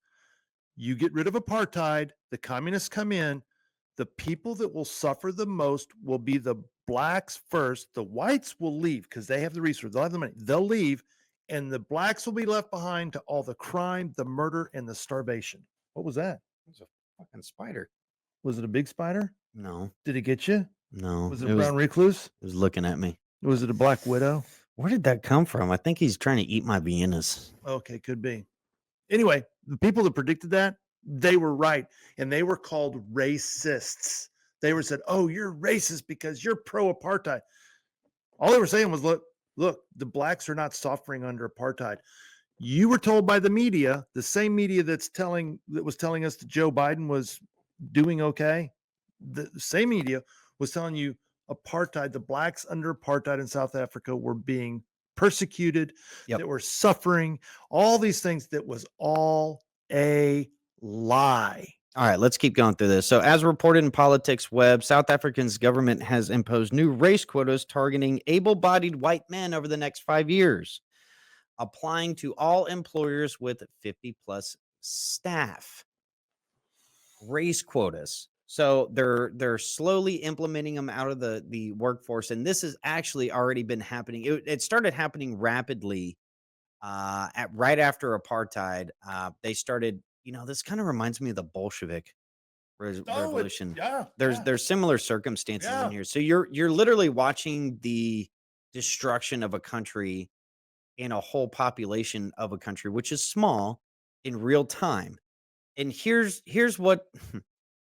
You get rid of apartheid, the communists come in, the people that will suffer the most will be the blacks first. The whites will leave because they have the resources, they'll have the money, they'll leave, and the blacks will be left behind to all the crime, the murder, and the starvation. What was that? It was a fucking spider. Was it a big spider? No. Did it get you? No. Was it a brown recluse? It was looking at me. Was it a black widow? Where did that come from? I think he's trying to eat my Viennas. Okay, could be. Anyway, the people that predicted that, they were right. And they were called racists. They were said, oh, you're racist because you're pro-apartheid. All they were saying was, look, the blacks are not suffering under apartheid. You were told by the media, the same media that was telling us that Joe Biden was doing okay. The same media was telling you apartheid, the blacks under apartheid in South Africa were being persecuted, that were suffering, all these things. That was all a lie. All right, let's keep going through this. So as reported in Politics Web, South Africa's government has imposed new race quotas targeting able-bodied white men over the next 5 years, applying to all employers with 50 plus staff. race quotas. So they're slowly implementing them out of the workforce, and this has actually already been happening. It started happening rapidly right after apartheid. They started, this kind of reminds me of the Bolshevik revolution. There's similar circumstances in here. So you're literally watching the destruction of a country and a whole population of a country, which is small, in real time. And here's what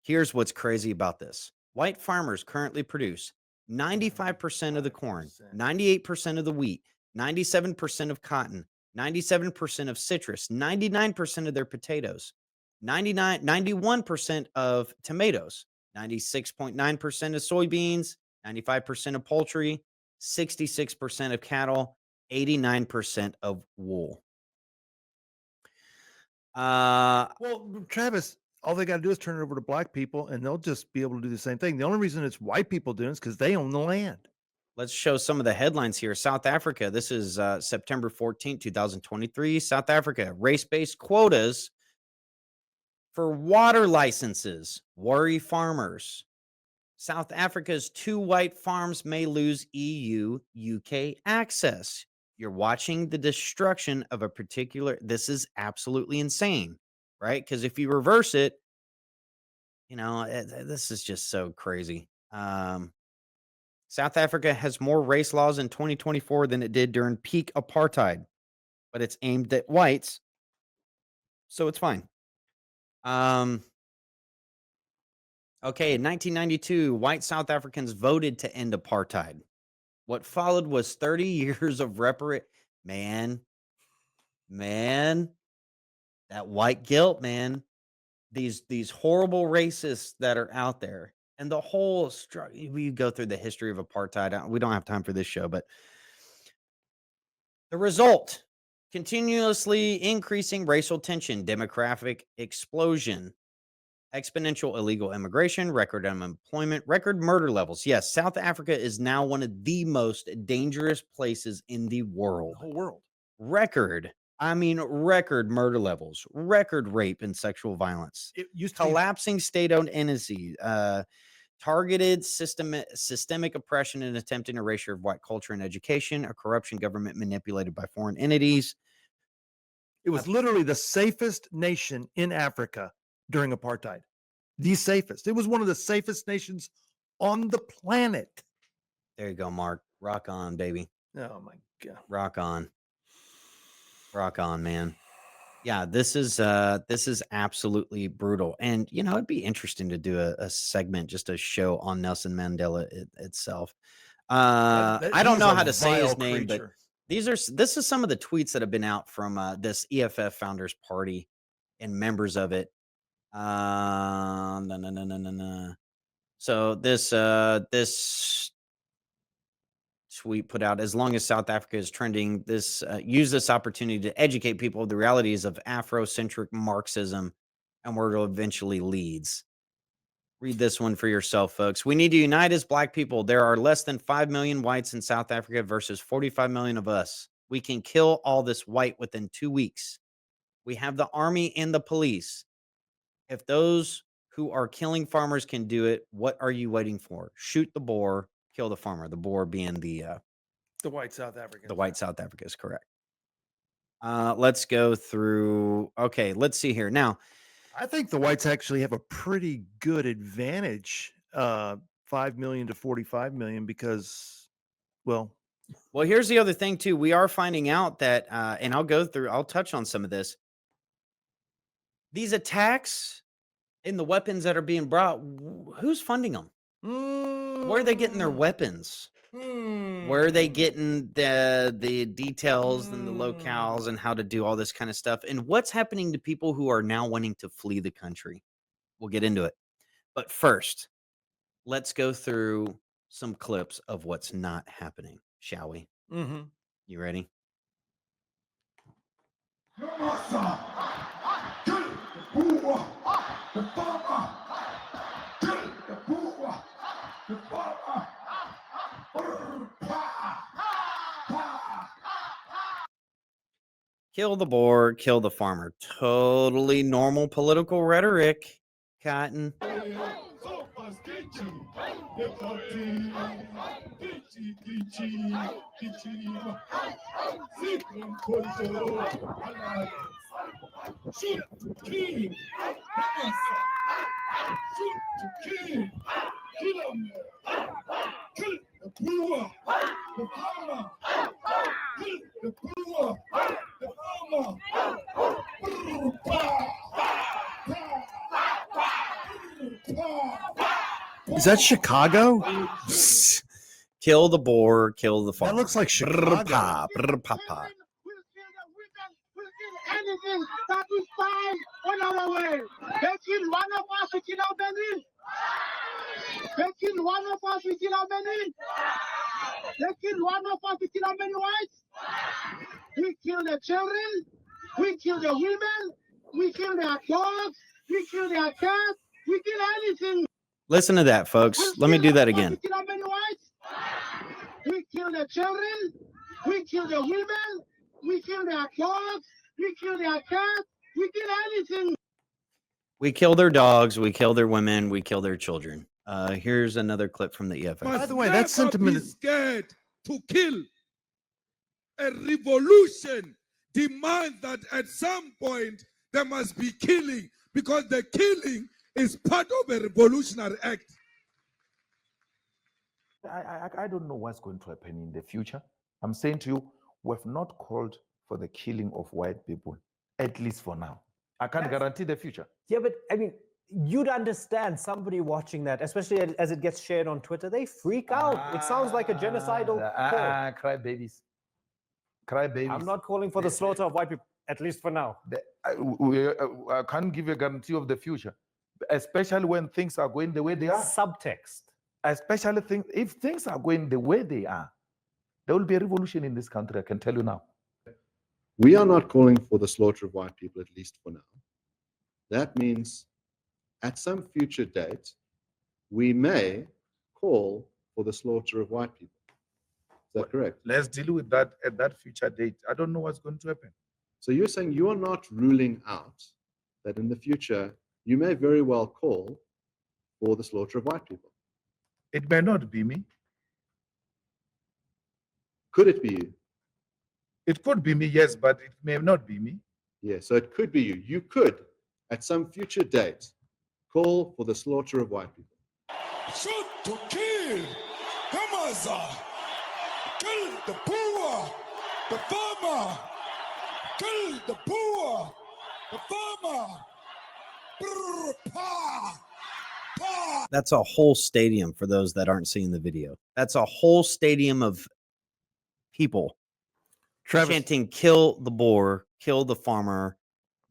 here's what's crazy about this. White farmers currently produce 95% of the corn, 98% of the wheat, 97% of cotton, 97% of citrus, 99% of their potatoes, 91% of tomatoes, 96.9% of soybeans, 95% of poultry, 66% of cattle, 89% of wool. Well, Travis, all they got to do is turn it over to black people and they'll just be able to do the same thing. The only reason it's white people doing it is because they own the land. Let's show some of the headlines here. South Africa. This is September 14, 2023. South Africa. Race-based quotas for water licenses worry farmers. South Africa's 2 white farms may lose EU-UK access. You're watching the destruction of a particular. This is absolutely insane, right? Because if you reverse it, this is just so crazy. South Africa has more race laws in 2024 than it did during peak apartheid, but it's aimed at whites, so it's fine. Okay, in 1992, white South Africans voted to end apartheid. What followed was 30 years of man, that white guilt, man. These horrible racists that are out there, and the whole struggle. We go through the history of apartheid. We don't have time for this show, but the result: continuously increasing racial tension, demographic explosion, exponential illegal immigration, record unemployment, record murder levels. Yes, South Africa is now one of the most dangerous places in the world. The whole world. Record murder levels, record rape and sexual violence, It used to collapsing state-owned entities, targeted systemic oppression and attempted erasure of white culture and education, a corruption government manipulated by foreign entities. It was literally the safest nation in Africa during apartheid. The safest. It was one of the safest nations on the planet. There you go, Mark. Rock on, baby. Oh my God. Rock on. Rock on, man. Yeah, this is absolutely brutal. And it'd be interesting to do a segment, just a show on Nelson Mandela itself. I don't know how to say his name, but this is some of the tweets that have been out from this EFF Founders Party and members of it. So this tweet put out: as long as South Africa is trending, use this opportunity to educate people of the realities of Afrocentric Marxism and where it eventually leads. Read this one for yourself, folks. We need to unite as black people. There are less than 5 million whites in South Africa versus 45 million of us. We can kill all this white within 2 weeks. We have the army and the police. If those who are killing farmers can do it, what are you waiting for? Shoot the boar, kill the farmer. The boar being the white South African. The white South Africa is correct. Let's go through. Okay, let's see here. Now, I think the whites actually have a pretty good advantage, 5 million to 45 million, because, well, here's the other thing too. We are finding out that, and I'll touch on some of this. These attacks and the weapons that are being brought, who's funding them? Where are they getting their weapons? Where are they getting the details and the locales and how to do all this kind of stuff? And what's happening to people who are now wanting to flee the country? We'll get into it. But first, let's go through some clips of what's not happening, shall we? Mm-hmm. You ready? Kill the boar, kill the farmer. Totally normal political rhetoric. Cotton. Is that Chicago? Kill the boar, kill the farmer. That looks like Chicago. Anything that is fine on our way. They kill one of us, we kill our Benin. They kill one of us, we kill our Benin. They kill one of us, we kill our many whites. We kill the children. We kill the women. We kill their dogs. We kill their cats. We kill anything. Listen to that, folks. Let me do that again. We kill our many whites. We kill the children. We kill the women. We kill their dogs. We kill their cats. We kill anything. We kill their dogs. We kill their women. We kill their children. Here's another clip from the EFF. By the way, that sentiment is scared to kill. A revolution demands that at some point there must be killing, because the killing is part of a revolutionary act. I don't know what's going to happen in the future. I'm saying to you, we've not called for the killing of white people, at least for now. I can't guarantee the future. Yeah, but I mean, you'd understand somebody watching that, especially as it gets shared on Twitter, they freak out. It sounds like a genocidal call. Cry babies. Cry babies. I'm not calling for the slaughter of white people, at least for now. I can't give you a guarantee of the future, especially when things are going the way they are. Subtext. Especially if things are going the way they are, there will be a revolution in this country, I can tell you now. We are not calling for the slaughter of white people, at least for now. That means at some future date, we may call for the slaughter of white people. Is that correct? Let's deal with that at that future date. I don't know what's going to happen. So you're saying you are not ruling out that in the future, you may very well call for the slaughter of white people. It may not be me. Could it be you? It could be me, yes, but it may not be me. Yeah, so it could be you. You could, at some future date, call for the slaughter of white people. Shoot to kill. Hamaza. Kill the poor. The farmer. Kill the poor. The farmer. Brr, pa. Pa. That's a whole stadium for those that aren't seeing the video. That's a whole stadium of people chanting, kill the boar, kill the farmer,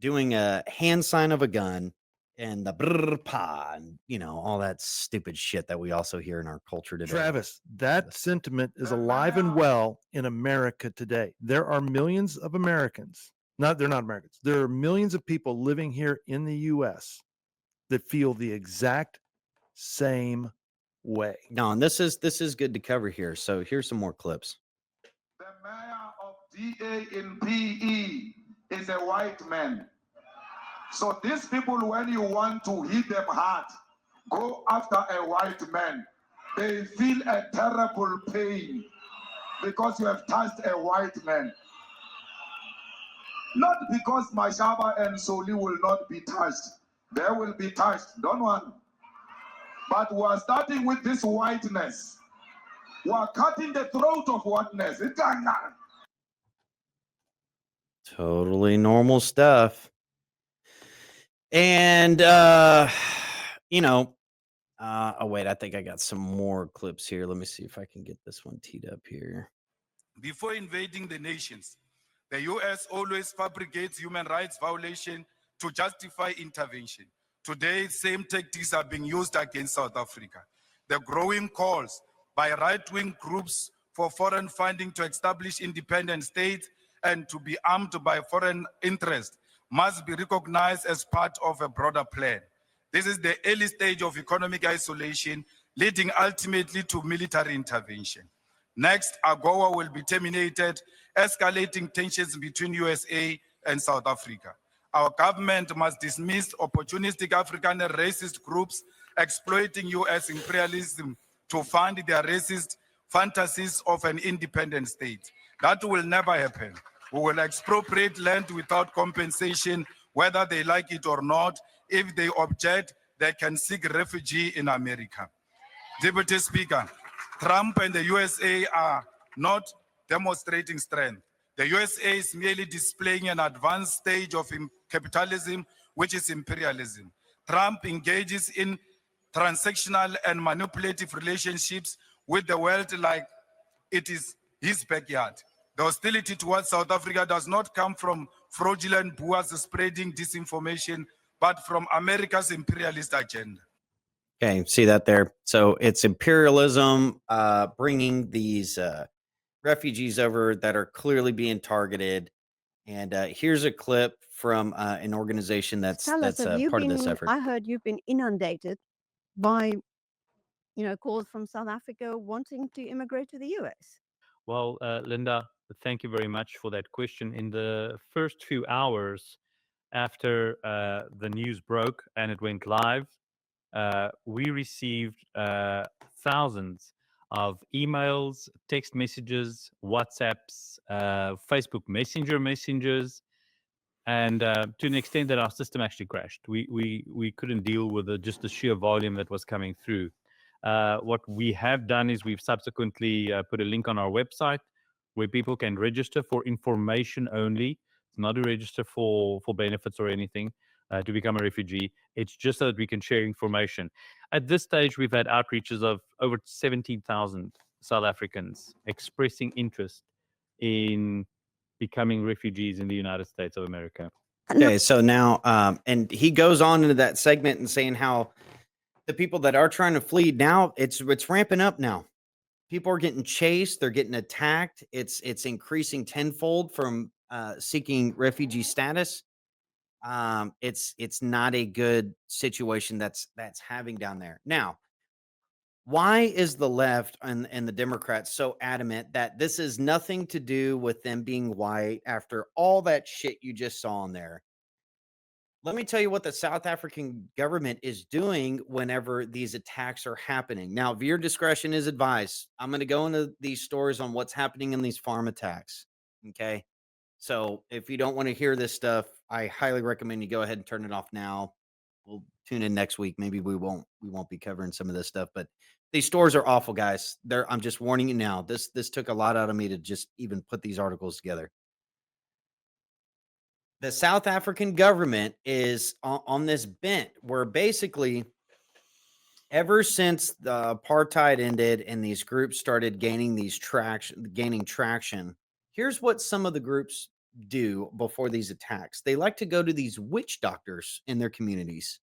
doing a hand sign of a gun, and the brr pa, and all that stupid shit that we also hear in our culture today. Travis, that sentiment is alive and well in America today. There are millions of Americans. They're not Americans. There are millions of people living here in the U.S. that feel the exact same way. No, and this is good to cover here. So here's some more clips. The mayor of DA in PE is a white man. So these people, when you want to hit them hard, go after a white man. They feel a terrible pain because you have touched a white man. Not because Mashaba and Soli will not be touched. They will be touched, don't worry. But we are starting with this whiteness. We are cutting the throat of whiteness. It's Totally normal stuff. And oh wait, I think I got some more clips here. Let me see if I can get this one teed up here. Before invading the nations, the U.S. always fabricates human rights violation to justify intervention. Today, same tactics are being used against South Africa. The growing calls by right-wing groups for foreign funding to establish independent states and to be armed by foreign interests must be recognized as part of a broader plan. This is the early stage of economic isolation, leading ultimately to military intervention. Next, AGOA will be terminated, escalating tensions between USA and South Africa. Our government must dismiss opportunistic African and racist groups exploiting US imperialism to fund their racist fantasies of an independent state. That will never happen. We will expropriate land without compensation, whether they like it or not. If they object, they can seek refuge in America. Deputy Speaker, Trump and the USA are not demonstrating strength. The USA is merely displaying an advanced stage of capitalism, which is imperialism. Trump engages in transactional and manipulative relationships with the world like it is his backyard. The hostility towards South Africa does not come from fraudulent boers spreading disinformation, but from America's imperialist agenda. Okay, see that there. So it's imperialism bringing these refugees over that are clearly being targeted. And here's a clip from an organization that's Tell us, have you part of this been, effort. I heard you've been inundated by, calls from South Africa wanting to immigrate to the US. Well, Linda, thank you very much for that question. In the first few hours after the news broke and it went live, we received thousands of emails, text messages, WhatsApps, Facebook Messenger messages, and to an extent that our system actually crashed. We couldn't deal with just the sheer volume that was coming through. What we have done is we've subsequently put a link on our website where people can register for information only. It's not to register for benefits or anything to become a refugee. It's just so that we can share information. At this stage, we've had outreaches of over 17,000 South Africans expressing interest in becoming refugees in the United States of America. Okay, so now, and he goes on into that segment and saying how the people that are trying to flee now, it's ramping up now. People are getting chased, they're getting attacked. It's increasing tenfold from seeking refugee status. It's not a good situation that's having down there. Now, why is the left and the Democrats so adamant that this is nothing to do with them being white after all that shit you just saw in there? Let me tell you what the South African government is doing whenever these attacks are happening. Now, viewer discretion is advised. I'm going to go into these stories on what's happening in these farm attacks. Okay. So if you don't want to hear this stuff, I highly recommend you go ahead and turn it off now. We'll tune in next week. Maybe we won't be covering some of this stuff, but these stories are awful, guys. I'm just warning you now. This took a lot out of me to just even put these articles together. The South African government is on this bent where basically ever since the apartheid ended and these groups started gaining traction, here's what some of the groups do before these attacks. They like to go to these witch doctors in their communities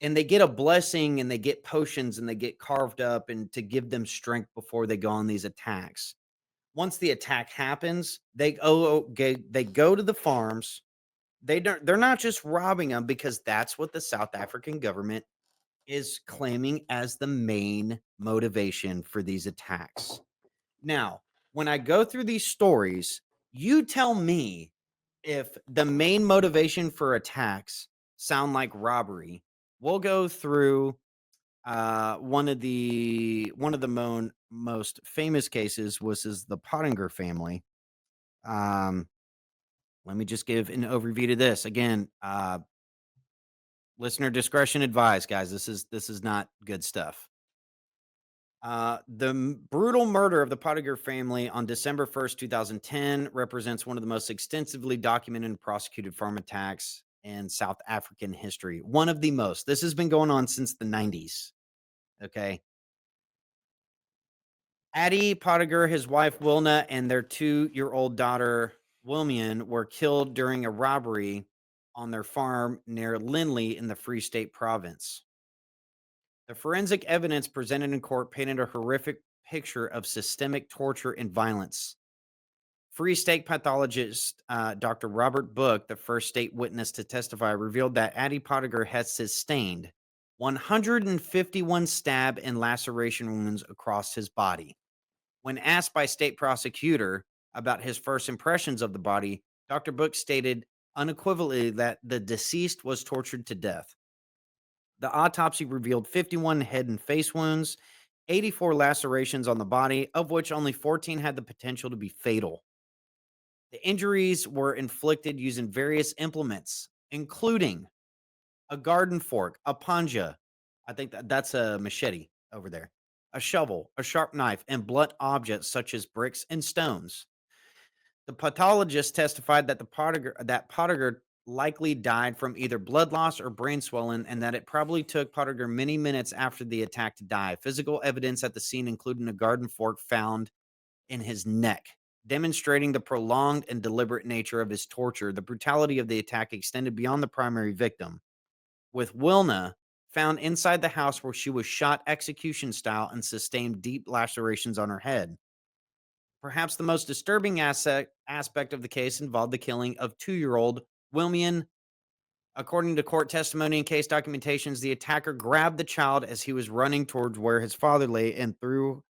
and they get a blessing and they get potions and they get carved up and to give them strength before they go on these attacks. Once the attack happens, they go to the farms. They're not just robbing them because that's what the South African government is claiming as the main motivation for these attacks. Now, when I go through these stories, you tell me if the main motivation for attacks sound like robbery. We'll go through one of the most famous cases was the Pottinger family. Let me just give an overview to this. Again, listener discretion advised, guys. This is not good stuff. The brutal murder of the Pottinger family on December 1st, 2010 represents one of the most extensively documented and prosecuted farm attacks in South African history. One of the most. This has been going on since the 90s. Okay. Addie Pottinger, his wife Wilna, and their 2-year-old daughter Wilmian were killed during a robbery on their farm near Lindley in the Free State Province. The forensic evidence presented in court painted a horrific picture of systemic torture and violence. Free State pathologist Dr. Robert Book, the first state witness to testify, revealed that Addie Pottinger had sustained 151 stab and laceration wounds across his body. When asked by state prosecutor about his first impressions of the body, Dr. Book stated unequivocally that the deceased was tortured to death. The autopsy revealed 51 head and face wounds, 84 lacerations on the body, of which only 14 had the potential to be fatal. The injuries were inflicted using various implements, including a garden fork, a panja, I think that's a machete over there, a shovel, a sharp knife, and blunt objects such as bricks and stones. The pathologist testified that Pottinger likely died from either blood loss or brain swelling, and that it probably took Pottinger many minutes after the attack to die. Physical evidence at the scene, including a garden fork found in his neck, demonstrating the prolonged and deliberate nature of his torture. The brutality of the attack extended beyond the primary victim, with Wilna found inside the house where she was shot execution style and sustained deep lacerations on her head. Perhaps the most disturbing aspect of the case involved the killing of 2-year-old Wilmian. According to court testimony and case documentations, the attacker grabbed the child as he was running towards where his father lay and threw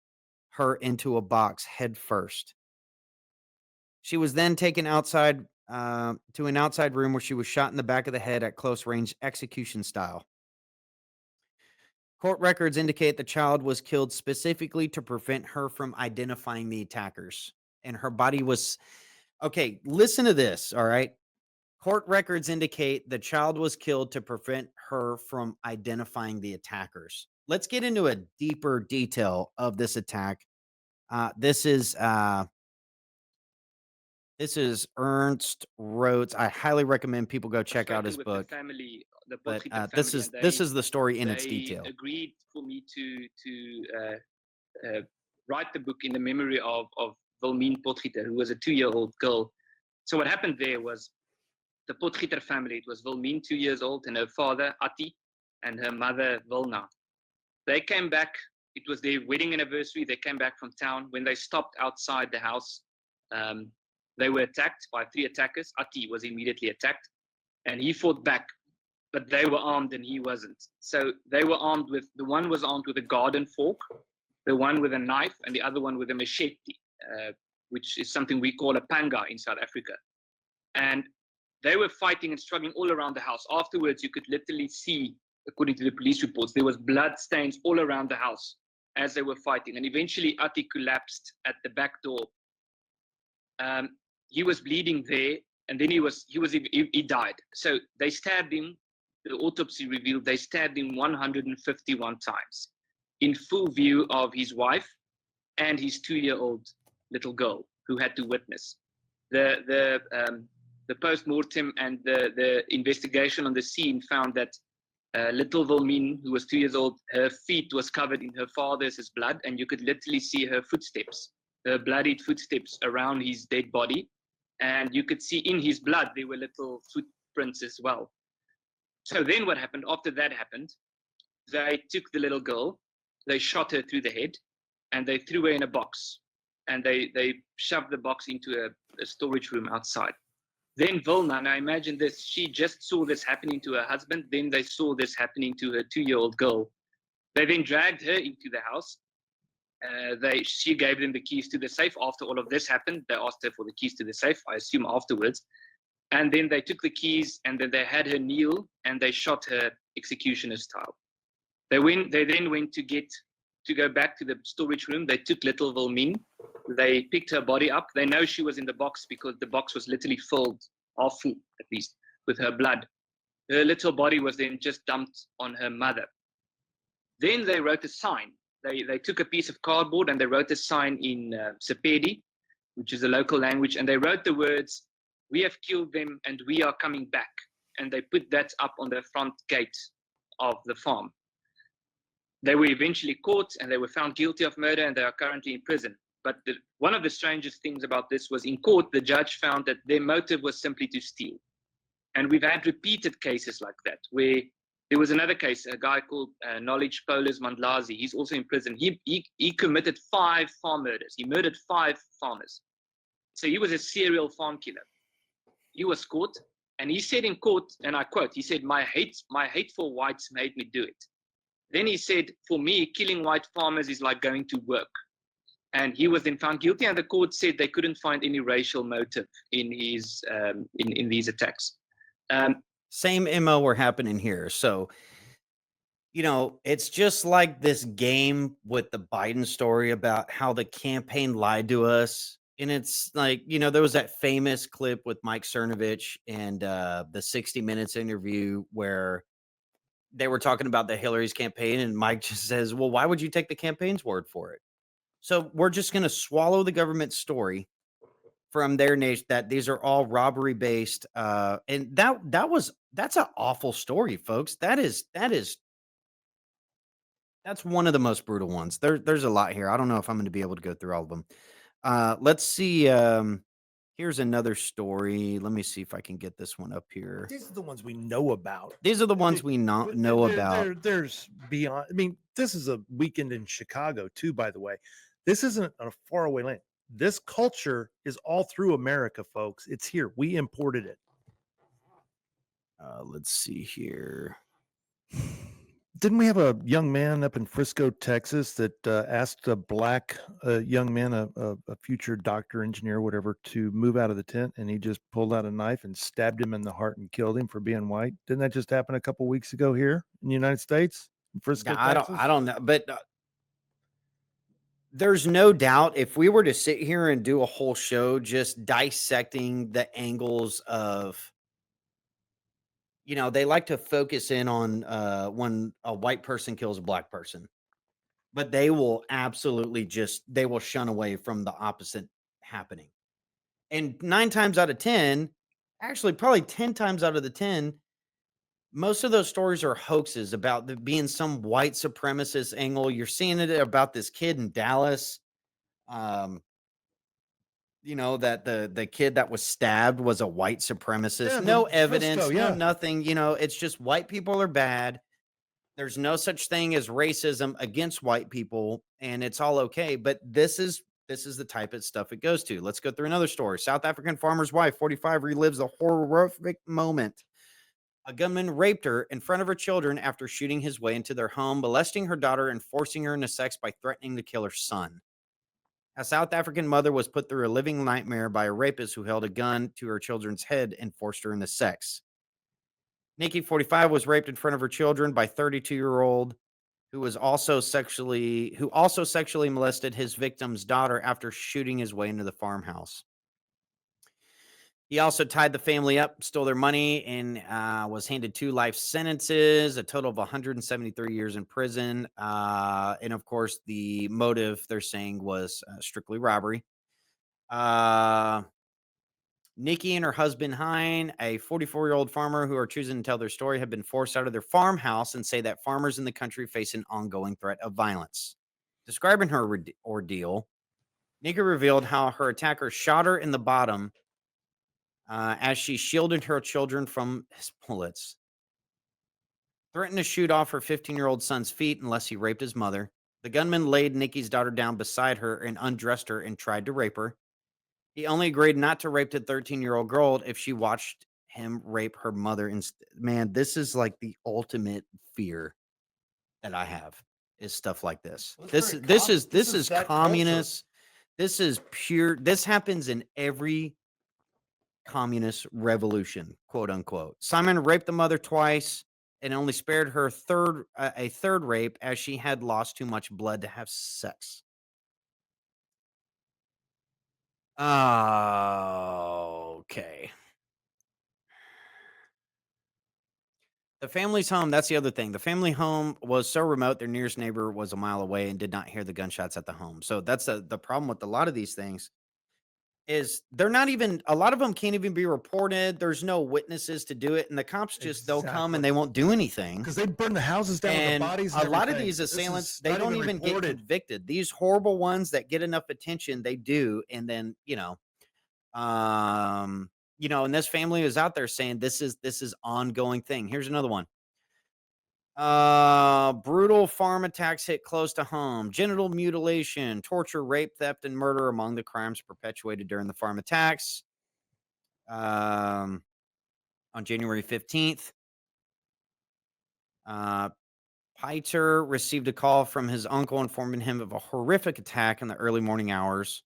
her into a box head first. She was then taken outside to an outside room where she was shot in the back of the head at close range execution style. Court records indicate the child was killed specifically to prevent her from identifying the attackers. And her body was... Okay, listen to this, all right? Court records indicate the child was killed to prevent her from identifying the attackers. Let's get into a deeper detail of this attack. This is Ernst Rhodes. I highly recommend people go check out his book. But this is the story in its detail. They agreed for me to write the book in the memory of Wilmien Potgieter, who was a 2-year-old girl. So what happened there was the Potgieter family. It was Wilmien, 2 years old, and her father Atti, and her mother Wilna. They came back. It was their wedding anniversary. They came back from town. When they stopped outside the house, they were attacked by 3 attackers. Atti was immediately attacked, and he fought back. But they were armed and he wasn't. So they were armed with, the one was armed with a garden fork, the one with a knife, and the other one with a machete, which is something we call a panga in South Africa. And they were fighting and struggling all around the house. Afterwards, you could literally see, according to the police reports, there was blood stains all around the house as they were fighting. And eventually, Atti collapsed at the back door. He was bleeding there, and then he died. So they stabbed him. The autopsy revealed they stabbed him 151 times in full view of his wife and his 2-year-old little girl who had to witness. The post-mortem and the investigation on the scene found that little Wilmien, who was 2 years old, her feet was covered in her father's blood, and you could literally see her footsteps, her bloodied footsteps around his dead body. And you could see in his blood, there were little footprints as well. So then what happened, after that happened, they took the little girl, they shot her through the head, and they threw her in a box. And they shoved the box into a storage room outside. Then Wilna, now imagine this, she just saw this happening to her husband, then they saw this happening to her 2-year-old girl. They then dragged her into the house. She gave them the keys to the safe. After all of this happened, they asked her for the keys to the safe, I assume afterwards. And then they took the keys, and then they had her kneel, and they shot her executioner style. They then went to go back to the storage room. They took little Wilmien. They picked her body up. They know she was in the box because the box was literally filled, half full at least, with her blood. Her little body was then just dumped on her mother. Then they wrote a sign. They took a piece of cardboard and they wrote a sign in Sepedi, which is a local language, and they wrote the words, "We have killed them and we are coming back." And they put that up on the front gate of the farm. They were eventually caught and they were found guilty of murder, and they are currently in prison. But one of the strangest things about this was in court, the judge found that their motive was simply to steal. And we've had repeated cases like that, where there was another case, a guy called Knowledge Polis Mandlazi. He's also in prison. He committed 5 farm murders. He murdered 5 farmers. So he was a serial farm killer. He was caught, and he said in court, and I quote, he said, my hate for whites made me do it. Then he said, for me, killing white farmers is like going to work. And he was then found guilty, and the court said they couldn't find any racial motive in his in these attacks. Same MO were happening here. So, you know, it's just like this game with the Biden story about how the campaign lied to us. And it's like, you know, there was that famous clip with Mike Cernovich and the 60 Minutes interview where they were talking about the Hillary's campaign, and Mike just says, well, why would you take the campaign's word for it? So we're just going to swallow the government story from their nation that these are all robbery based. And that's an awful story, folks. That's one of the most brutal ones. There's a lot here. I don't know if I'm going to be able to go through all of them. Let's see. Here's another story. Let me see if I can get this one up here. These are the ones we know about. These are the ones we know about. There's beyond. I mean, this is a weekend in Chicago too, by the way. This isn't a faraway land. This culture is all through America, folks. It's here. We imported it. Let's see here. Didn't we have a young man up in Frisco, Texas, that asked a black young man, a future doctor, engineer, whatever, to move out of the tent, and he just pulled out a knife and stabbed him in the heart and killed him for being white? Didn't that just happen a couple weeks ago here in the United States, in Frisco, Texas? I don't know, but there's no doubt if we were to sit here and do a whole show just dissecting the angles of, you know, they like to focus in on when a white person kills a black person, but they will absolutely they will shun away from the opposite happening. And 9 times out of 10, actually probably 10 times out of the 10, most of those stories are hoaxes about there being some white supremacist angle. You're seeing it about this kid in Dallas. You know, that the kid that was stabbed was a white supremacist. Yeah, no the evidence, Frisco, no yeah. nothing. You know, it's just white people are bad. There's no such thing as racism against white people, and it's all okay. But this is the type of stuff it goes to. Let's go through another story. South African farmer's wife, 45, relives a horrific moment. A gunman raped her in front of her children after shooting his way into their home, molesting her daughter, and forcing her into sex by threatening to kill her son. A South African mother was put through a living nightmare by a rapist who held a gun to her children's head and forced her into sex. Nikki, 45, was raped in front of her children by 32-year-old who also sexually molested his victim's daughter after shooting his way into the farmhouse. He also tied the family up, stole their money, and was handed 2 life sentences, a total of 173 years in prison. And of course, the motive they're saying was strictly robbery. Nikki and her husband, Hein, a 44-year-old farmer who are choosing to tell their story, have been forced out of their farmhouse and say that farmers in the country face an ongoing threat of violence. Describing her ordeal, Nikki revealed how her attacker shot her in the bottom as she shielded her children from his bullets. Threatened to shoot off her 15-year-old son's feet unless he raped his mother. The gunman laid Nikki's daughter down beside her and undressed her and tried to rape her. He only agreed not to rape the 13-year-old girl if she watched him rape her mother. Man, this is like the ultimate fear that I have is stuff like this. This is communist. This is pure. This happens in every communist revolution, quote unquote. Simon raped the mother twice and only spared her a third rape as she had lost too much blood to have sex. Okay. The family's home, that's the other thing. The family home was so remote, their nearest neighbor was a mile away and did not hear the gunshots at the home. So that's the problem with a lot of these things is they're not even, a lot of them can't even be reported. There's no witnesses to do it. And the cops just, they'll come and they won't do anything. Because they burn the houses down with the bodies and a lot of everything. these This assailants, is they not don't even even get reported. convicted. These horrible ones that get enough attention, they do. And then, you know, and this family is out there saying this is ongoing thing. Here's another one. Brutal farm attacks hit close to home. Genital mutilation, torture, rape, theft, and murder among the crimes perpetuated during the farm attacks. On January 15th, Piter received a call from his uncle informing him of a horrific attack in the early morning hours.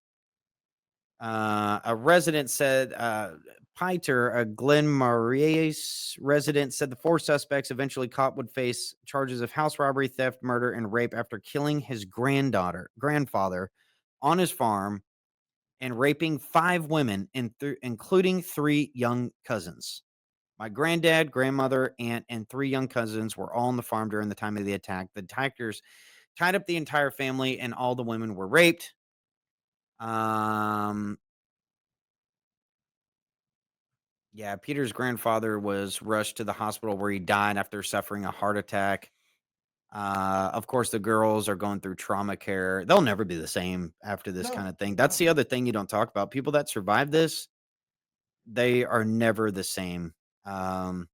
A resident said Piter, a Glen Marais resident, said the 4 suspects eventually caught would face charges of house robbery, theft, murder, and rape after killing his grandfather on his farm and raping 5 women, including 3 young cousins. My granddad, grandmother, aunt, and 3 young cousins were all on the farm during the time of the attack. The attackers tied up the entire family, and all the women were raped. Yeah, Peter's grandfather was rushed to the hospital where he died after suffering a heart attack. Of course, the girls are going through trauma care. They'll never be the same after this kind of thing. That's the other thing you don't talk about. People that survive this, they are never the same. And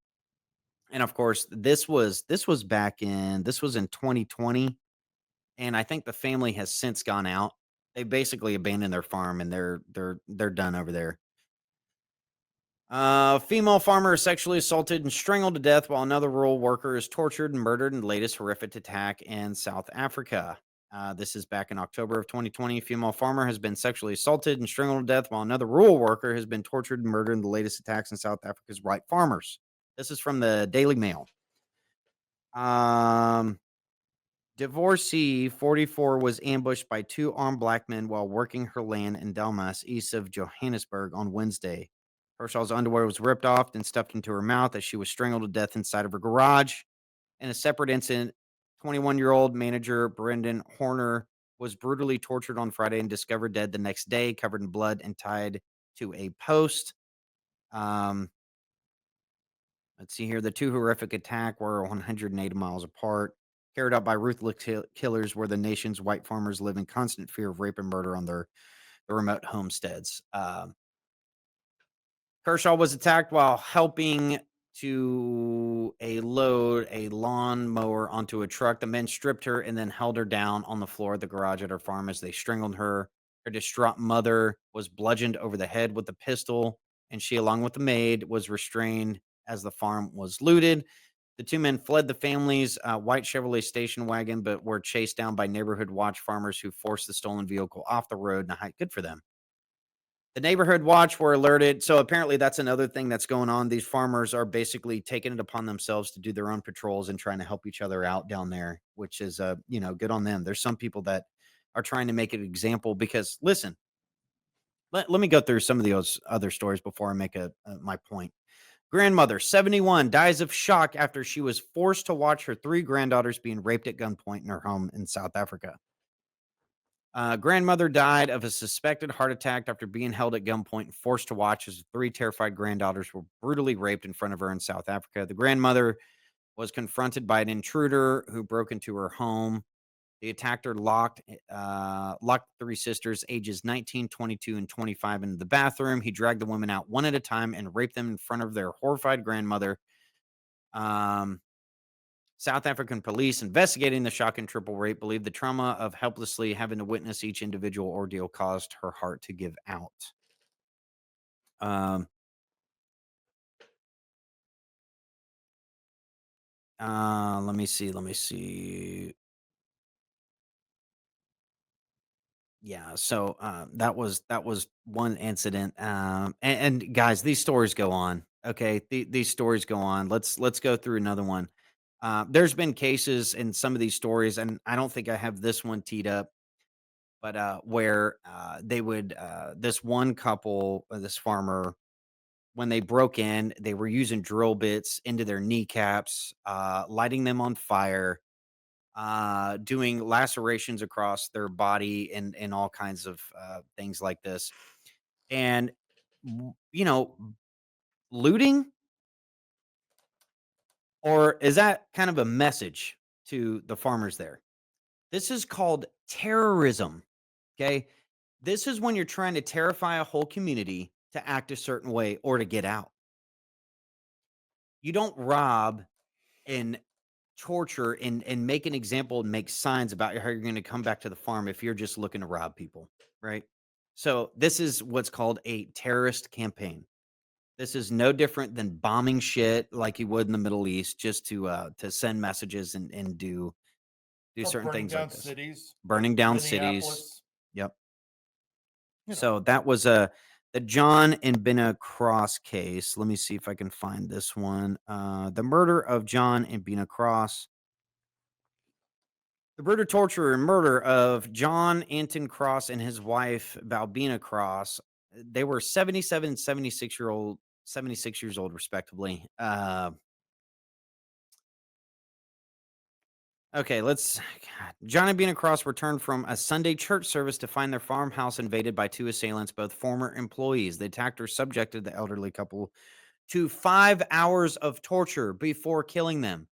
of course, this was in 2020, and I think the family has since gone out. They basically abandoned their farm, and they're done over there. Female farmer is sexually assaulted and strangled to death while another rural worker is tortured and murdered in the latest horrific attack in South Africa. This is back in October of 2020. Female farmer has been sexually assaulted and strangled to death while another rural worker has been tortured and murdered in the latest attacks in South Africa's white farmers. This is from the Daily Mail. Divorcee 44 was ambushed by 2 armed black men while working her land in Delmas, east of Johannesburg, on Wednesday. Herschel's underwear was ripped off and stuffed into her mouth as she was strangled to death inside of her garage. In a separate incident, 21-year-old manager Brendan Horner was brutally tortured on Friday and discovered dead the next day, covered in blood and tied to a post. Let's see here. The 2 horrific attacks were 180 miles apart, carried out by ruthless killers where the nation's white farmers live in constant fear of rape and murder on their remote homesteads. Kershaw was attacked while helping to load a lawn mower onto a truck. The men stripped her and then held her down on the floor of the garage at her farm as they strangled her. Her distraught mother was bludgeoned over the head with a pistol, and she, along with the maid, was restrained as the farm was looted. The 2 men fled the family's white Chevrolet station wagon, but were chased down by neighborhood watch farmers who forced the stolen vehicle off the road. Now, good for them. The neighborhood watch were alerted. So apparently that's another thing that's going on. These farmers are basically taking it upon themselves to do their own patrols and trying to help each other out down there, which is, good on them. There's some people that are trying to make an example because, listen, let me go through some of those other stories before I make my point. Grandmother, 71, dies of shock after she was forced to watch her 3 granddaughters being raped at gunpoint in her home in South Africa. Grandmother died of a suspected heart attack after being held at gunpoint and forced to watch as 3 terrified granddaughters were brutally raped in front of her in South Africa. The grandmother was confronted by an intruder who broke into her home. The attacker locked 3 sisters, ages 19, 22, and 25, into the bathroom. He dragged the women out one at a time and raped them in front of their horrified grandmother. South African police investigating the shock and triple rape believe the trauma of helplessly having to witness each individual ordeal caused her heart to give out. Let me see. Yeah, so that was one incident. And guys, these stories go on. Okay, these stories go on. Let's go through another one. There's been cases in some of these stories, and I don't think I have this one teed up, but where they would this one couple, this farmer, when they broke in, they were using drill bits into their kneecaps, lighting them on fire, doing lacerations across their body and all kinds of things like this. And, looting, or is that kind of a message to the farmers there? This is called terrorism. Okay. This is when you're trying to terrify a whole community to act a certain way or to get out. You don't rob and torture and make an example and make signs about how you're going to come back to the farm if you're just looking to rob people, right? So this is what's called a terrorist campaign. This is no different than bombing shit like you would in the Middle East just to send messages and do certain things like this. Cities, burning down cities. Yep. So that was The John and Bina Cross case. Let me see if I can find this one. The murder of John and Bina Cross. The murder, torture, and murder of John Anton Cross and his wife Balbina Cross. They were 77 and 76 years old, respectively. Okay, John and Bina Cross returned from a Sunday church service to find their farmhouse invaded by two assailants, both former employees. The attackers subjected the elderly couple to 5 hours of torture before killing them.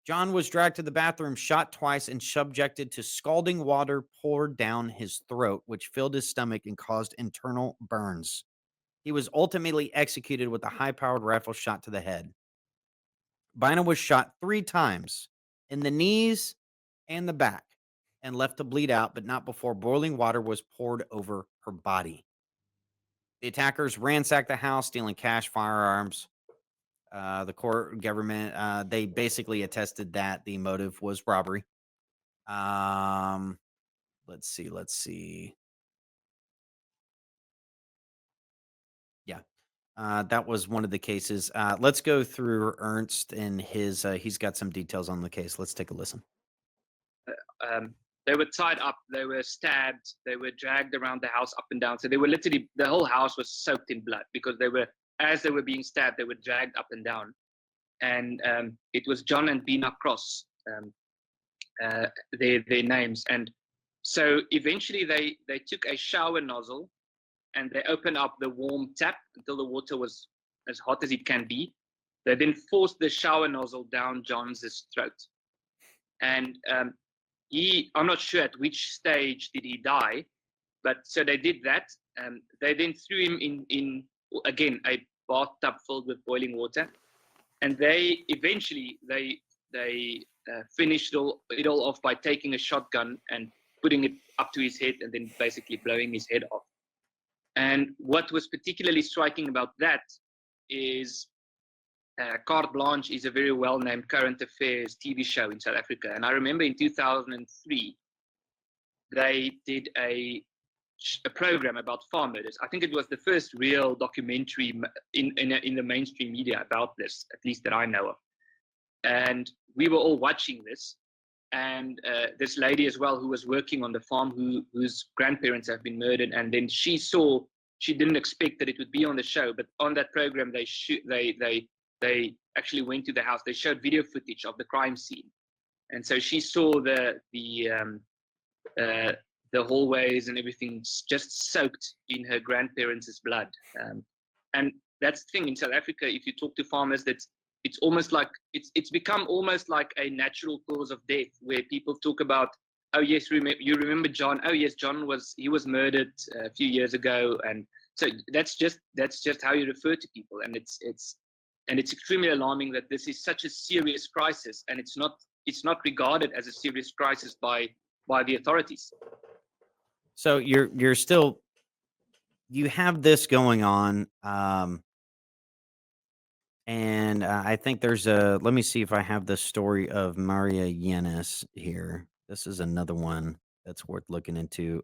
John was dragged to the bathroom, shot twice, and subjected to scalding water poured down his throat, which filled his stomach and caused internal burns. He was ultimately executed with a high-powered rifle shot to the head. Bina was shot 3 times in the knees and the back and left to bleed out, but not before boiling water was poured over her body. The attackers ransacked the house, stealing cash, firearms. The court government, they basically attested that the motive was robbery. Let's see. Yeah. That was one of the cases. Let's go through Ernst and his, he's got some details on the case. Let's take a listen. They were tied up, they were stabbed, they were dragged around the house up and down. So they were literally, the whole house was soaked in blood because as they were being stabbed, they were dragged up and down. And it was John and Bina Cross, their names. And so eventually they took a shower nozzle and they opened up the warm tap until the water was as hot as it can be. They then forced the shower nozzle down John's throat. And I'm not sure at which stage did he die, but so they did that. They then threw him in again, a bathtub filled with boiling water. And they eventually, they finished it all off by taking a shotgun and putting it up to his head and then basically blowing his head off. And what was particularly striking about that is Carte Blanche is a very well-named current affairs TV show in South Africa. And I remember in 2003, they did a program about farm murders. I think it was the first real documentary in the mainstream media about this, at least that I know of. And we were all watching this. And this lady as well, who was working on the farm, whose grandparents have been murdered. And then she didn't expect that it would be on the show, but on that program, they actually went to the house. They showed video footage of the crime scene. And so she saw the hallways and everything just soaked in her grandparents' blood. And that's the thing in South Africa, if you talk to farmers, it's almost like it's become almost like a natural cause of death, where people talk about, oh yes, you remember John? Oh yes, John was murdered a few years ago, and so that's just how you refer to people, and it's extremely alarming that this is such a serious crisis, and it's not regarded as a serious crisis by the authorities. So you have this going on. And I think there's let me see if I have the story of Maria Yanis here. This is another one that's worth looking into.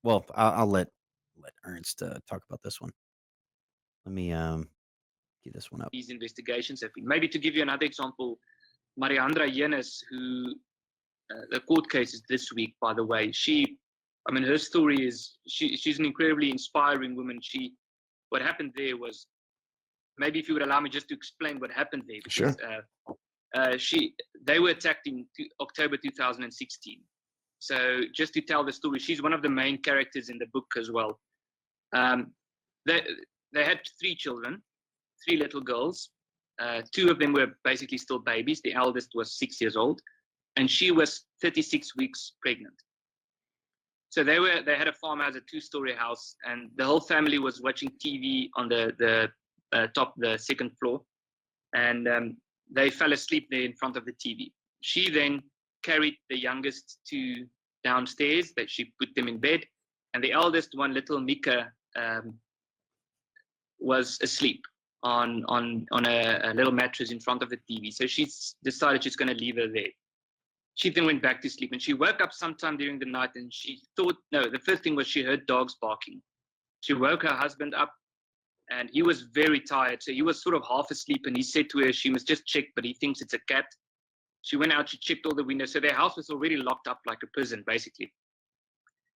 Well, I'll let Ernst talk about this one. Let me get this one up. These investigations have been. Maybe to give you another example, Mariandra Yanis, who the court case is this week, by the way. Her story is she's an incredibly inspiring woman. What happened there was, maybe if you would allow me just to explain what happened there. Because, Sure. They were attacked in October 2016. So just to tell the story, she's one of the main characters in the book as well. They had 3 children, 3 little girls. 2 of them were basically still babies. The eldest was 6 years old, and she was 36 weeks pregnant. So they had a farmhouse, a 2-story house, and the whole family was watching TV on the second floor, and they fell asleep there in front of the TV. She then carried the youngest 2 downstairs, that she put them in bed, and the eldest one, little Mika, was asleep on a little mattress in front of the TV. So she decided she's going to leave her there. She then went back to sleep, and she woke up sometime during the night, and she thought, no, the first thing was she heard dogs barking. She woke her husband up, and he was very tired. So he was sort of half asleep, and he said to her, she must just check, but he thinks it's a cat. She went out, she checked all the windows. So their house was already locked up like a prison, basically.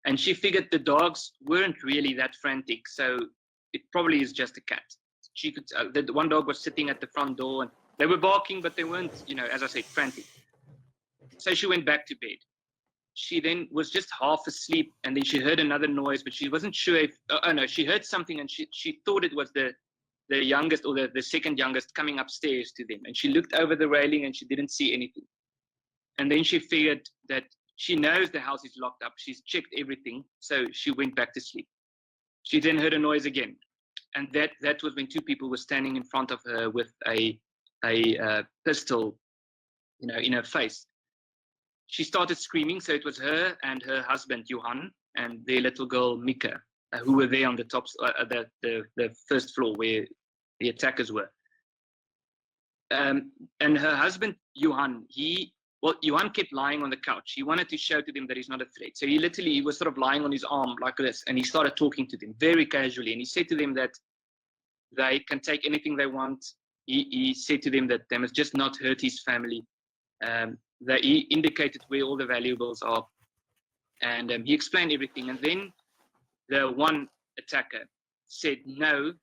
And she figured the dogs weren't really that frantic, so it probably is just a cat. She could, the one dog was sitting at the front door, and they were barking, but they weren't, you know, as I said, frantic. So she went back to bed. She then was just half asleep, and then she heard another noise, but she wasn't sure if, oh no, she heard something, and she thought it was the youngest or the second youngest coming upstairs to them. And she looked over the railing and she didn't see anything. And then she figured that she knows the house is locked up. She's checked everything. So she went back to sleep. She then heard a noise again. And that was when two people were standing in front of her with a pistol, you know, in her face. She started screaming. So it was her and her husband, Johan, and their little girl, Mika, who were there on the top, the first floor where the attackers were. And her husband, Johan, Johan kept lying on the couch. He wanted to show to them that he's not a threat. So he was sort of lying on his arm like this, and he started talking to them very casually. And he said to them that they can take anything they want. He said to them that they must just not hurt his family. That he indicated where all the valuables are. And he explained everything. And then the one attacker said no,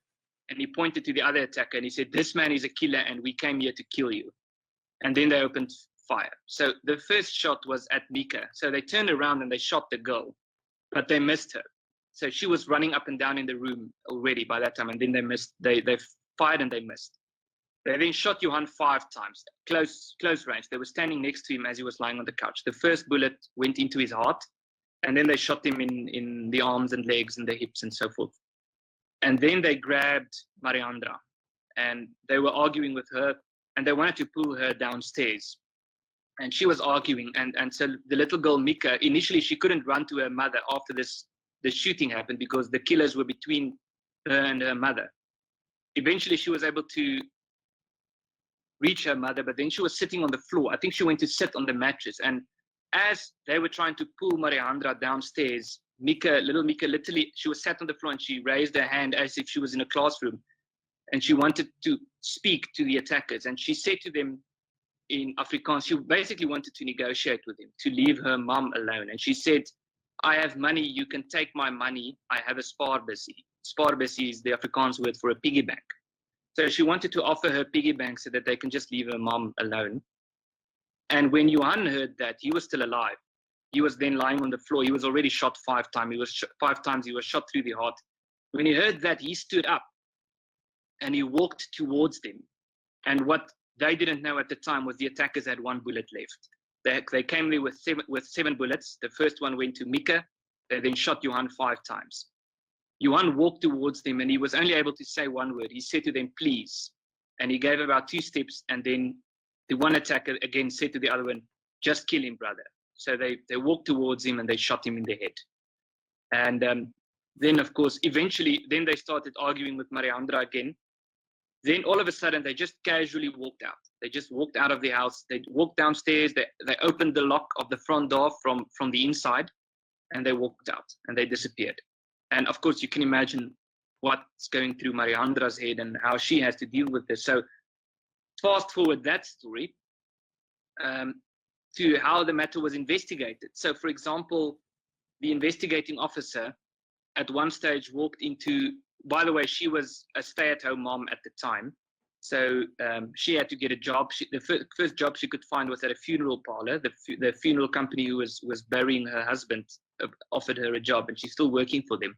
and he pointed to the other attacker and he said, "This man is a killer and we came here to kill you." And then they opened fire. So the first shot was at Mika. So they turned around and they shot the girl, but they missed her. So she was running up and down in the room already by that time, and then they missed. They fired and they missed. They then shot Johan 5 times, close range. They were standing next to him as he was lying on the couch. The first bullet went into his heart, and then they shot him in the arms and legs and the hips and so forth. And then they grabbed Mariandra, and they were arguing with her, and they wanted to pull her downstairs. And she was arguing, and so the little girl, Mika, initially she couldn't run to her mother after the shooting happened because the killers were between her and her mother. Eventually she was able to reach her mother, but then she was sitting on the floor. I think she went to sit on the mattress, and as they were trying to pull Mariandra downstairs, little Mika, literally, she was sat on the floor and she raised her hand as if she was in a classroom, and she wanted to speak to the attackers. And she said to them in Afrikaans, she basically wanted to negotiate with them to leave her mom alone. And she said, "I have money, you can take my money. I have a spaarbesie." Spaarbesie is the Afrikaans word for a piggy bank. So she wanted to offer her piggy bank so that they can just leave her mom alone. And when Johan heard that, he was still alive. He was then lying on the floor. He was already shot 5 times. 5 times he was shot through the heart. When he heard that, he stood up and he walked towards them. And what they didn't know at the time was the attackers had 1 bullet left. They came there with 7 bullets. The first one went to Mika. They then shot Johan 5 times. Johan walked towards them and he was only able to say 1 word. He said to them, "Please." And he gave about 2 steps, and then the one attacker again said to the other one, "Just kill him, brother." So they walked towards him and they shot him in the head. And then, of course, eventually, then they started arguing with Mariandra again. Then all of a sudden, they just casually walked out. They just walked out of the house. They walked downstairs. They opened the lock of the front door from the inside, and they walked out and they disappeared. And of course, you can imagine what's going through Mariandra's head and how she has to deal with this. So fast forward that story to how the matter was investigated. So for example, the investigating officer at one stage walked into, by the way, she was a stay-at-home mom at the time. So she had to get a job. The first job she could find was at a funeral parlor. The funeral company who was burying her husband offered her a job, and she's still working for them.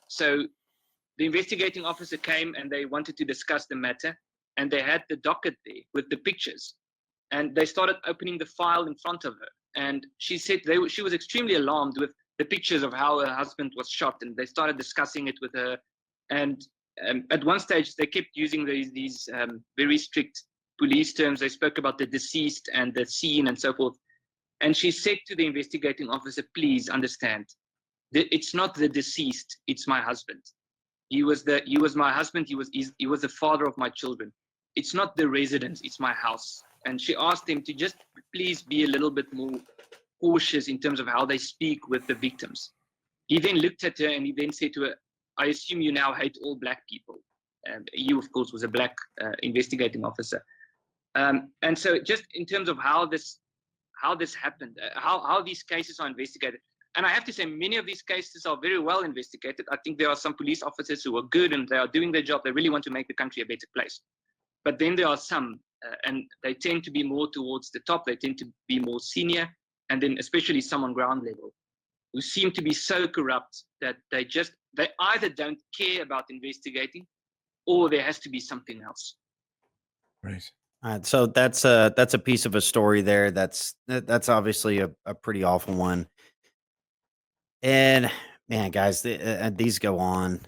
So the investigating officer came and they wanted to discuss the matter, and they had the docket there with the pictures, and they started opening the file in front of her. And she said she was extremely alarmed with the pictures of how her husband was shot, and they started discussing it with her. And at one stage, they kept using these very strict police terms. They spoke about the deceased and the scene and so forth. And she said to the investigating officer, "Please understand, it's not the deceased, it's my husband. He was my husband. He was the father of my children. It's not the residence, it's my house." And she asked him to just please be a little bit more cautious in terms of how they speak with the victims. He then looked at her and he then said to her, I assume you now hate all black people. He, of course, was a black investigating officer. And so just in terms of how this happened, how these cases are investigated. And I have to say, many of these cases are very well investigated. I think there are some police officers who are good and they are doing their job. They really want to make the country a better place. But then there are some, and they tend to be more towards the top. They tend to be more senior, and then especially some on ground level, who seem to be so corrupt that they either don't care about investigating, or there has to be something else. Right. So that's a piece of a story there. That's obviously a pretty awful one. And man, guys, these go on.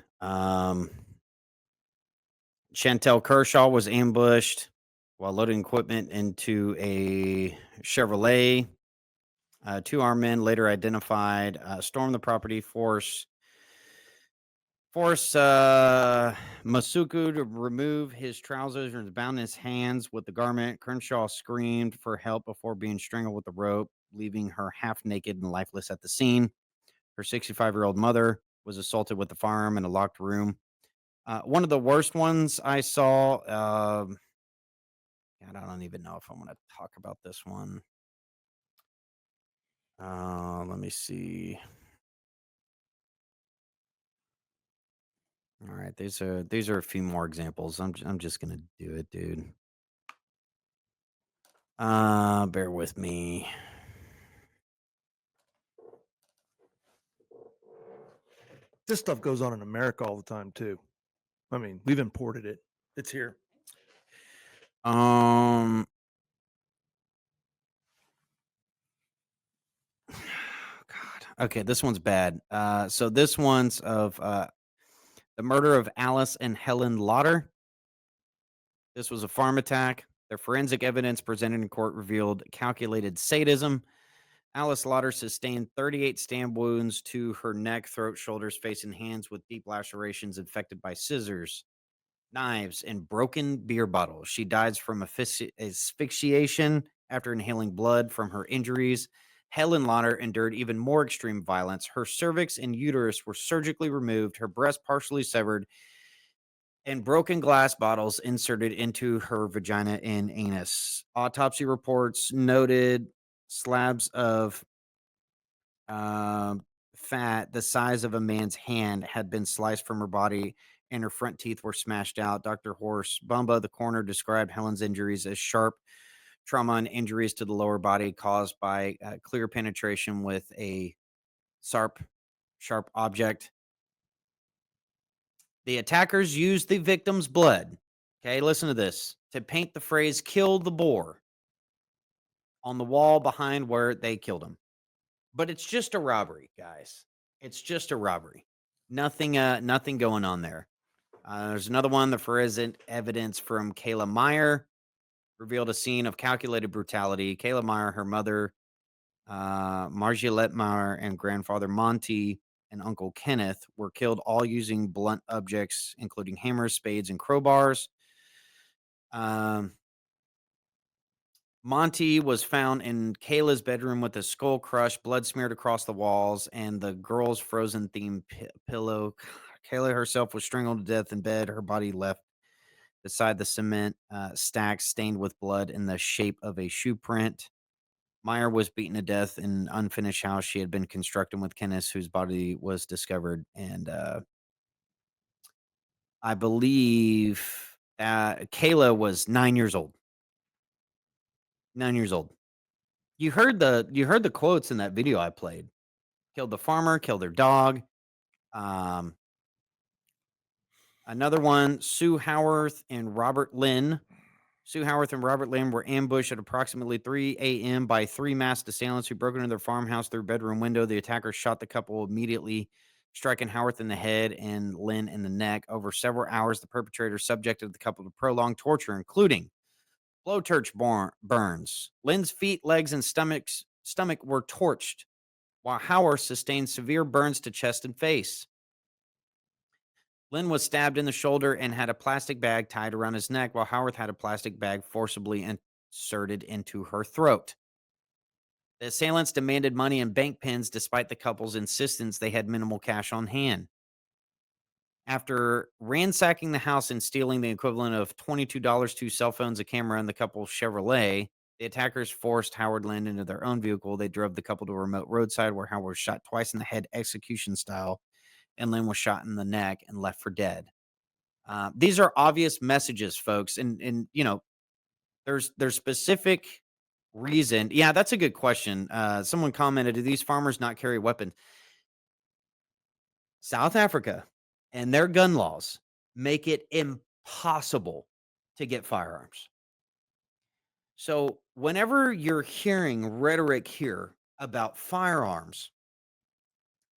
Chantel Kershaw was ambushed while loading equipment into a Chevrolet. 2 armed men, later identified, stormed the property, force Masuku to remove his trousers and bound his hands with the garment. Kershaw screamed for help before being strangled with the rope, leaving her half naked and lifeless at the scene. Her 65-year-old mother was assaulted with a firearm in a locked room. One of the worst ones I saw, God, I don't even know if I want to talk about this one. Let me see. All right, these are a few more examples. I'm just gonna do it, dude. Bear with me. This stuff goes on in America all the time too. I mean, we've imported it. It's here. God. Okay, this one's bad. So this one's of the murder of Alice and Helen Lauder. This was a farm attack. Their forensic evidence presented in court revealed calculated sadism. Alice Lauder sustained 38 stab wounds to her neck, throat, shoulders, face, and hands with deep lacerations infected by scissors, knives, and broken beer bottles. She dies from asphyxiation after inhaling blood from her injuries. Helen Lauder endured even more extreme violence. Her cervix and uterus were surgically removed, her breast partially severed, and broken glass bottles inserted into her vagina and anus. Autopsy reports noted slabs of fat the size of a man's hand had been sliced from her body, and her front teeth were smashed out. Dr. Horst Bumba, the coroner, described Helen's injuries as sharp trauma and injuries to the lower body caused by clear penetration with a sharp object. The attackers used the victim's blood, okay, listen to this, to paint the phrase "kill the boar" on the wall behind where they killed him. But it's just a robbery, guys. It's just a robbery. Nothing going on there. There's another one. The forensic evidence from Kayla Meyer revealed a scene of calculated brutality. Kayla Meyer, her mother, Marjolette Meyer, and grandfather Monty and Uncle Kenneth were killed, all using blunt objects, including hammers, spades, and crowbars. Monty was found in Kayla's bedroom with a skull crushed, blood smeared across the walls, and the girl's Frozen themed pillow. Kayla herself was strangled to death in bed, her body left beside the cement stacks stained with blood in the shape of a shoe print. Meyer was beaten to death in an unfinished house she had been constructing with Kenneth, whose body was discovered. And I believe Kayla was 9 years old. 9 years old. You heard the quotes in that video I played. Killed the farmer, killed their dog. Another one, Sue Howarth and Robert Lynn. Sue Howarth and Robert Lynn were ambushed at approximately 3 a.m. by 3 masked assailants who broke into their farmhouse through a bedroom window. The attackers shot the couple immediately, striking Howarth in the head and Lynn in the neck. Over several hours, the perpetrators subjected the couple to prolonged torture, including blowtorch burns. Lynn's feet, legs, and stomach were torched, while Howarth sustained severe burns to chest and face. Lynn was stabbed in the shoulder and had a plastic bag tied around his neck, while Howarth had a plastic bag forcibly inserted into her throat. The assailants demanded money and bank pins despite the couple's insistence they had minimal cash on hand. After ransacking the house and stealing the equivalent of $22, 2 cell phones, a camera, and the couple's Chevrolet, the attackers forced Howard Lynn into their own vehicle. They drove the couple to a remote roadside where Howard was shot twice in the head, execution style, and Lynn was shot in the neck and left for dead. These are obvious messages, folks, and you know, there's specific reason. Yeah, that's a good question. Someone commented, do these farmers not carry weapons? South Africa and their gun laws make it impossible to get firearms. So whenever you're hearing rhetoric here about firearms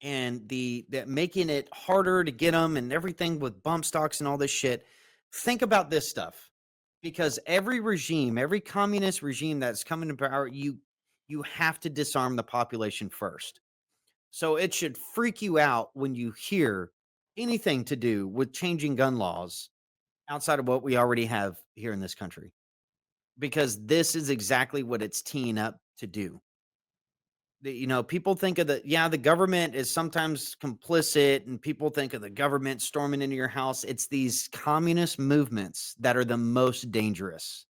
and that making it harder to get them and everything with bump stocks and all this shit, think about this stuff. Because every regime, every communist regime that's coming to power, you have to disarm the population first. So it should freak you out when you hear anything to do with changing gun laws outside of what we already have here in this country. Because this is exactly what it's teeing up to do. You know, people think of the government is sometimes complicit, and people think of the government storming into your house. It's these communist movements that are the most dangerous.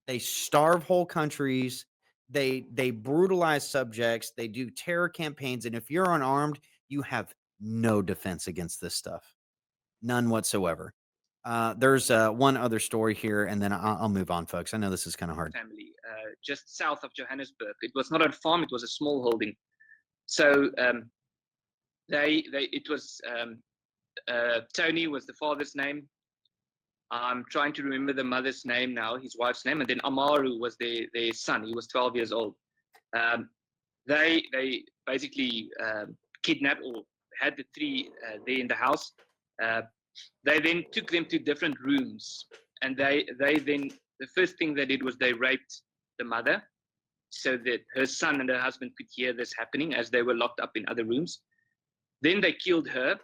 They starve whole countries. They brutalize subjects. They do terror campaigns. And if you're unarmed, you have no defense against this stuff. None whatsoever. There's one other story here, and then I'll move on, folks. I know this is kind of hard. Family, just south of Johannesburg. It was not a farm; it was a small holding. So it was Tony was the father's name. I'm trying to remember the mother's name now, his wife's name, and then Amaru was their son. He was 12 years old. They basically kidnapped or had the three there in the house. They then took them to different rooms, and they then the first thing they did was they raped the mother, so that her son and her husband could hear this happening as they were locked up in other rooms. Then they killed her.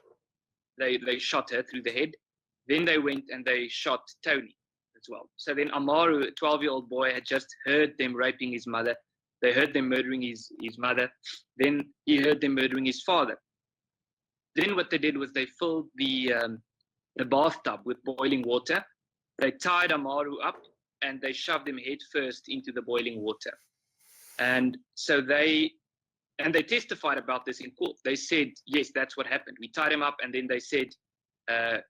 They shot her through the head. Then they went and they shot Tony as well. So then Amaru, a 12-year-old boy, had just heard them raping his mother. They heard them murdering his mother. Then he heard them murdering his father. Then what they did was they filled the bathtub with boiling water. They tied Amaru up and they shoved him head first into the boiling water. And so they testified about this in court. They said, yes, that's what happened. We tied him up, and then they said that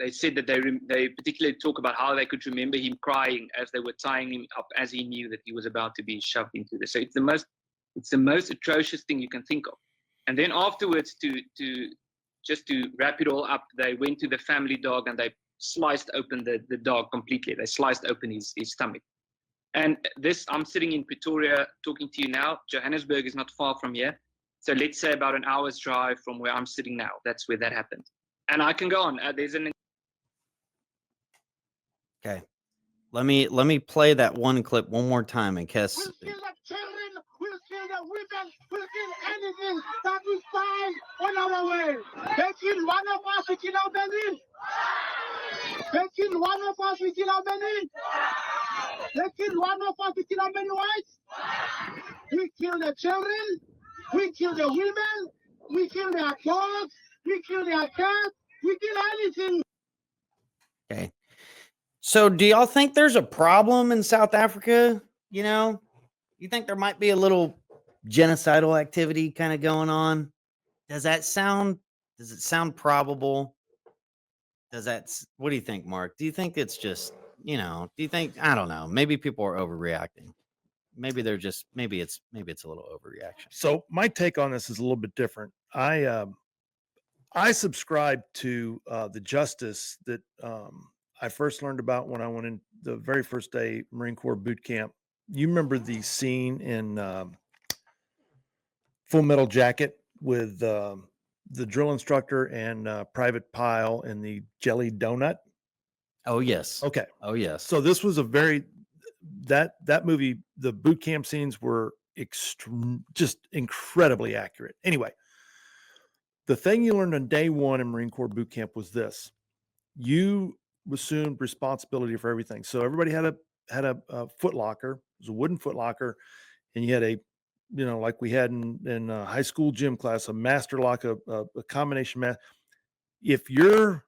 they particularly talk about how they could remember him crying as they were tying him up, as he knew that he was about to be shoved into this. So it's the most atrocious thing you can think of. And then afterwards, to wrap it all up, they went to the family dog and they sliced open the dog completely. They sliced open his stomach. And I'm sitting in Pretoria talking to you now. Johannesburg is not far from here. So let's say about an hour's drive from where I'm sitting now. That's where that happened. And I can go on. Okay. Let me play that one clip one more time in case. We'll kill the children, we'll kill the women, we'll kill anything that we find on our way. They kill one of us, we kill our many. They kill one of us, we kill our many. They kill one of us, we kill our many whites. We kill the children, we kill the women, we kill their dogs, we kill their cats, we kill anything. Okay. So do y'all think there's a problem in South Africa? You know, you think there might be a little genocidal activity kind of going on? Does it sound probable? What do you think, Mark? Do you think it's just, do you think, I don't know, maybe people are overreacting. Maybe it's a little overreaction. So my take on this is a little bit different. I subscribe to the justice that I first learned about when I went in the very first day Marine Corps boot camp. You remember the scene in Full Metal Jacket with the drill instructor and Private Pyle and the jelly donut? Oh, yes. Okay. Oh, yes. So this was that movie, the boot camp scenes were just incredibly accurate. Anyway, the thing you learned on day one in Marine Corps boot camp was this: you assumed responsibility for everything. So everybody had a foot locker. It was a wooden foot locker, and you had a like we had in high school gym class, a master lock, a combination math. If your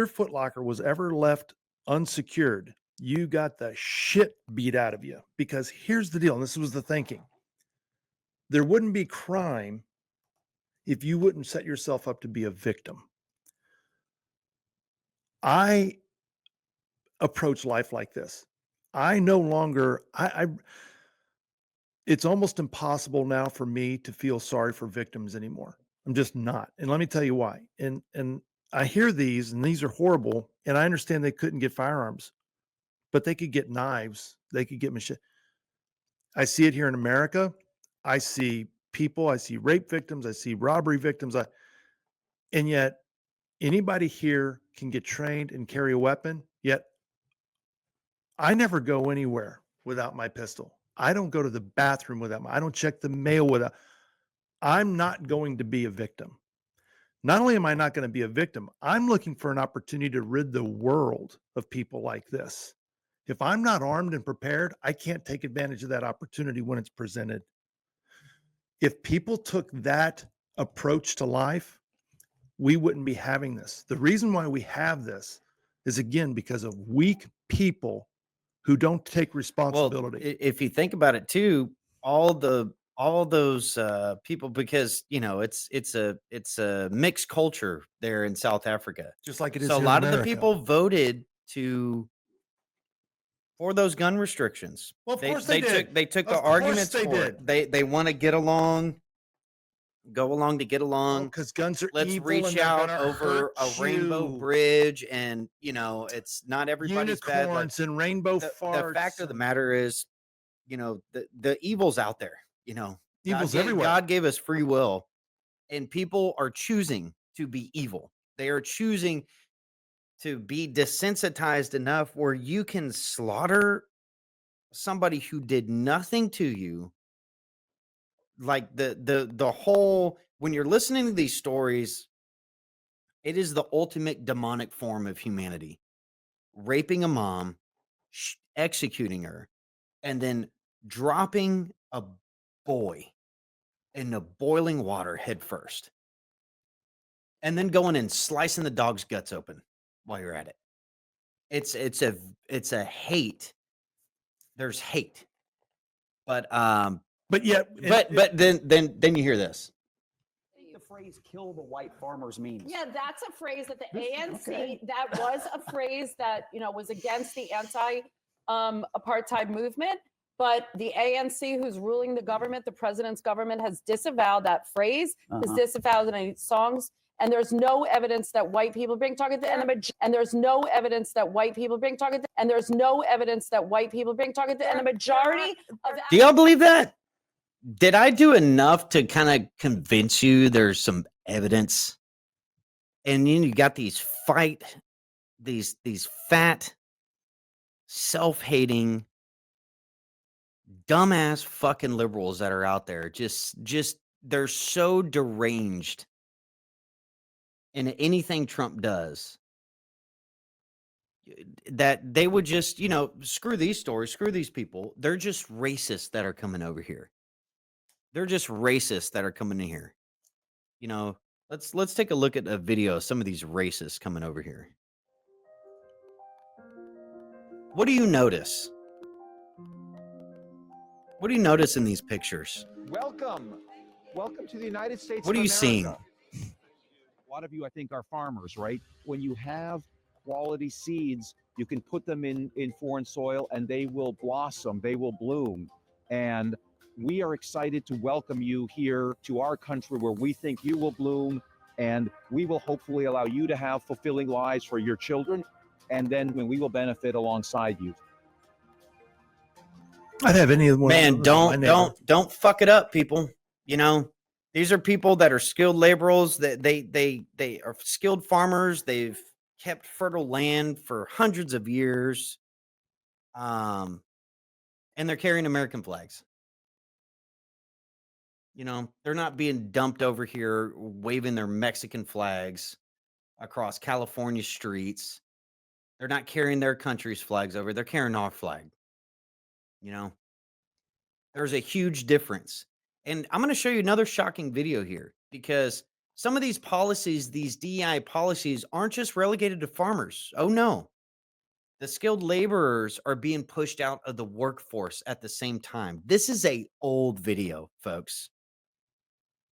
foot locker was ever left unsecured, you got the shit beat out of you. Because here's the deal, and this was the thinking. There wouldn't be crime if you wouldn't set yourself up to be a victim. I approach life like this. I no longer, it's almost impossible now for me to feel sorry for victims anymore. I'm just not. And let me tell you why. And I hear these, and these are horrible, and I understand they couldn't get firearms, but they could get knives. They could get machine. I see it here in America. I see people, I see rape victims, I see robbery victims. And yet anybody here can get trained and carry a weapon. Yet I never go anywhere without my pistol. I don't go to the bathroom without I don't check the mail without. I'm not going to be a victim. Not only am I not going to be a victim, I'm looking for an opportunity to rid the world of people like this. If I'm not armed and prepared, I can't take advantage of that opportunity when it's presented. If people took that approach to life, we wouldn't be having this. The reason why we have this is, again, because of weak people who don't take responsibility. Well, if you think about it too, all those people, because it's a mixed culture there in South Africa, just like it is so a here in lot of the America. people voted for those gun restrictions. Well, of course they did. They took Of the course arguments they for it. They want to get along, go along to get along. Because guns are Let's evil and reach they're out gonna over hurt a rainbow you. bridge, and it's not everybody's bad. Like, Unicorns and rainbow the farts. fact of the matter is, the evil's out there. Evil's God everywhere. God gave us free will, and people are choosing to be evil. They are choosing to be desensitized enough where you can slaughter somebody who did nothing to you. Like the whole, when you're listening to these stories, it is the ultimate demonic form of humanity. Raping a mom, executing her, and then dropping a boy in the boiling water head first, and then going and slicing the dog's guts open while you're at it. It's a hate. There's hate, but yet, then you hear this. The phrase "kill the white farmers" means. Yeah, that's a phrase that the ANC, okay. that was a phrase that, was against the anti-apartheid movement. But the ANC, who's ruling the government, the president's government, has disavowed that phrase, has disavowed it in songs. And there's no evidence that white people are being targeted. And there's no evidence that white people are being targeted. And there's no evidence that white people are being targeted. And the majority of Do y'all believe that? Did I do enough to kind of convince you there's some evidence? And then you got these fat, self-hating, dumbass fucking liberals that are out there. Just they're so deranged in anything Trump does that they would just, screw these stories, screw these people. They're just racists that are coming over here. They're just racists that are coming in here. Let's take a look at a video of some of these racists coming over here. What do you notice? What do you notice in these pictures? Welcome to the United States. What are of you seeing? America. A lot of you, I think, are farmers, right? When you have quality seeds, you can put them in foreign soil and they will blossom, they will bloom. And we are excited to welcome you here to our country where we think you will bloom, and we will hopefully allow you to have fulfilling lives for your children, and then when we will benefit alongside you. I'd have any of them. Man, don't fuck it up, people. These are people that are skilled laborers. That they are skilled farmers. They've kept fertile land for hundreds of years. And they're carrying American flags. They're not being dumped over here waving their Mexican flags across California streets. They're not carrying their country's flags over. They're carrying our flag. They're There's a huge difference. And I'm going to show you another shocking video here because some of these policies, these DEI policies, aren't just relegated to farmers. Oh, no. The skilled laborers are being pushed out of the workforce at the same time. This is a old video, folks.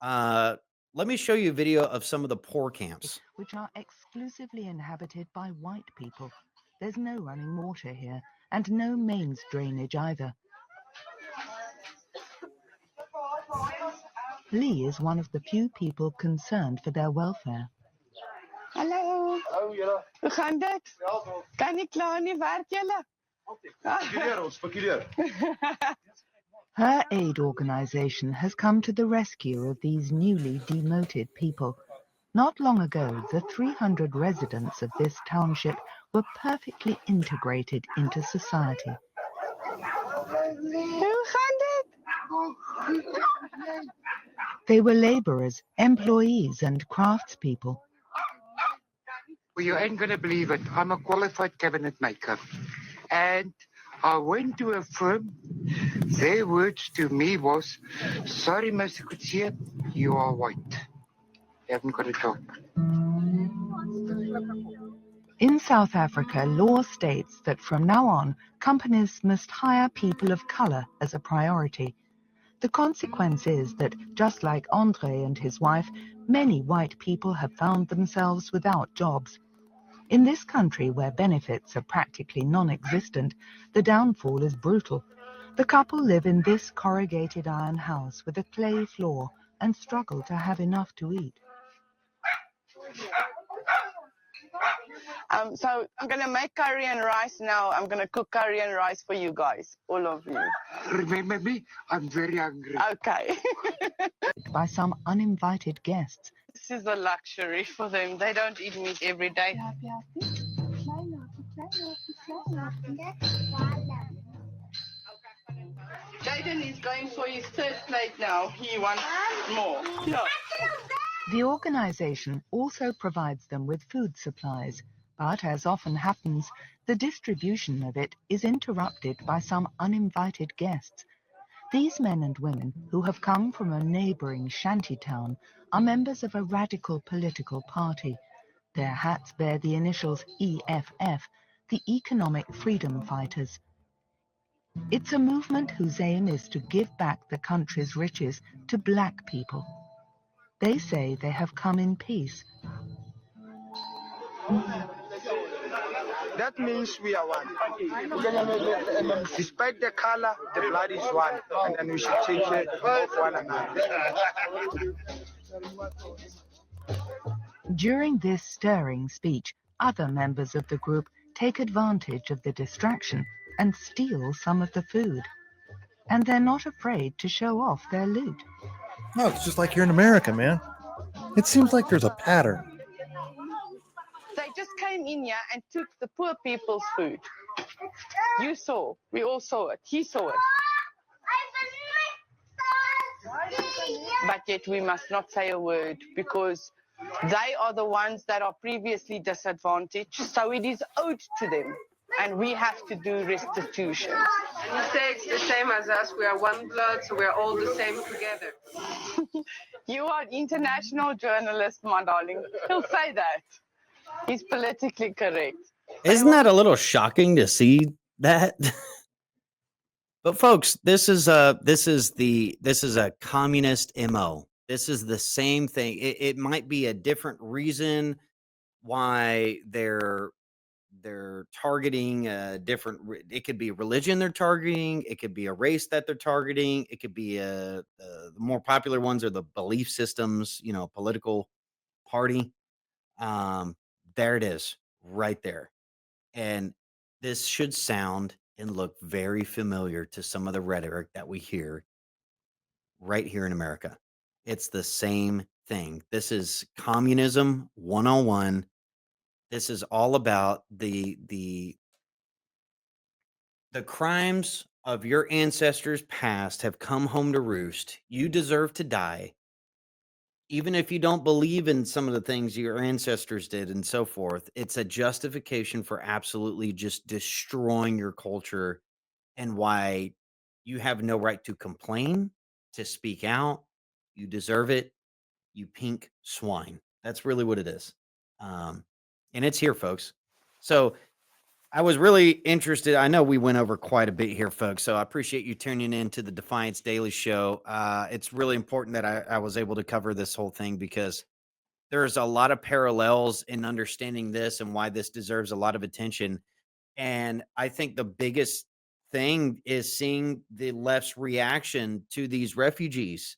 Let me show you a video of some of the poor camps. Which are exclusively inhabited by white people. There's no running water here, and no mains drainage either. Lee is one of the few people concerned for their welfare. Hallo. Hoe gaan dit? Kan nie klaar nie, werk julle? Her aid organization has come to the rescue of these newly demoted people. Not long ago, the 300 residents of this township were perfectly integrated into society. Hoe gaan dit? They were laborers, employees, and craftspeople. Well, you ain't gonna believe it. I'm a qualified cabinet maker. And I went to a firm. Their words to me was, sorry, Mr. Kutsia, you are white. You haven't got a job. In South Africa, law states that from now on, companies must hire people of color as a priority. The consequence is that, just like Andre and his wife, many white people have found themselves without jobs. In this country, where benefits are practically non-existent, the downfall is brutal. The couple live in this corrugated iron house with a clay floor and struggle to have enough to eat. So I'm gonna make curry and rice now. I'm gonna cook curry and rice for you guys, all of you. Remember me? I'm very hungry. Okay. By some uninvited guests. This is a luxury for them. They don't eat meat every day. Jaden is going for his third plate now. He wants more. Yeah. The organization also provides them with food supplies, but as often happens, the distribution of it is interrupted by some uninvited guests. These men and women, who have come from a neighboring shanty town, are members of a radical political party. Their hats bear the initials EFF, the Economic Freedom Fighters. It's a movement whose aim is to give back the country's riches to black people. They say they have come in peace. That means we are one. Despite the color, the blood is one, and then we should take care of one another. During this stirring speech, other members of the group take advantage of the distraction and steal some of the food. And they're not afraid to show off their loot. No, it's just like here in America, man. It seems like there's a pattern. They just came in here and took the poor people's food. You saw. We all saw it. He saw it. But yet we must not say a word because they are the ones that are previously disadvantaged. So it is owed to them. And we have to do restitution. And you say it's the same as us. We are one blood, so we're all the same together. You are an international journalist, my darling. He'll say that. He's politically correct. Isn't that a little shocking to see that? But folks, this is a communist MO. This is the same thing. It might be a different reason why they're targeting a different. It could be religion they're targeting. It could be a race that they're targeting. It could be the more popular ones are the belief systems. Political party. There it is, right there. And this should sound and look very familiar to some of the rhetoric that we hear right here in America. It's the same thing. This is communism 101. This is all about the crimes of your ancestors past have come home to roost. You deserve to die. Even if you don't believe in some of the things your ancestors did and so forth, it's a justification for absolutely just destroying your culture and why You have no right to complain, to speak out. You deserve it. You pink swine. That's really what it is. And it's here, folks. So I was really interested. I know we went over quite a bit here, folks. So I appreciate you tuning in to the Defiance Daily Show. It's really important that I was able to cover this whole thing because there's a lot of parallels in understanding this and why this deserves a lot of attention. And I think the biggest thing is seeing the left's reaction to these refugees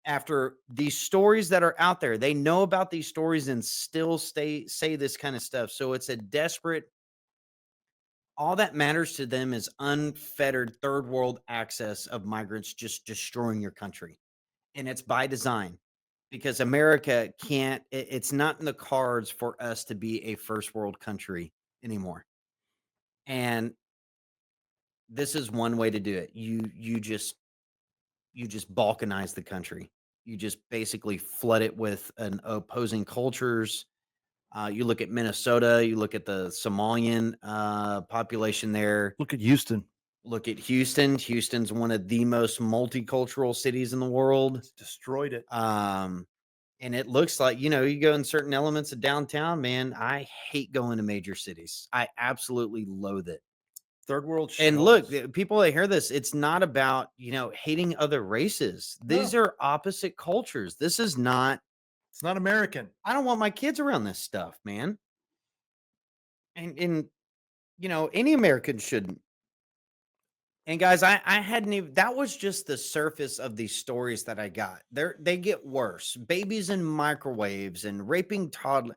after these stories that are out there. They know about these stories and still say this kind of stuff. So it's a desperate, all that matters to them is unfettered third world access of migrants just destroying your country. And it's by design because America can't, it's not in the cards for us to be a first world country anymore. And this is one way to do it. You just balkanize the country. You just basically flood it with an opposing cultures. You look at Minnesota, you look at the Somalian population there. Look at Houston. Look at Houston. Houston's one of the most multicultural cities in the world. It's destroyed it. And it looks like, you go in certain elements of downtown, man. I hate going to major cities. I absolutely loathe it. Third world. And look, people that hear this, it's not about, hating other races. These are opposite cultures. This is not. It's not American. I don't want my kids around this stuff, man. And any American shouldn't. And guys, I hadn't even, that was just the surface of these stories that I got. They get worse. Babies in microwaves and raping toddlers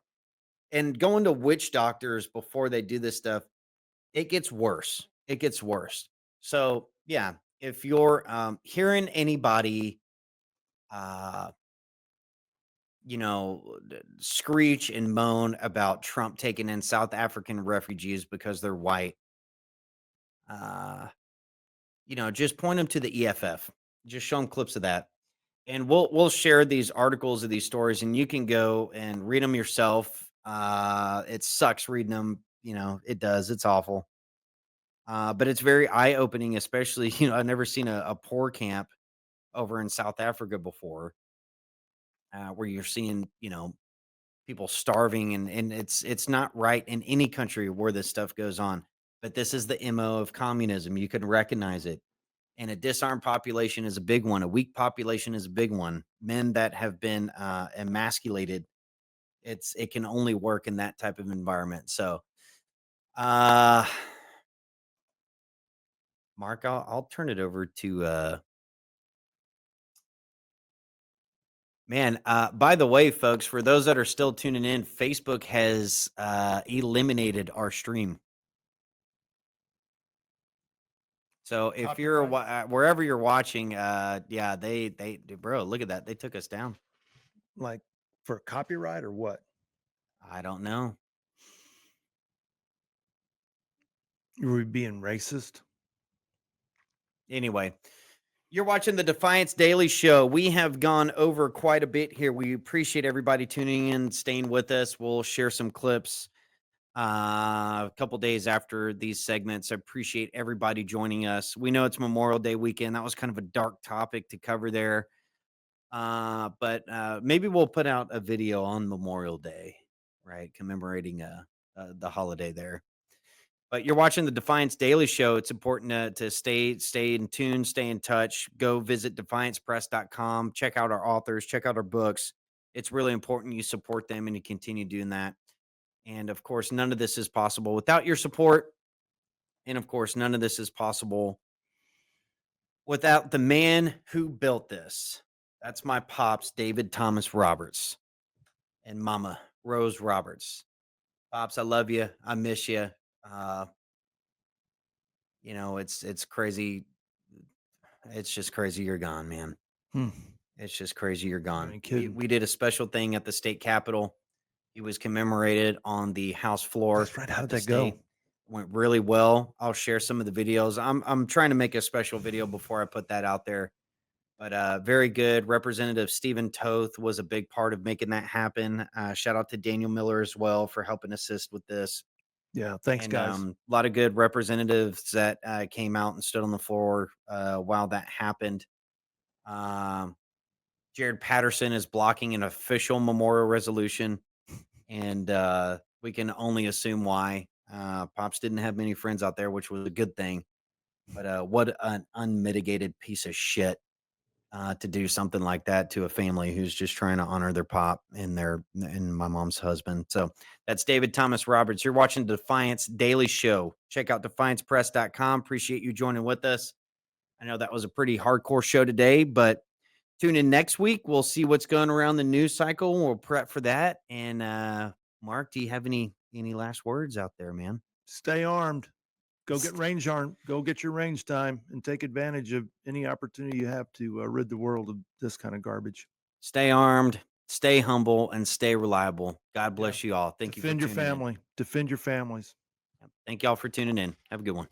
and going to witch doctors before they do this stuff. It gets worse. It gets worse. So yeah, if you're hearing anybody screech and moan about Trump taking in South African refugees because they're white, just point them to the EFF. Just show them clips of that. And we'll share these articles of these stories and you can go and read them yourself. It sucks reading them. It does. It's awful. But it's very eye-opening, especially, I've never seen a poor camp over in South Africa before, where you're seeing, people starving and it's not right in any country where this stuff goes on. But this is the MO of communism. You can recognize it. And a disarmed population is a big one. A weak population is a big one. Men that have been emasculated, it can only work in that type of environment. So, Mark, I'll turn it over to man. By the way, folks, for those that are still tuning in, Facebook has eliminated our stream. So if you're wherever you're watching, yeah, they bro, look at that. They took us down. Like for copyright or what? I don't know. Were we being racist? Anyway, you're watching the Defiance Daily Show. We have gone over quite a bit here. We appreciate everybody tuning in, staying with us. We'll share some clips a couple days after these segments. I appreciate everybody joining us. We know it's Memorial Day weekend. That was kind of a dark topic to cover there. But maybe we'll put out a video on Memorial Day, right? Commemorating the holiday there. But you're watching the Defiance Daily Show. It's important to stay in tune, stay in touch. Go visit defiancepress.com. Check out our authors, check out our books. It's really important you support them and you continue doing that. And of course, none of this is possible without your support. And of course, none of this is possible without the man who built this. That's my pops, David Thomas Roberts, and Mama Rose Roberts. Pops, I love you. I miss you. It's crazy. It's just crazy you're gone, man. It's just crazy you're gone. We did a special thing at the state capitol. He was commemorated on the House floor. That's right. How did that go? Went really well. I'll share some of the videos. I'm trying to make a special video before I put that out there. But very good. Representative Stephen Toth was a big part of making that happen. Shout out to Daniel Miller as well for helping assist with this. Yeah, thanks, And, guys. a lot of good representatives that came out and stood on the floor while that happened. Jared Patterson is blocking an official memorial resolution, and we can only assume why. Pops didn't have many friends out there, which was a good thing. But what an unmitigated piece of shit to do something like that to a family who's just trying to honor their pop and my mom's husband. So that's David Thomas Roberts. You're watching Defiance Daily Show. Check out defiancepress.com. Appreciate you joining with us. I know that was a pretty hardcore show today, but tune in next week. We'll see what's going around the news cycle. We'll prep for that. And Mark, do you have any last words out there, man? Stay armed. Go get range arm. Go get your range time and take advantage of any opportunity you have to rid the world of this kind of garbage. Stay armed, stay humble, and stay reliable. God bless you all. Thank you for Defend your tuning in. family. Defend your families. Thank y'all for tuning in. Have a good one.